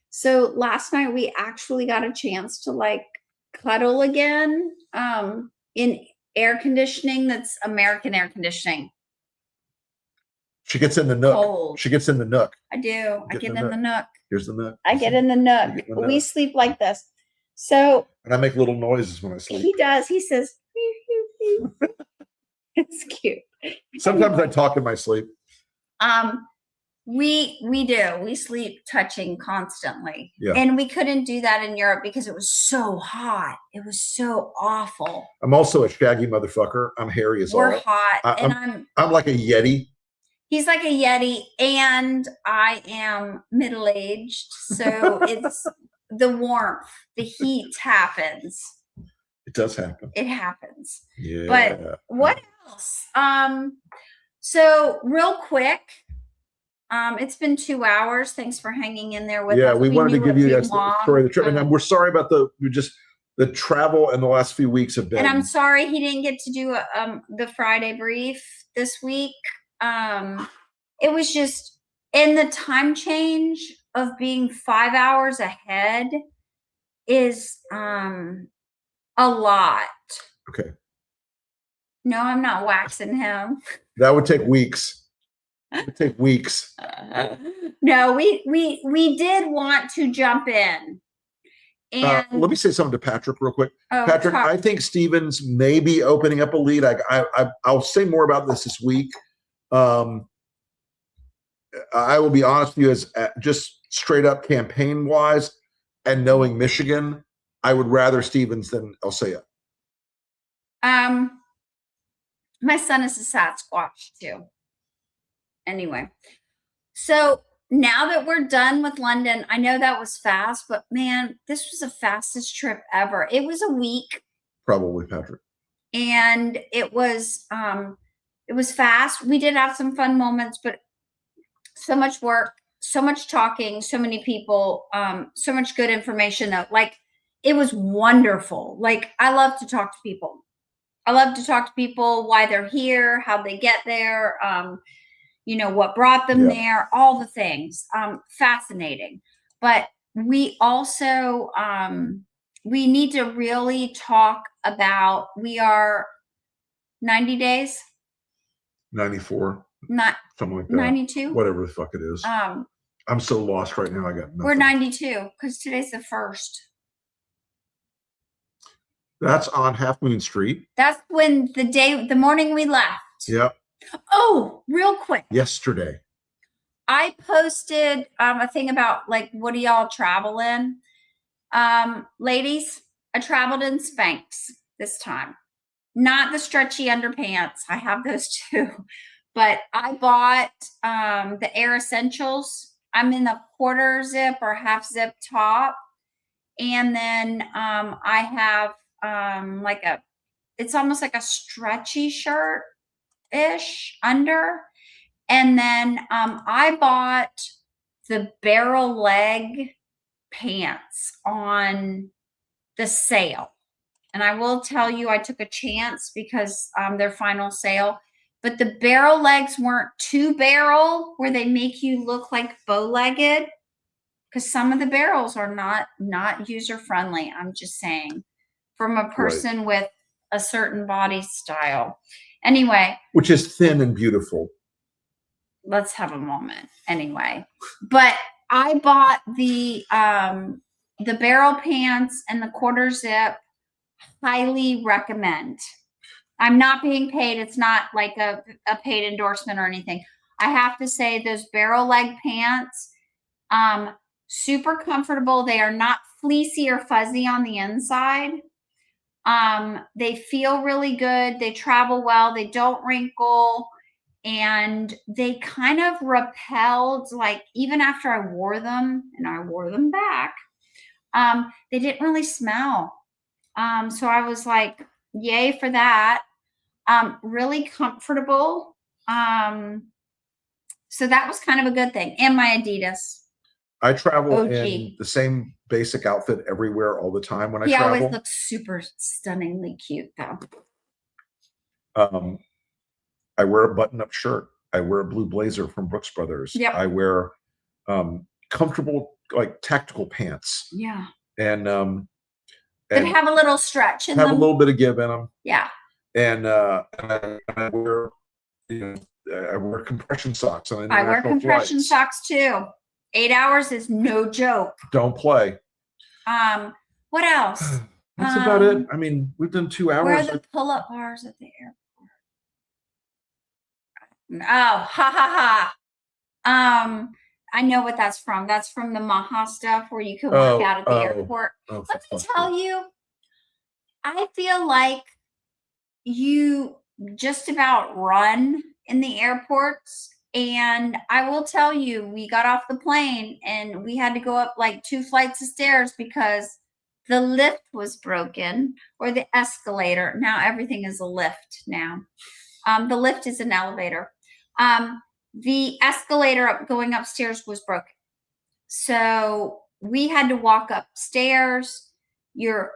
So last night we actually got a chance to like cuddle again in air conditioning that's American air conditioning. She gets in the nook. Cold. She gets in the nook. I do. I get in the nook. Here's the nook. I get in the nook. We sleep like this. So. And I make little noises when I sleep. He does. He says, it's cute. Sometimes I talk in my sleep. We do. We sleep touching constantly. Yeah. And we couldn't do that in Europe because it was so hot. It was so awful. I'm also a shaggy motherfucker. I'm hairy as all. We're hot. I'm like a Yeti. He's like a Yeti, and I am middle-aged, so it's the warmth, the heat happens. It does happen. It happens. Yeah. But what else? So real quick, it's been 2 hours. Thanks for hanging in there with us. Yeah, we wanted to give you guys the story of the trip, and we're sorry about the travel and the last few weeks have been. And I'm sorry he didn't get to do the Friday brief this week. It was just in the time change of being 5 hours ahead is a lot. Okay. No, I'm not waxing him. That would take weeks. It would take weeks. No, we did want to jump in. And let me say something to Patrick real quick. Patrick, talk. I think Stevens may be opening up a lead. I'll say more about this week. I will be honest with you, as just straight up campaign wise and knowing Michigan, I would rather Stevens than Elsea. My son is a Sasquatch too. Anyway, so now that we're done with London, I know that was fast, but man, this was the fastest trip ever. It was a week. Probably, Patrick. And it was fast. We did have some fun moments, but so much work, so much talking, so many people, so much good information. Like, it was wonderful. Like, I love to talk to people. I love to talk to people, why they're here, how they get there, what brought them there, all the things. Fascinating. But we also, we need to really talk about, we are 90 days. 94. Not something like that. 92. Whatever the fuck it is. I'm so lost right now. I got nothing. We're 92 because today's the 1st. That's on Half Moon Street. That's when the morning we left. Yep. Oh, real quick. Yesterday. I posted a thing about like, what do y'all travel in? Ladies, I traveled in Spanx this time. Not the stretchy underpants. I have those too. But I bought the Air Essentials. I'm in the quarter zip or half zip top. And then I have it's almost like a stretchy shirt-ish under. And then I bought the barrel leg pants on the sale. And I will tell you, I took a chance because their final sale. But the barrel legs weren't too barrel where they make you look like bow-legged. Because some of the barrels are not user-friendly. I'm just saying. From a person with a certain body style. Anyway. Which is thin and beautiful. Let's have a moment. Anyway. But I bought the barrel pants and the quarter zip. Highly recommend. I'm not being paid. It's not like a paid endorsement or anything. I have to say those barrel leg pants, super comfortable. They are not fleecy or fuzzy on the inside. They feel really good. They travel well. They don't wrinkle. And they kind of repelled, like even after I wore them, and I wore them back, they didn't really smell. So I was like, yay for that. Really comfortable. So that was kind of a good thing. And my Adidas. I travel in the same basic outfit everywhere all the time when I travel. He always looks super stunningly cute though. I wear a button-up shirt. I wear a blue blazer from Brooks Brothers. Yep. I wear comfortable, like tactical pants. Yeah. And that have a little stretch in them. Have a little bit of give in them. Yeah. And I wear, I wear compression socks on international I wear compression flights. Socks too. 8 hours is no joke. Don't play. What else? That's about it. I mean, we've done 2 hours. Where are the pull-up bars at the airport? Oh, ha. I know what that's from. That's from the Maha stuff where you can work out at the airport. Let me tell you, I feel like you just about run in the airports. And I will tell you, we got off the plane and we had to go up like 2 flights of stairs because the lift was broken, or the escalator. Now everything is a lift now. The lift is an elevator. The escalator going upstairs was broken. So we had to walk upstairs. You're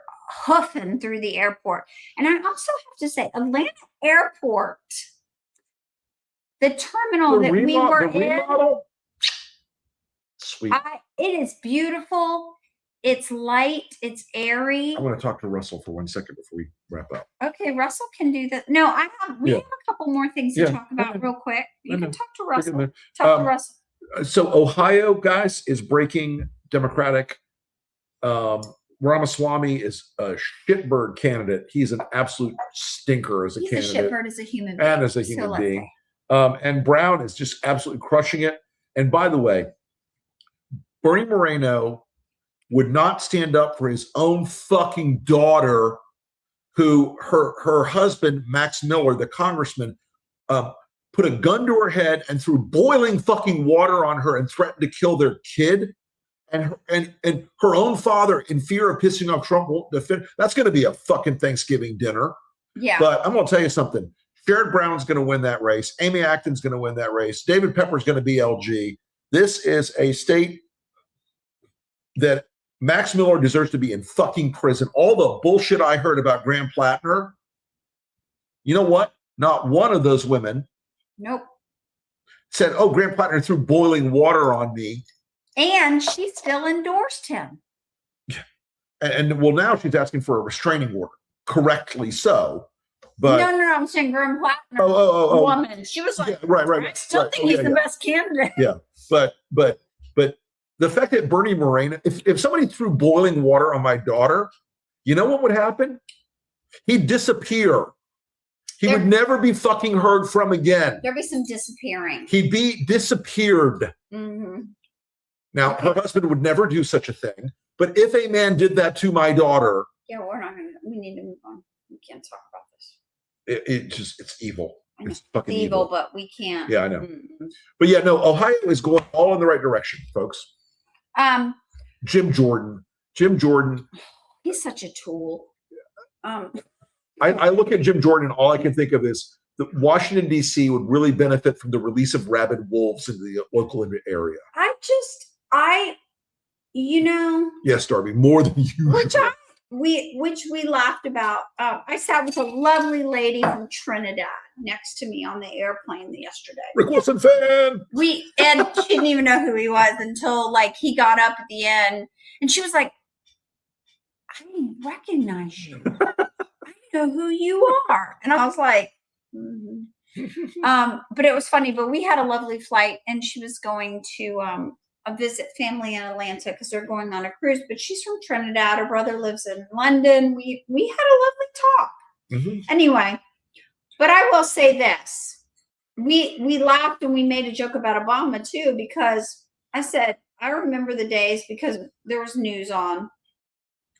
hoofing through the airport. And I also have to say, Atlanta Airport, the terminal that we were in, sweet. It is beautiful. It's light. It's airy. I want to talk to Russell for 1 second before we wrap up. Okay, Russell can do that. No, we have a couple more things to talk about real quick. You can talk to Russell. Talk to Russell. So Ohio, guys, is breaking Democratic. Ramaswamy is a shitbird candidate. He's an absolute stinker as a candidate. He's a shitbird as a human being. And as a human being. And Brown is just absolutely crushing it. And by the way, Bernie Moreno would not stand up for his own fucking daughter, who her husband, Max Miller, the congressman, put a gun to her head and threw boiling fucking water on her and threatened to kill their kid. And her own father, in fear of pissing off Trump, won't defend. That's going to be a fucking Thanksgiving dinner. Yeah. But I'm going to tell you something. Sherrod Brown's going to win that race. Amy Acton's going to win that race. David Pepper's going to be LG. This is a state that Max Miller deserves to be in fucking prison. All the bullshit I heard about Graham Plattner, you know what? Not one of those women said, oh, Graham Plattner threw boiling water on me. And she still endorsed him. And well, now she's asking for a restraining order. Correctly so. But no, I'm saying Graham Platinum woman. She was like, right. I still think he's the best candidate. Yeah, but the fact that Bernie Moreno, if somebody threw boiling water on my daughter, you know what would happen? He'd disappear. He would never be fucking heard from again. There'd be some disappearing. He'd be disappeared. Mm-hmm. Now, her husband would never do such a thing. But if a man did that to my daughter, yeah, we need to move on. We can't talk about this. It's evil. It's fucking evil, but we can't. Yeah, I know. But yeah, no, Ohio is going all in the right direction, folks. Jim Jordan. He's such a tool. I look at Jim Jordan and all I can think of is that Washington, D.C. would really benefit from the release of rabid wolves in the local area. Yes, Darby, more than usual. Which we laughed about. I sat with a lovely lady from Trinidad next to me on the airplane yesterday. Rick Wilson fan. And she didn't even know who he was until like he got up at the end, and she was like, "I didn't recognize you. I know who you are." And I was like, but it was funny. But we had a lovely flight, and she was going to visit family in Atlanta because they're going on a cruise, but she's from Trinidad. Her brother lives in London. We had a lovely talk. Mm-hmm. Anyway, but I will say this. We laughed and we made a joke about Obama too, because I said, I remember the days because there was news on.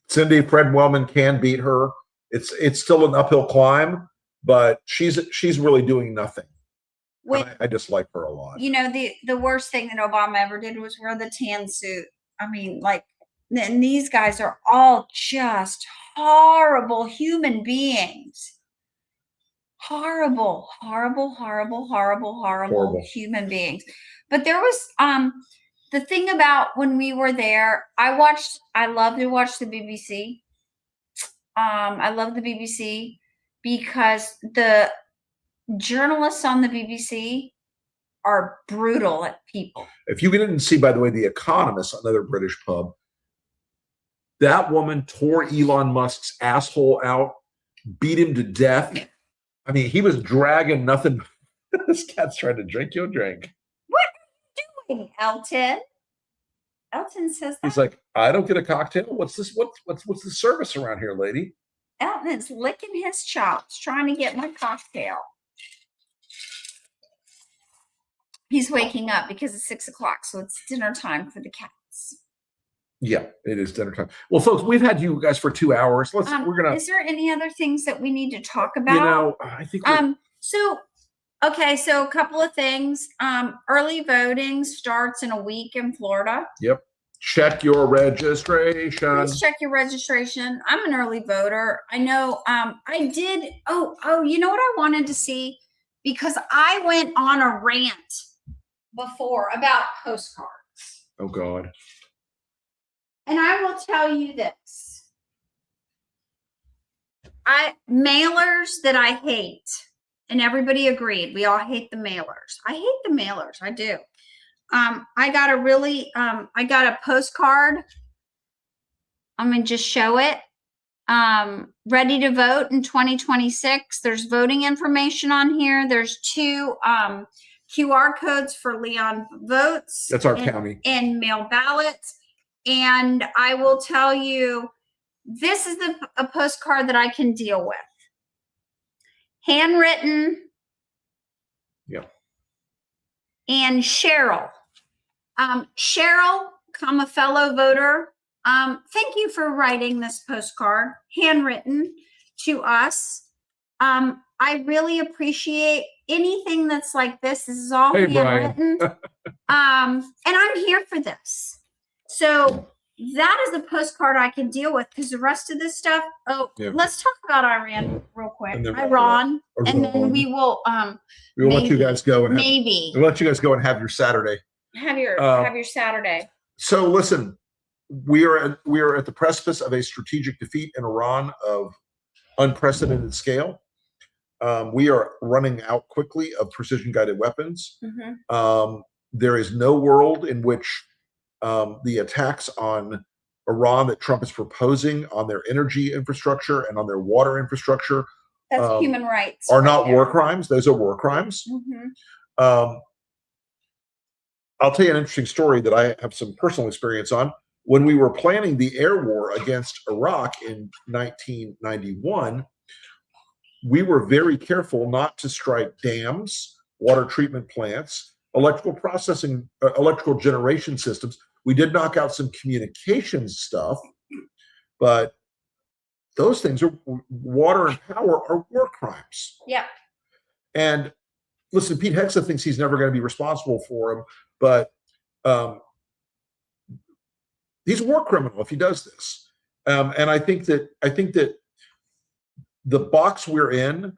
Cindy Fred Wellman can beat her. It's still an uphill climb, but she's really doing nothing. I just like her a lot. You know, the worst thing that Obama ever did was wear the tan suit. I mean, like, and these guys are all just horrible human beings. Horrible human beings. But there was the thing about when we were there, I love to watch the BBC. I love the BBC because the journalists on the BBC are brutal at people. If you didn't see, by the way, The Economist, another British pub, that woman tore Elon Musk's asshole out, beat him to death. I mean, he was dragging nothing. This cat's trying to drink your drink. What are you doing, Elton? Elton says that. He's like, I don't get a cocktail. What's this? What's the service around here, lady? Elton is licking his chops, trying to get my cocktail. He's waking up because it's 6 o'clock, so it's dinner time for the cats. Yeah, it is dinner time. Well, folks, we've had you guys for 2 hours. We're gonna. Is there any other things that we need to talk about? You know, I think. So a couple of things. Early voting starts in a week in Florida. Yep. Check your registration. Please check your registration. I'm an early voter. I know. I did. Oh, you know what I wanted to see, because I went on a rant before about postcards. Oh God. And I will tell you this. Mailers that I hate, and everybody agreed, we all hate the mailers. I hate the mailers. I do. I got a postcard. I'm going to just show it. Ready to vote in 2026. There's voting information on here. There's 2 QR codes for Leon Votes. That's our county. And mail ballots. And I will tell you, this is a postcard that I can deal with. Handwritten. Yeah. And Cheryl. Cheryl, I'm a fellow voter. Thank you for writing this postcard, handwritten to us. I really appreciate anything that's like this. This is all handwritten. And I'm here for this. So that is a postcard I can deal with, because the rest of this stuff. Let's talk about Iran real quick. Iran, and then we will. We will let you guys go and we'll let you guys go and have your Saturday. Have your Saturday. So listen, we are at the precipice of a strategic defeat in Iran of unprecedented scale. We are running out quickly of precision guided weapons. Mm-hmm. There is no world in which the attacks on Iran that Trump is proposing on their energy infrastructure and on their water infrastructure That's human rights. are right not there. war crimes. Those are war crimes. I'll tell you an interesting story that I have some personal experience on. When we were planning the air war against Iraq in 1991, we were very careful not to strike dams, water treatment plants, electrical generation systems. We did knock out some communications stuff, but those things are water and power are war crimes. Yeah. And listen, Pete Hexa thinks he's never going to be responsible for them, but he's a war criminal if he does this. And I think that the box we're in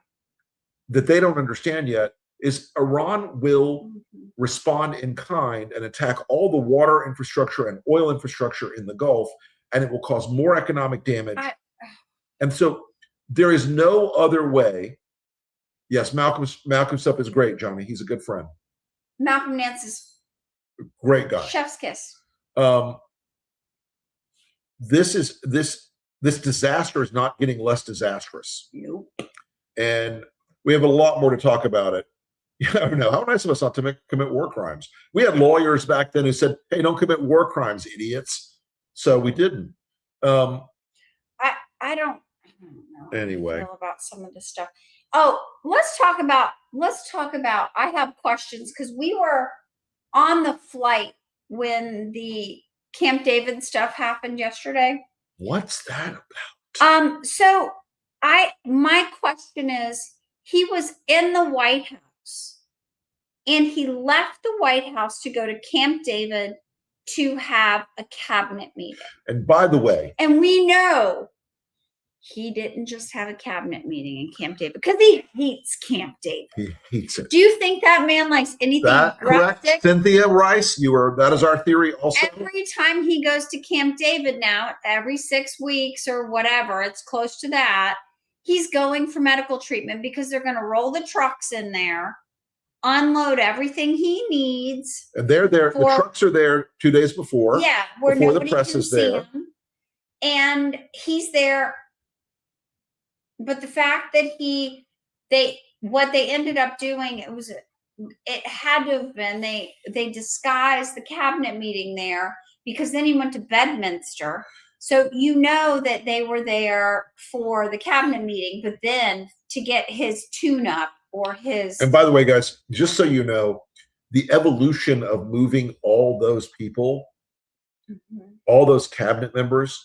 that they don't understand yet is Iran will respond in kind and attack all the water infrastructure and oil infrastructure in the Gulf, and it will cause more economic damage. And so there is no other way. Yes, Malcolm's stuff is great, Johnny. He's a good friend. Malcolm Nance is great guy. Chef's kiss. This disaster is not getting less disastrous. Nope. And we have a lot more to talk about it. I don't know. How nice of us not to commit war crimes. We had lawyers back then who said, hey, don't commit war crimes, idiots. So we didn't. I don't know anyway about some of this stuff. Oh, let's talk about I have questions because we were on the flight when the Camp David stuff happened yesterday. What's that about? So my question is, he was in the White House and he left the White House to go to Camp David to have a cabinet meeting. And by the way, and we know he didn't just have a cabinet meeting in Camp David because he hates Camp David. He hates it. Do you think that man likes anything? That correct, Cynthia Rice? That is our theory also. Every time he goes to Camp David now, every 6 weeks or whatever, it's close to that, he's going for medical treatment because they're going to roll the trucks in there, unload everything he needs. And they're there. The trucks are there 2 days before. Yeah, where before nobody the press can is see there. him. And he's there. But the fact that what they ended up doing, it had to have been, they disguised the cabinet meeting there because then he went to Bedminster. So you know that they were there for the cabinet meeting, but then to get his tune-up or his... And by the way, guys, just so you know, the evolution of moving all those people, all those cabinet members,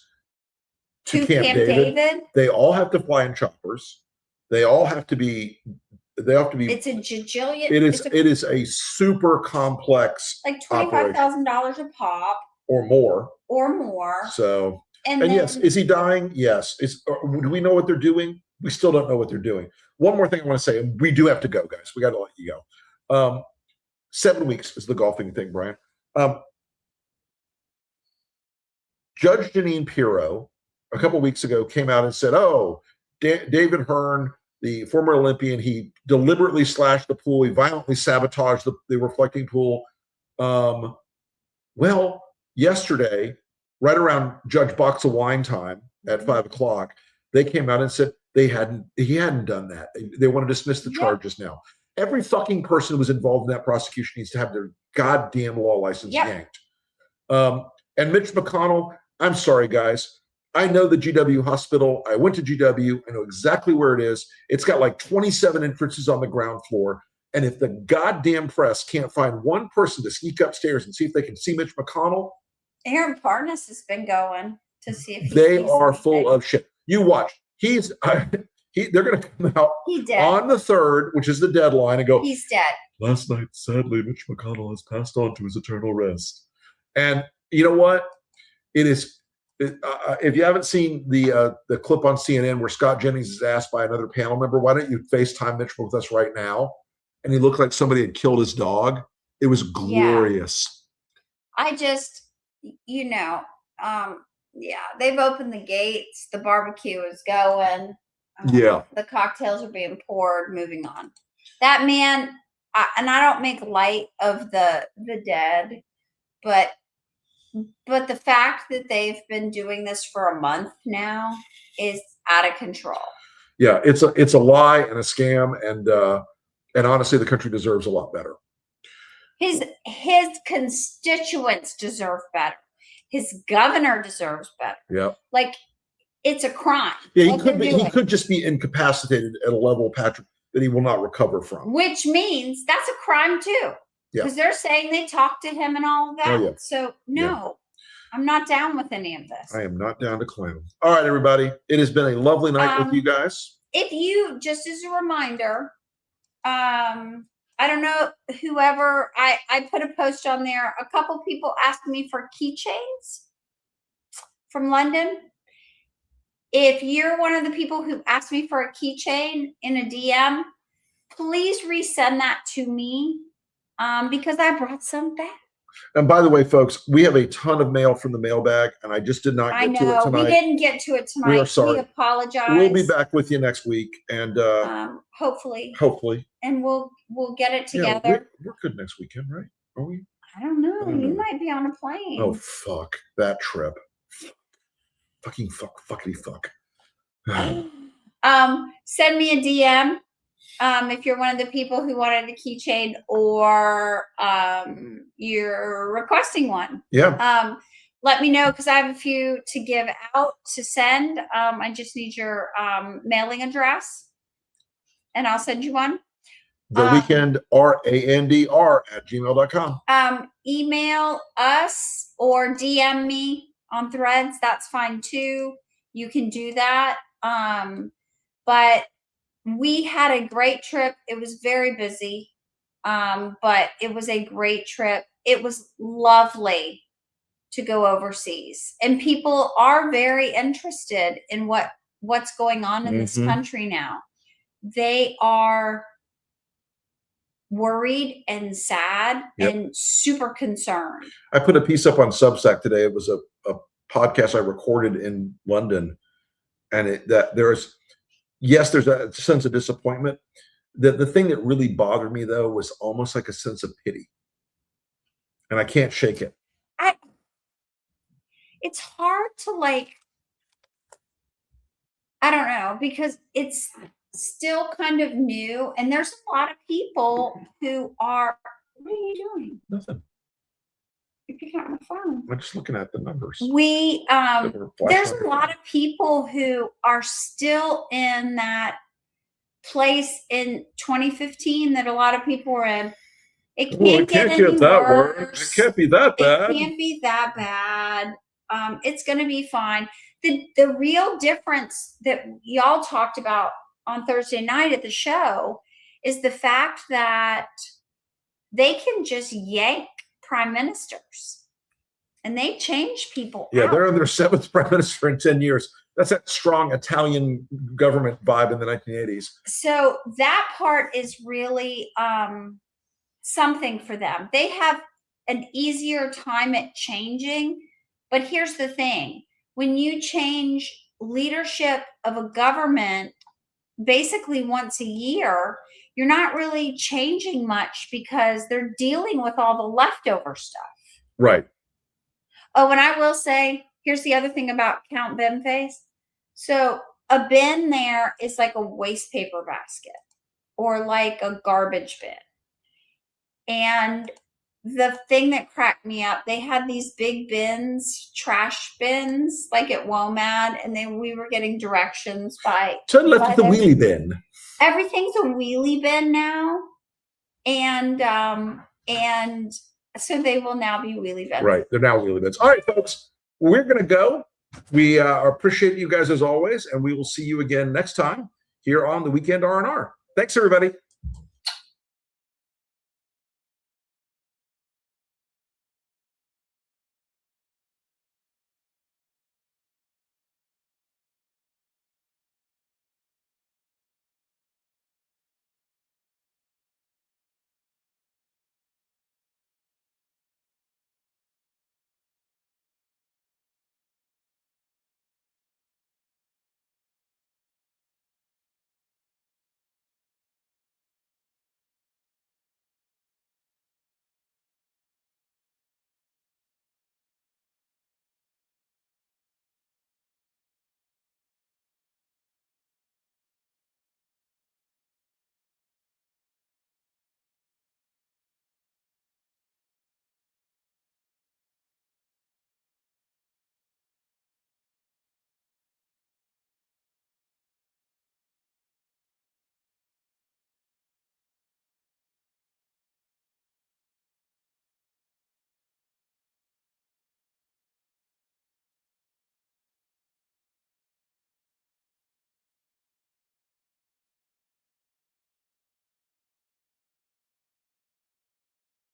to Camp David, they all have to fly in choppers. They all have to be. It's a jajillion. It is a super complex, like $25,000 a pop, or more. So, and then, yes, is he dying? Yes. Do we know what they're doing? We still don't know what they're doing. One more thing I want to say, and we do have to go, guys. We got to let you go. 7 weeks is the golfing thing, Brian. Judge Jeanine Pirro, a couple of weeks ago, came out and said, oh, David Hearn, the former Olympian, he deliberately slashed the pool. He violently sabotaged the reflecting pool. Well, yesterday, right around Judge Box of Wine time at 5 o'clock, they came out and said he hadn't done that. They want to dismiss the charges now. Every fucking person who was involved in that prosecution needs to have their goddamn law license yanked. And Mitch McConnell, I'm sorry, guys. I know the GW hospital. I went to GW. I know exactly where it is. It's got like 27 entrances on the ground floor. And if the goddamn press can't find one person to sneak upstairs and see if they can see Mitch McConnell. Aaron Parnas has been going to see if they are full of shit. You watch. They're going to come out on the 3rd, which is the deadline, and go, he's dead. Last night, sadly, Mitch McConnell has passed on to his eternal rest. And you know what? It is. If you haven't seen the clip on CNN where Scott Jennings is asked by another panel member, why don't you FaceTime Mitch with us right now? And he looked like somebody had killed his dog. It was glorious. I just, they've opened the gates. The barbecue is going. The cocktails are being poured. Moving on. That man, and I don't make light of the dead, but the fact that they've been doing this for a month now is out of control. Yeah, it's a lie and a scam, and honestly, the country deserves a lot better. His constituents deserve better. His governor deserves better. Yeah. Like, it's a crime. Yeah, he could just be incapacitated at a level, Patrick, that he will not recover from. Which means that's a crime too. Because they're saying they talked to him and all of that. Oh, yeah. So no, I'm not down with any of this. I am not down to clown. All right, everybody. It has been a lovely night with you guys. If you, just as a reminder, I don't know, whoever, I put a post on there. A couple people asked me for keychains from London. If you're one of the people who asked me for a keychain in a DM, please resend that to me because I brought some back. And by the way, folks, we have a ton of mail from the mailbag, and I just did not get to it tonight. We didn't get to it tonight. We are sorry. We apologize. We'll be back with you next week, and hopefully. And we'll get it together. Yeah, we're good next weekend, right? Are we? I don't know. You might be on a plane. Oh, fuck that trip. Fucking fuckity fuck. Send me a DM if you're one of the people who wanted a keychain or you're requesting one. Yeah. Let me know because I have a few to give out to send. I just need your mailing address and I'll send you one. theweekendrandr@gmail.com. Email us or DM me on Threads. That's fine too. You can do that. But we had a great trip. It was very busy. But it was a great trip. It was lovely to go overseas. And people are very interested in what's going on in this country now. They are worried and sad and super concerned. I put a piece up on Substack today. It was a podcast I recorded in London, and there's a sense of disappointment. The thing that really bothered me though was almost like a sense of pity, and I can't shake it. It's hard to I don't know, because it's still kind of new, and there's a lot of people who are. What are you doing? Nothing. You're picking up my phone. I'm just looking at the numbers. There's a lot of people who are still in that place in 2015 that a lot of people were in. It can't get any worse. It can't be that bad. It can't be that bad. It's going to be fine. The real difference that y'all talked about on Thursday night at the show is the fact that they can just yank prime ministers and they change people. Yeah, they're on their 7th prime minister in 10 years. That's that strong Italian government vibe in the 1980s. So that part is really something for them. They have an easier time at changing. But here's the thing. When you change leadership of a government basically once a year, you're not really changing much because they're dealing with all the leftover stuff. Right. Oh, and I will say, here's the other thing about Count Binface. So a bin there is like a waste paper basket or like a garbage bin. And the thing that cracked me up, they had these big bins, trash bins, like at WOMAD, and then we were getting directions by turn left at the wheelie bin. Everything's a wheelie bin now, and so they will now be wheelie bins. Right, they're now wheelie bins. All right, folks, we're gonna go. We appreciate you guys as always, and we will see you again next time here on the Weekend R&R. Thanks, everybody.